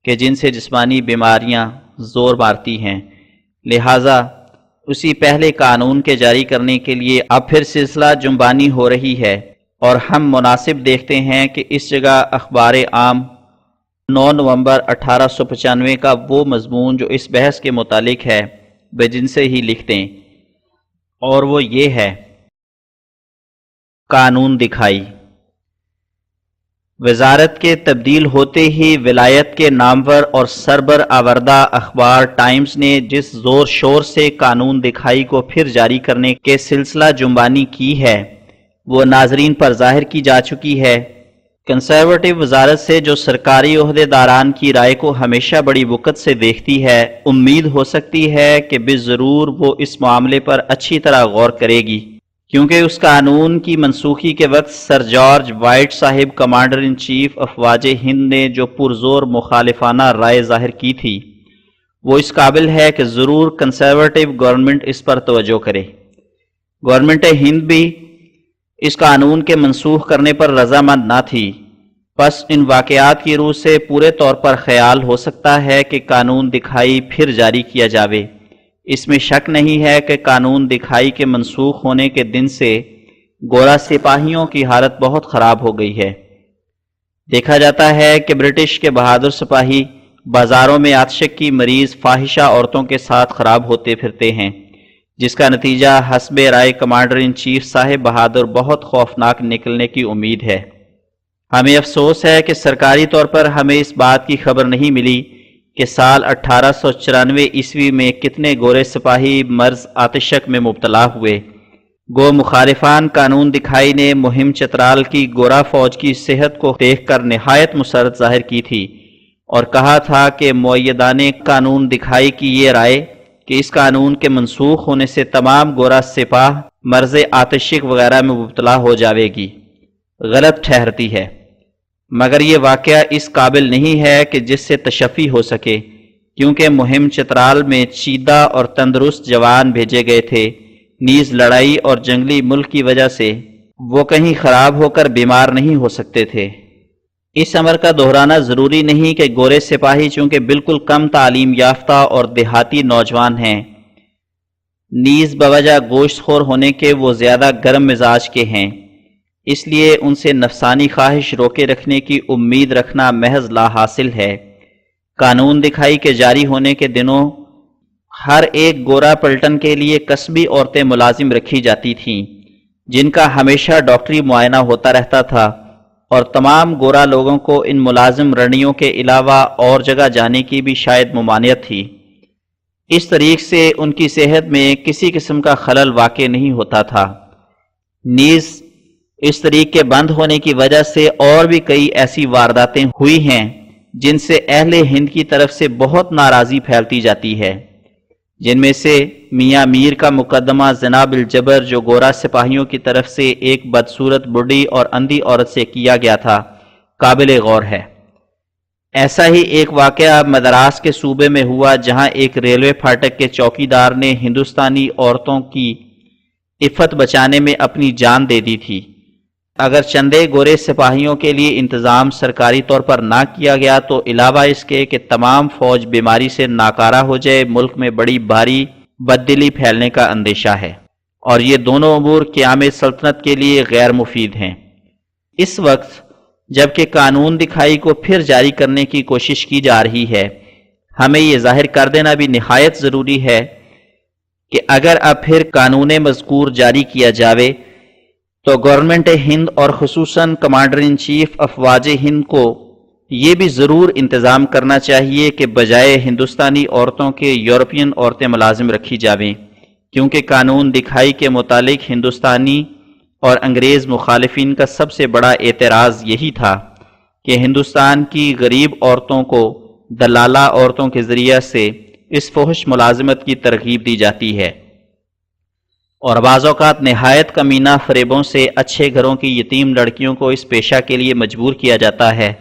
کہ جن سے جسمانی بیماریاں زور مارتی ہیں، لہٰذا اسی پہلے قانون کے جاری کرنے کے لیے اب پھر سلسلہ جنبانی ہو رہی ہے، اور ہم مناسب دیکھتے ہیں کہ اس جگہ اخبار عام 9 نومبر 1895 کا وہ مضمون جو اس بحث کے متعلق ہے بجن سے ہی لکھ دیں، اور وہ یہ ہے: قانون دکھائی۔ وزارت کے تبدیل ہوتے ہی ولایت کے نامور اور سربر آوردہ اخبار ٹائمز نے جس زور شور سے قانون دکھائی کو پھر جاری کرنے کے سلسلہ جنبانی کی ہے وہ ناظرین پر ظاہر کی جا چکی ہے۔ کنسرویٹو وزارت سے جو سرکاری عہدے داران کی رائے کو ہمیشہ بڑی وقت سے دیکھتی ہے، امید ہو سکتی ہے کہ بضرور وہ اس معاملے پر اچھی طرح غور کرے گی، کیونکہ اس قانون کی منسوخی کے وقت سر جارج وائٹ صاحب کمانڈر ان چیف افواج ہند نے جو پرزور مخالفانہ رائے ظاہر کی تھی وہ اس قابل ہے کہ ضرور کنسرویٹو گورنمنٹ اس پر توجہ کرے۔ گورنمنٹ ہند بھی اس قانون کے منسوخ کرنے پر رضامند نہ تھی، پس ان واقعات کی روح سے پورے طور پر خیال ہو سکتا ہے کہ قانون دکھائی پھر جاری کیا جاوے۔ اس میں شک نہیں ہے کہ قانون دکھائی کے منسوخ ہونے کے دن سے گورا سپاہیوں کی حالت بہت خراب ہو گئی ہے۔ دیکھا جاتا ہے کہ برٹش کے بہادر سپاہی بازاروں میں آتشک کی مریض فاحشہ عورتوں کے ساتھ خراب ہوتے پھرتے ہیں، جس کا نتیجہ حسب رائے کمانڈر ان چیف صاحب بہادر بہت خوفناک نکلنے کی امید ہے۔ ہمیں افسوس ہے کہ سرکاری طور پر ہمیں اس بات کی خبر نہیں ملی کہ سال 1894 عیسوی میں کتنے گورے سپاہی مرض آتشک میں مبتلا ہوئے۔ گو مخالفان قانون دکھائی نے مہم چترال کی گورا فوج کی صحت کو دیکھ کر نہایت مسرت ظاہر کی تھی اور کہا تھا کہ مؤیدان قانون دکھائی کی یہ رائے کہ اس قانون کے منسوخ ہونے سے تمام گورا سپاہ مرض آتشک وغیرہ میں مبتلا ہو جاوے گی، غلط ٹھہرتی ہے، مگر یہ واقعہ اس قابل نہیں ہے کہ جس سے تشفی ہو سکے، کیونکہ مہم چترال میں چیدہ اور تندرست جوان بھیجے گئے تھے، نیز لڑائی اور جنگلی ملک کی وجہ سے وہ کہیں خراب ہو کر بیمار نہیں ہو سکتے تھے۔ اس امر کا دہرانا ضروری نہیں کہ گورے سپاہی چونکہ بالکل کم تعلیم یافتہ اور دیہاتی نوجوان ہیں، نیز بوجہ گوشت خور ہونے کے وہ زیادہ گرم مزاج کے ہیں، اس لیے ان سے نفسانی خواہش روکے رکھنے کی امید رکھنا محض لا حاصل ہے۔ قانون دکھائی کے جاری ہونے کے دنوں ہر ایک گورا پلٹن کے لیے قصبی عورتیں ملازم رکھی جاتی تھیں، جن کا ہمیشہ ڈاکٹری معائنہ ہوتا رہتا تھا، اور تمام گورا لوگوں کو ان ملازم رنیوں کے علاوہ اور جگہ جانے کی بھی شاید ممانعت تھی۔ اس طریق سے ان کی صحت میں کسی قسم کا خلل واقع نہیں ہوتا تھا۔ نیز اس طریق کے بند ہونے کی وجہ سے اور بھی کئی ایسی وارداتیں ہوئی ہیں جن سے اہل ہند کی طرف سے بہت ناراضی پھیلتی جاتی ہے، جن میں سے میاں میر کا مقدمہ زنا بالجبر جو گورا سپاہیوں کی طرف سے ایک بدصورت بڈھی اور اندھی عورت سے کیا گیا تھا، قابل غور ہے۔ ایسا ہی ایک واقعہ مدراس کے صوبے میں ہوا جہاں ایک ریلوے پھاٹک کے چوکیدار نے ہندوستانی عورتوں کی عفت بچانے میں اپنی جان دے دی تھی۔ اگر چندے گورے سپاہیوں کے لیے انتظام سرکاری طور پر نہ کیا گیا تو علاوہ اس کے کہ تمام فوج بیماری سے ناکارہ ہو جائے، ملک میں بڑی بھاری بددلی پھیلنے کا اندیشہ ہے، اور یہ دونوں امور قیام سلطنت کے لیے غیر مفید ہیں۔ اس وقت جبکہ قانون دکھائی کو پھر جاری کرنے کی کوشش کی جا رہی ہے، ہمیں یہ ظاہر کر دینا بھی نہایت ضروری ہے کہ اگر اب پھر قانون مذکور جاری کیا جاوے تو گورنمنٹ ہند اور خصوصاً کمانڈر ان چیف افواج ہند کو یہ بھی ضرور انتظام کرنا چاہیے کہ بجائے ہندوستانی عورتوں کے یورپین عورتیں ملازم رکھی جاویں، کیونکہ قانون دکھائی کے متعلق ہندوستانی اور انگریز مخالفین کا سب سے بڑا اعتراض یہی تھا کہ ہندوستان کی غریب عورتوں کو دلالہ عورتوں کے ذریعہ سے اس فحش ملازمت کی ترغیب دی جاتی ہے، اور بعض اوقات نہایت کمینہ فریبوں سے اچھے گھروں کی یتیم لڑکیوں کو اس پیشہ کے لیے مجبور کیا جاتا ہے،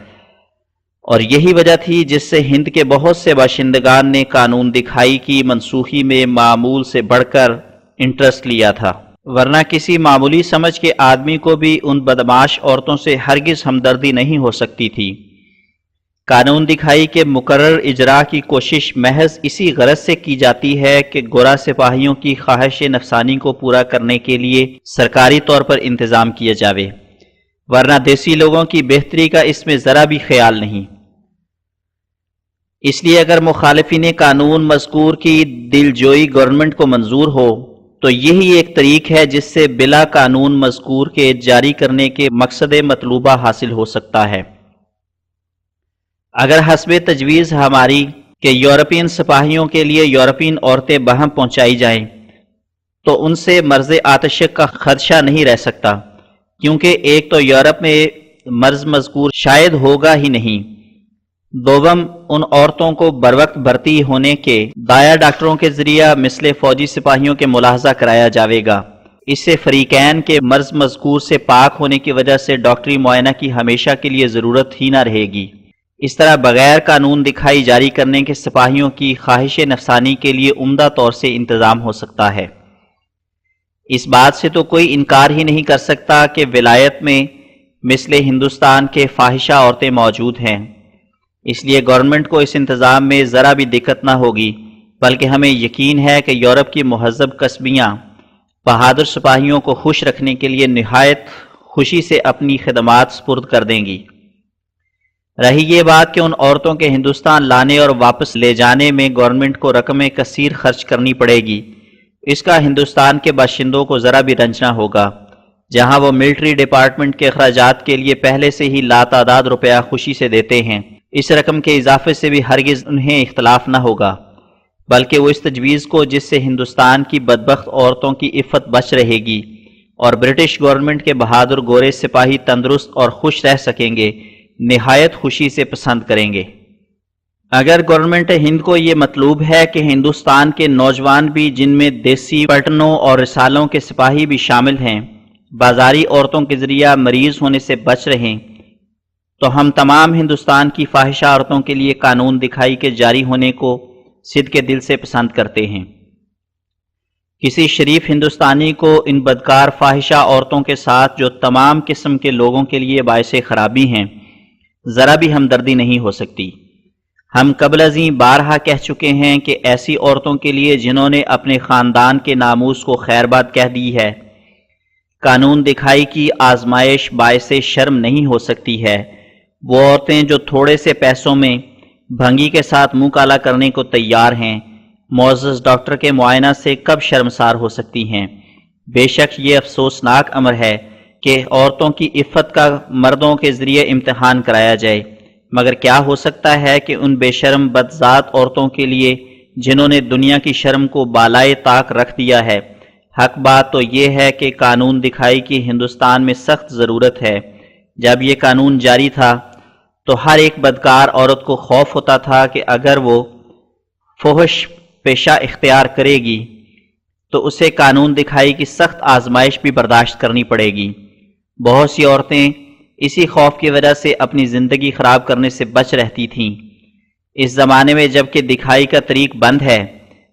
اور یہی وجہ تھی جس سے ہند کے بہت سے باشندگان نے قانون دکھائی کی منسوخی میں معمول سے بڑھ کر انٹرسٹ لیا تھا، ورنہ کسی معمولی سمجھ کے آدمی کو بھی ان بدمعاش عورتوں سے ہرگز ہمدردی نہیں ہو سکتی تھی۔ قانون دکھائی کے مقرر اجرا کی کوشش محض اسی غرض سے کی جاتی ہے کہ گورا سپاہیوں کی خواہش نفسانی کو پورا کرنے کے لیے سرکاری طور پر انتظام کیا جاوے، ورنہ دیسی لوگوں کی بہتری کا اس میں ذرا بھی خیال نہیں۔ اس لیے اگر مخالفین قانون مذکور کی دلجوئی گورنمنٹ کو منظور ہو تو یہی ایک طریق ہے جس سے بلا قانون مذکور کے جاری کرنے کے مقصد مطلوبہ حاصل ہو سکتا ہے۔ اگر حسب تجویز ہماری کہ یورپین سپاہیوں کے لیے یورپین عورتیں بہم پہنچائی جائیں تو ان سے مرض آتشک کا خدشہ نہیں رہ سکتا، کیونکہ ایک تو یورپ میں مرض مذکور شاید ہوگا ہی نہیں، دوم ان عورتوں کو بروقت بھرتی ہونے کے دایا ڈاکٹروں کے ذریعہ مثل فوجی سپاہیوں کے ملاحظہ کرایا جاوے گا۔ اس سے فریقین کے مرض مذکور سے پاک ہونے کی وجہ سے ڈاکٹری معائنہ کی ہمیشہ کے لیے ضرورت ہی نہ رہے گی۔ اس طرح بغیر قانون دکھائی جاری کرنے کے سپاہیوں کی خواہش نفسانی کے لیے عمدہ طور سے انتظام ہو سکتا ہے۔ اس بات سے تو کوئی انکار ہی نہیں کر سکتا کہ ولایت میں مثل ہندوستان کے فاحشہ عورتیں موجود ہیں، اس لیے گورنمنٹ کو اس انتظام میں ذرا بھی دقت نہ ہوگی، بلکہ ہمیں یقین ہے کہ یورپ کی مہذب قصبیاں بہادر سپاہیوں کو خوش رکھنے کے لیے نہایت خوشی سے اپنی خدمات سپرد کر دیں گی۔ رہی یہ بات کہ ان عورتوں کے ہندوستان لانے اور واپس لے جانے میں گورنمنٹ کو رقمیں کثیر خرچ کرنی پڑے گی، اس کا ہندوستان کے باشندوں کو ذرا بھی رنج نہ ہوگا، جہاں وہ ملٹری ڈپارٹمنٹ کے اخراجات کے لیے پہلے سے ہی لاتعداد روپیہ خوشی سے دیتے ہیں۔ اس رقم کے اضافے سے بھی ہرگز انہیں اختلاف نہ ہوگا، بلکہ وہ اس تجویز کو جس سے ہندوستان کی بدبخت عورتوں کی عفت بچ رہے گی اور برٹش گورنمنٹ کے بہادر گورے سپاہی تندرست اور خوش رہ سکیں گے، نہایت خوشی سے پسند کریں گے۔ اگر گورنمنٹ ہند کو یہ مطلوب ہے کہ ہندوستان کے نوجوان بھی، جن میں دیسی پٹنوں اور رسالوں کے سپاہی بھی شامل ہیں، بازاری عورتوں کے ذریعہ مریض ہونے سے بچ رہیں، تو ہم تمام ہندوستان کی فاحشہ عورتوں کے لیے قانون دکھائی کے جاری ہونے کو صدق کے دل سے پسند کرتے ہیں۔ کسی شریف ہندوستانی کو ان بدکار فاحشہ عورتوں کے ساتھ، جو تمام قسم کے لوگوں کے لیے باعث خرابی ہیں، ذرا بھی ہمدردی نہیں ہو سکتی۔ ہم قبل ازیں بارہا کہہ چکے ہیں کہ ایسی عورتوں کے لیے جنہوں نے اپنے خاندان کے ناموس کو خیر باد کہہ دی ہے، قانون دکھائی کی آزمائش باعث شرم نہیں ہو سکتی ہے۔ وہ عورتیں جو تھوڑے سے پیسوں میں بھنگی کے ساتھ منہ کالا کرنے کو تیار ہیں، معزز ڈاکٹر کے معائنہ سے کب شرمسار ہو سکتی ہیں؟ بے شک یہ افسوسناک امر ہے کہ عورتوں کی عفت کا مردوں کے ذریعے امتحان کرایا جائے، مگر کیا ہو سکتا ہے کہ ان بے شرم بدذات عورتوں کے لیے جنہوں نے دنیا کی شرم کو بالائے طاق رکھ دیا ہے، حق بات تو یہ ہے کہ قانون دکھائی کی ہندوستان میں سخت ضرورت ہے۔ جب یہ قانون جاری تھا تو ہر ایک بدکار عورت کو خوف ہوتا تھا کہ اگر وہ فحش پیشہ اختیار کرے گی تو اسے قانون دکھائی کی سخت آزمائش بھی برداشت کرنی پڑے گی۔ بہت سی عورتیں اسی خوف کی وجہ سے اپنی زندگی خراب کرنے سے بچ رہتی تھیں۔ اس زمانے میں جب کہ دکھائی کا طریق بند ہے،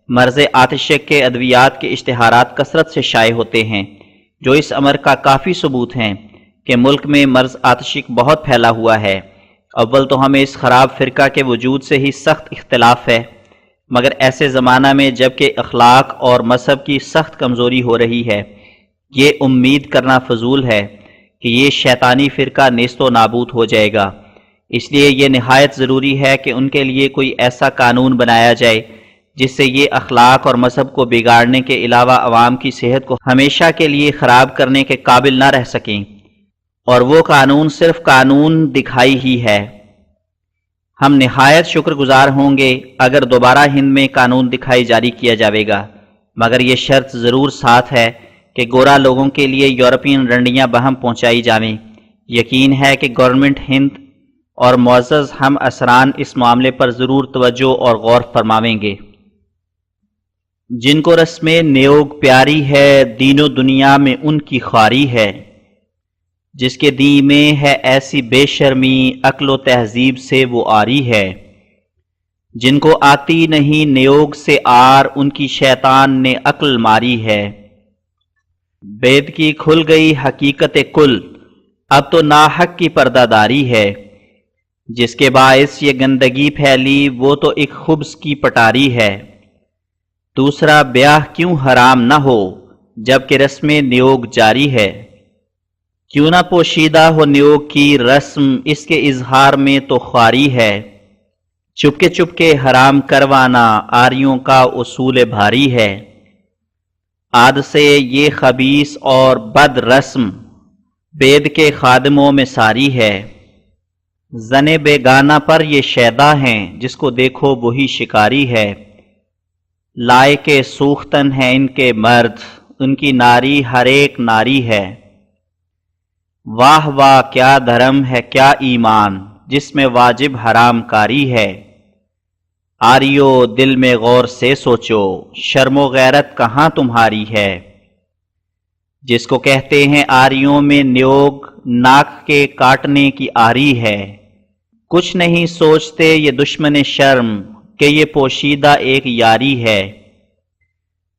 مرض آتشک کے ادویات کے اشتہارات کثرت سے شائع ہوتے ہیں، جو اس امر کا کافی ثبوت ہیں کہ ملک میں مرض آتشک بہت پھیلا ہوا ہے۔ اول تو ہمیں اس خراب فرقہ کے وجود سے ہی سخت اختلاف ہے، مگر ایسے زمانہ میں جب کہ اخلاق اور مذہب کی سخت کمزوری ہو رہی ہے، یہ امید کرنا فضول ہے کہ یہ شیطانی فرقہ نیست و نابود ہو جائے گا۔ اس لیے یہ نہایت ضروری ہے کہ ان کے لیے کوئی ایسا قانون بنایا جائے جس سے یہ اخلاق اور مذہب کو بگاڑنے کے علاوہ عوام کی صحت کو ہمیشہ کے لیے خراب کرنے کے قابل نہ رہ سکیں، اور وہ قانون صرف قانون دکھائی ہی ہے۔ ہم نہایت شکر گزار ہوں گے اگر دوبارہ ہند میں قانون دکھائی جاری کیا جاوے گا، مگر یہ شرط ضرور ساتھ ہے کہ گورا لوگوں کے لیے یورپین رنڈیاں بہم پہنچائی جائیں۔ یقین ہے کہ گورنمنٹ ہند اور معزز ہم اسران اس معاملے پر ضرور توجہ اور غور فرماویں گے۔ جن کو رسم نیوگ پیاری ہے، دین و دنیا میں ان کی خواری ہے، جس کے دین میں ہے ایسی بے شرمی، عقل و تہذیب سے وہ آری ہے۔ جن کو آتی نہیں نیوگ سے آر، ان کی شیطان نے عقل ماری ہے۔ بید کی کھل گئی حقیقت کل، اب تو ناحق کی پردہ داری ہے۔ جس کے باعث یہ گندگی پھیلی، وہ تو ایک خبث کی پٹاری ہے۔ دوسرا بیاہ کیوں حرام نہ ہو جب کہ رسم نیوگ جاری ہے؟ کیوں نہ پوشیدہ ہو نیوگ کی رسم، اس کے اظہار میں تو خواری ہے۔ چپ کے حرام کروانا آریوں کا اصول بھاری ہے۔ عاد سے یہ خبیث اور بد رسم، بید کے خادموں میں ساری ہے۔ زن بیگانہ پر یہ شیدا ہیں، جس کو دیکھو وہی شکاری ہے۔ لائے کے سوختن ہیں ان کے مرد، ان کی ناری ہر ایک ناری ہے۔ واہ واہ کیا دھرم ہے کیا ایمان، جس میں واجب حرام کاری ہے۔ آریو دل میں غور سے سوچو، شرم و غیرت کہاں تمہاری ہے۔ جس کو کہتے ہیں آریوں میں نیوگ، ناک کے کاٹنے کی آری ہے۔ کچھ نہیں سوچتے یہ دشمن شرم، کہ یہ پوشیدہ ایک یاری ہے۔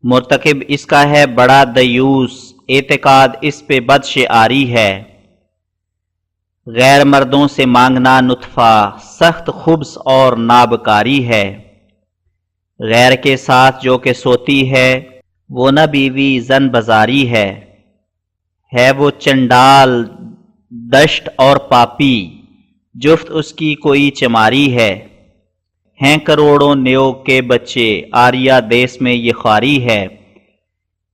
مرتکب اس کا ہے بڑا دیوس، اعتقاد اس پہ بد شعاری ہے۔ غیر مردوں سے مانگنا نطفہ سخت خبث اور نابکاری ہے۔ غیر کے ساتھ جو کہ سوتی ہے وہ نہ بیوی زن بازاری ہے وہ چنڈال دشت اور پاپی، جفت اس کی کوئی چماری ہے۔ ہیں کروڑوں نیوگ کے بچے، آریہ دیس میں یہ خواری ہے۔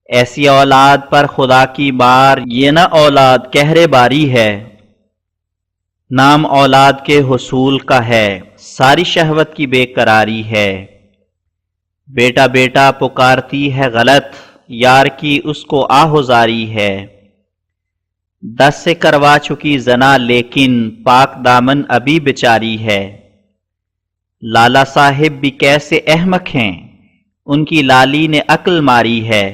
ایسی اولاد پر خدا کی مار، یہ نہ اولاد کہرے باری ہے۔ نام اولاد کے حصول کا ہے، ساری شہوت کی بے قراری ہے۔ بیٹا بیٹا پکارتی ہے غلط، یار کی اس کو آہوزاری ہے۔ 10 سے کروا چکی زنا لیکن پاک دامن ابھی بیچاری ہے۔ لالا صاحب بھی کیسے احمق ہیں، ان کی لالی نے عقل ماری ہے۔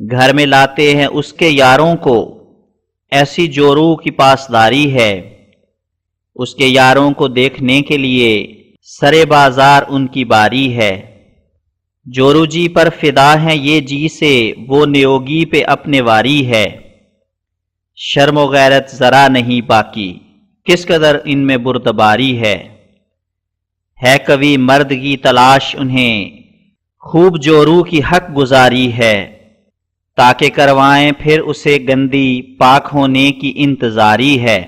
گھر میں لاتے ہیں اس کے یاروں کو، ایسی جورو کی پاسداری ہے۔ اس کے یاروں کو دیکھنے کے لیے سرے بازار ان کی باری ہے۔ جورو جی پر فدا ہیں یہ جی سے، وہ نیوگی پہ اپنے واری ہے۔ شرم و غیرت ذرا نہیں باقی، کس قدر ان میں بردباری ہے۔ کبھی مرد کی تلاش انہیں، خوب جورو کی حق گزاری ہے۔ تاکہ کروائیں پھر اسے گندی، پاک ہونے کی انتظاری ہے۔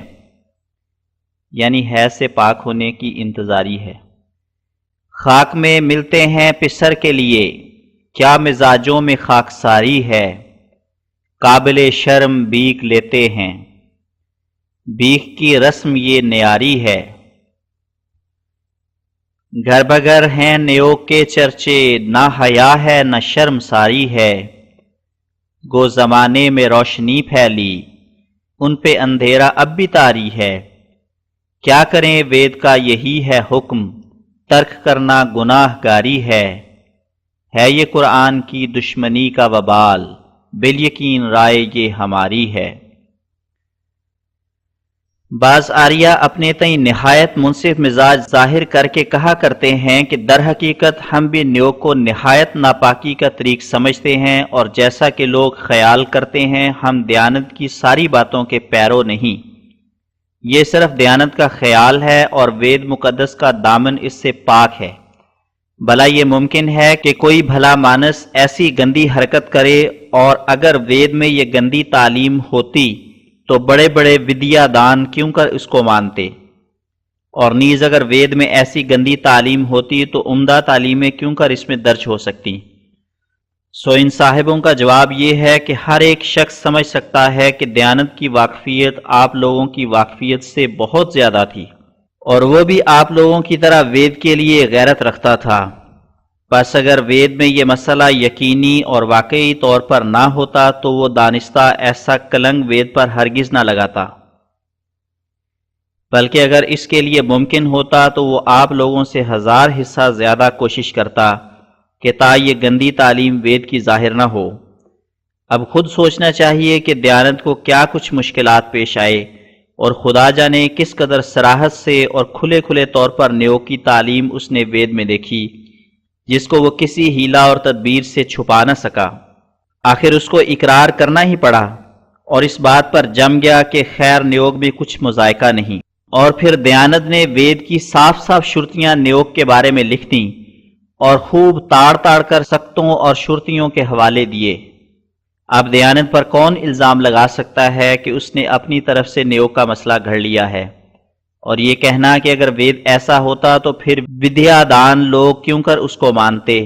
یعنی ہے سے پاک ہونے کی انتظاری ہے۔ خاک میں ملتے ہیں پسر کے لیے، کیا مزاجوں میں خاکساری ہے۔ قابل شرم بیک لیتے ہیں، بیک کی رسم یہ نیاری ہے۔ گھر بگھر ہیں نیوگ کے چرچے، نہ حیا ہے نہ شرم ساری ہے۔ گو زمانے میں روشنی پھیلی، ان پہ اندھیرا اب بھی طاری ہے۔ کیا کریں وید کا یہی ہے حکم، ترک کرنا گناہ گاری ہے۔ یہ قرآن کی دشمنی کا وبال، بالیقین رائے یہ ہماری ہے۔ بعض آریہ اپنے تئیں نہایت منصف مزاج ظاہر کر کے کہا کرتے ہیں کہ در حقیقت ہم بھی نیوگ کو نہایت ناپاکی کا طریق سمجھتے ہیں، اور جیسا کہ لوگ خیال کرتے ہیں ہم دیانت کی ساری باتوں کے پیرو نہیں۔ یہ صرف دیانت کا خیال ہے اور وید مقدس کا دامن اس سے پاک ہے۔ بھلا یہ ممکن ہے کہ کوئی بھلا مانس ایسی گندی حرکت کرے، اور اگر وید میں یہ گندی تعلیم ہوتی تو بڑے بڑے ودیا دان کیوں کر اس کو مانتے، اور نیز اگر وید میں ایسی گندی تعلیم ہوتی تو عمدہ تعلیمیں کیوں کر اس میں درج ہو سکتی۔ سو ان صاحبوں کا جواب یہ ہے کہ ہر ایک شخص سمجھ سکتا ہے کہ دیانت کی واقفیت آپ لوگوں کی واقفیت سے بہت زیادہ تھی، اور وہ بھی آپ لوگوں کی طرح وید کے لیے غیرت رکھتا تھا۔ بس اگر وید میں یہ مسئلہ یقینی اور واقعی طور پر نہ ہوتا تو وہ دانستہ ایسا کلنگ وید پر ہرگز نہ لگاتا، بلکہ اگر اس کے لیے ممکن ہوتا تو وہ آپ لوگوں سے 1000 حصہ زیادہ کوشش کرتا کہ تا یہ گندی تعلیم وید کی ظاہر نہ ہو۔ اب خود سوچنا چاہیے کہ دیانت کو کیا کچھ مشکلات پیش آئے، اور خدا جانے کس قدر صراحت سے اور کھلے کھلے طور پر نیوگ کی تعلیم اس نے وید میں دیکھی، جس کو وہ کسی ہیلا اور تدبیر سے چھپا نہ سکا۔ آخر اس کو اقرار کرنا ہی پڑا، اور اس بات پر جم گیا کہ خیر نیوگ میں کچھ مذائقہ نہیں۔ اور پھر دیانت نے وید کی صاف صاف شرطیاں نیوگ کے بارے میں لکھ دیں، اور خوب تاڑ تاڑ کر سکتوں اور شرطیوں کے حوالے دیے۔ اب دیانت پر کون الزام لگا سکتا ہے کہ اس نے اپنی طرف سے نیوگ کا مسئلہ گھڑ لیا ہے، اور یہ کہنا کہ اگر وید ایسا ہوتا تو پھر ودیا دان لوگ کیوں کر اس کو مانتے۔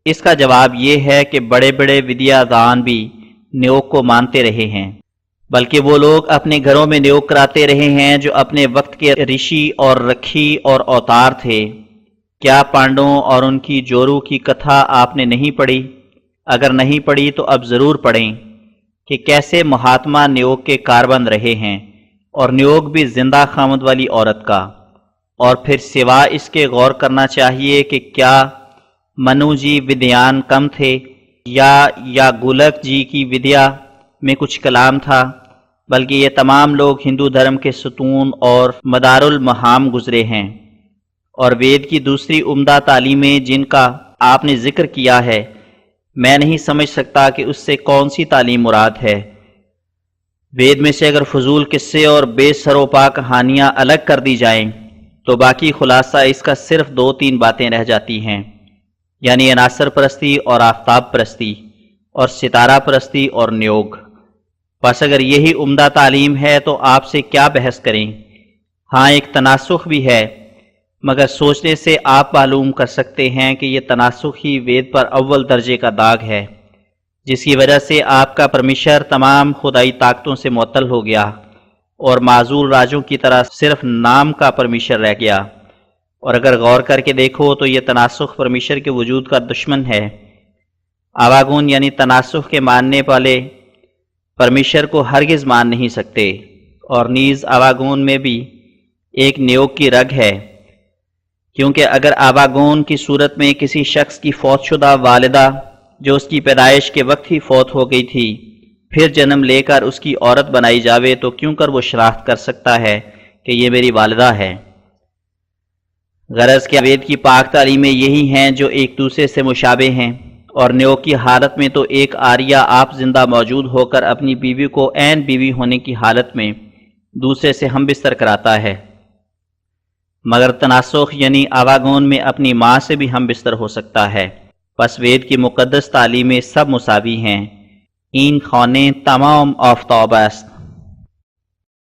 اس کا جواب یہ ہے کہ بڑے بڑے ودیا دان بھی نیوگ کو مانتے رہے ہیں، بلکہ وہ لوگ اپنے گھروں میں نیوگ کراتے رہے ہیں جو اپنے وقت کے رشی اور رکھی اور اوتار تھے۔ کیا پانڈوں اور ان کی جورو کی کتھا آپ نے نہیں پڑھی؟ اگر نہیں پڑھی تو اب ضرور پڑھیں کہ کیسے مہاتما نیوگ کے کاربند رہے ہیں، اور نیوگ بھی زندہ خامد والی عورت کا۔ اور پھر سوا اس کے غور کرنا چاہیے کہ کیا منو جی ودیان کم تھے، یا گولک جی کی ودیا میں کچھ کلام تھا، بلکہ یہ تمام لوگ ہندو دھرم کے ستون اور مدار المہام گزرے ہیں۔ اور وید کی دوسری عمدہ تعلیمیں جن کا آپ نے ذکر کیا ہے، میں نہیں سمجھ سکتا کہ اس سے کون سی تعلیم مراد ہے۔ وید میں سے اگر فضول قصے اور بے سر و پا کہانیاں الگ کر دی جائیں تو باقی خلاصہ اس کا صرف 2-3 باتیں رہ جاتی ہیں، یعنی عناصر پرستی اور آفتاب پرستی اور ستارہ پرستی اور نیوگ۔ بس اگر یہی عمدہ تعلیم ہے تو آپ سے کیا بحث کریں۔ ہاں ایک تناسخ بھی ہے، مگر سوچنے سے آپ معلوم کر سکتے ہیں کہ یہ تناسخ ہی وید پر اول درجے کا داغ ہے، جس کی وجہ سے آپ کا پرمیشر تمام خدائی طاقتوں سے معطل ہو گیا اور معزول راجوں کی طرح صرف نام کا پرمیشر رہ گیا۔ اور اگر غور کر کے دیکھو تو یہ تناسخ پرمیشر کے وجود کا دشمن ہے۔ آواگون یعنی تناسخ کے ماننے والے پرمیشر کو ہرگز مان نہیں سکتے، اور نیز آواگون میں بھی ایک نیوگ کی رگ ہے، کیونکہ اگر آواگون کی صورت میں کسی شخص کی فوت شدہ والدہ جو اس کی پیدائش کے وقت ہی فوت ہو گئی تھی پھر جنم لے کر اس کی عورت بنائی جاوے تو کیوں کر وہ شناخت کر سکتا ہے کہ یہ میری والدہ ہے؟ غرض کہ وید کی پاک تعلیمیں یہی ہیں جو ایک دوسرے سے مشابہ ہیں، اور نیوگ کی حالت میں تو ایک آریہ آپ زندہ موجود ہو کر اپنی بیوی کو عین بیوی ہونے کی حالت میں دوسرے سے ہم بستر کراتا ہے، مگر تناسخ یعنی آواگون میں اپنی ماں سے بھی ہم بستر ہو سکتا ہے۔ پس وید کی مقدس تعلیمیں سب مساوی ہیں، این خانیں تمام آفتاب است۔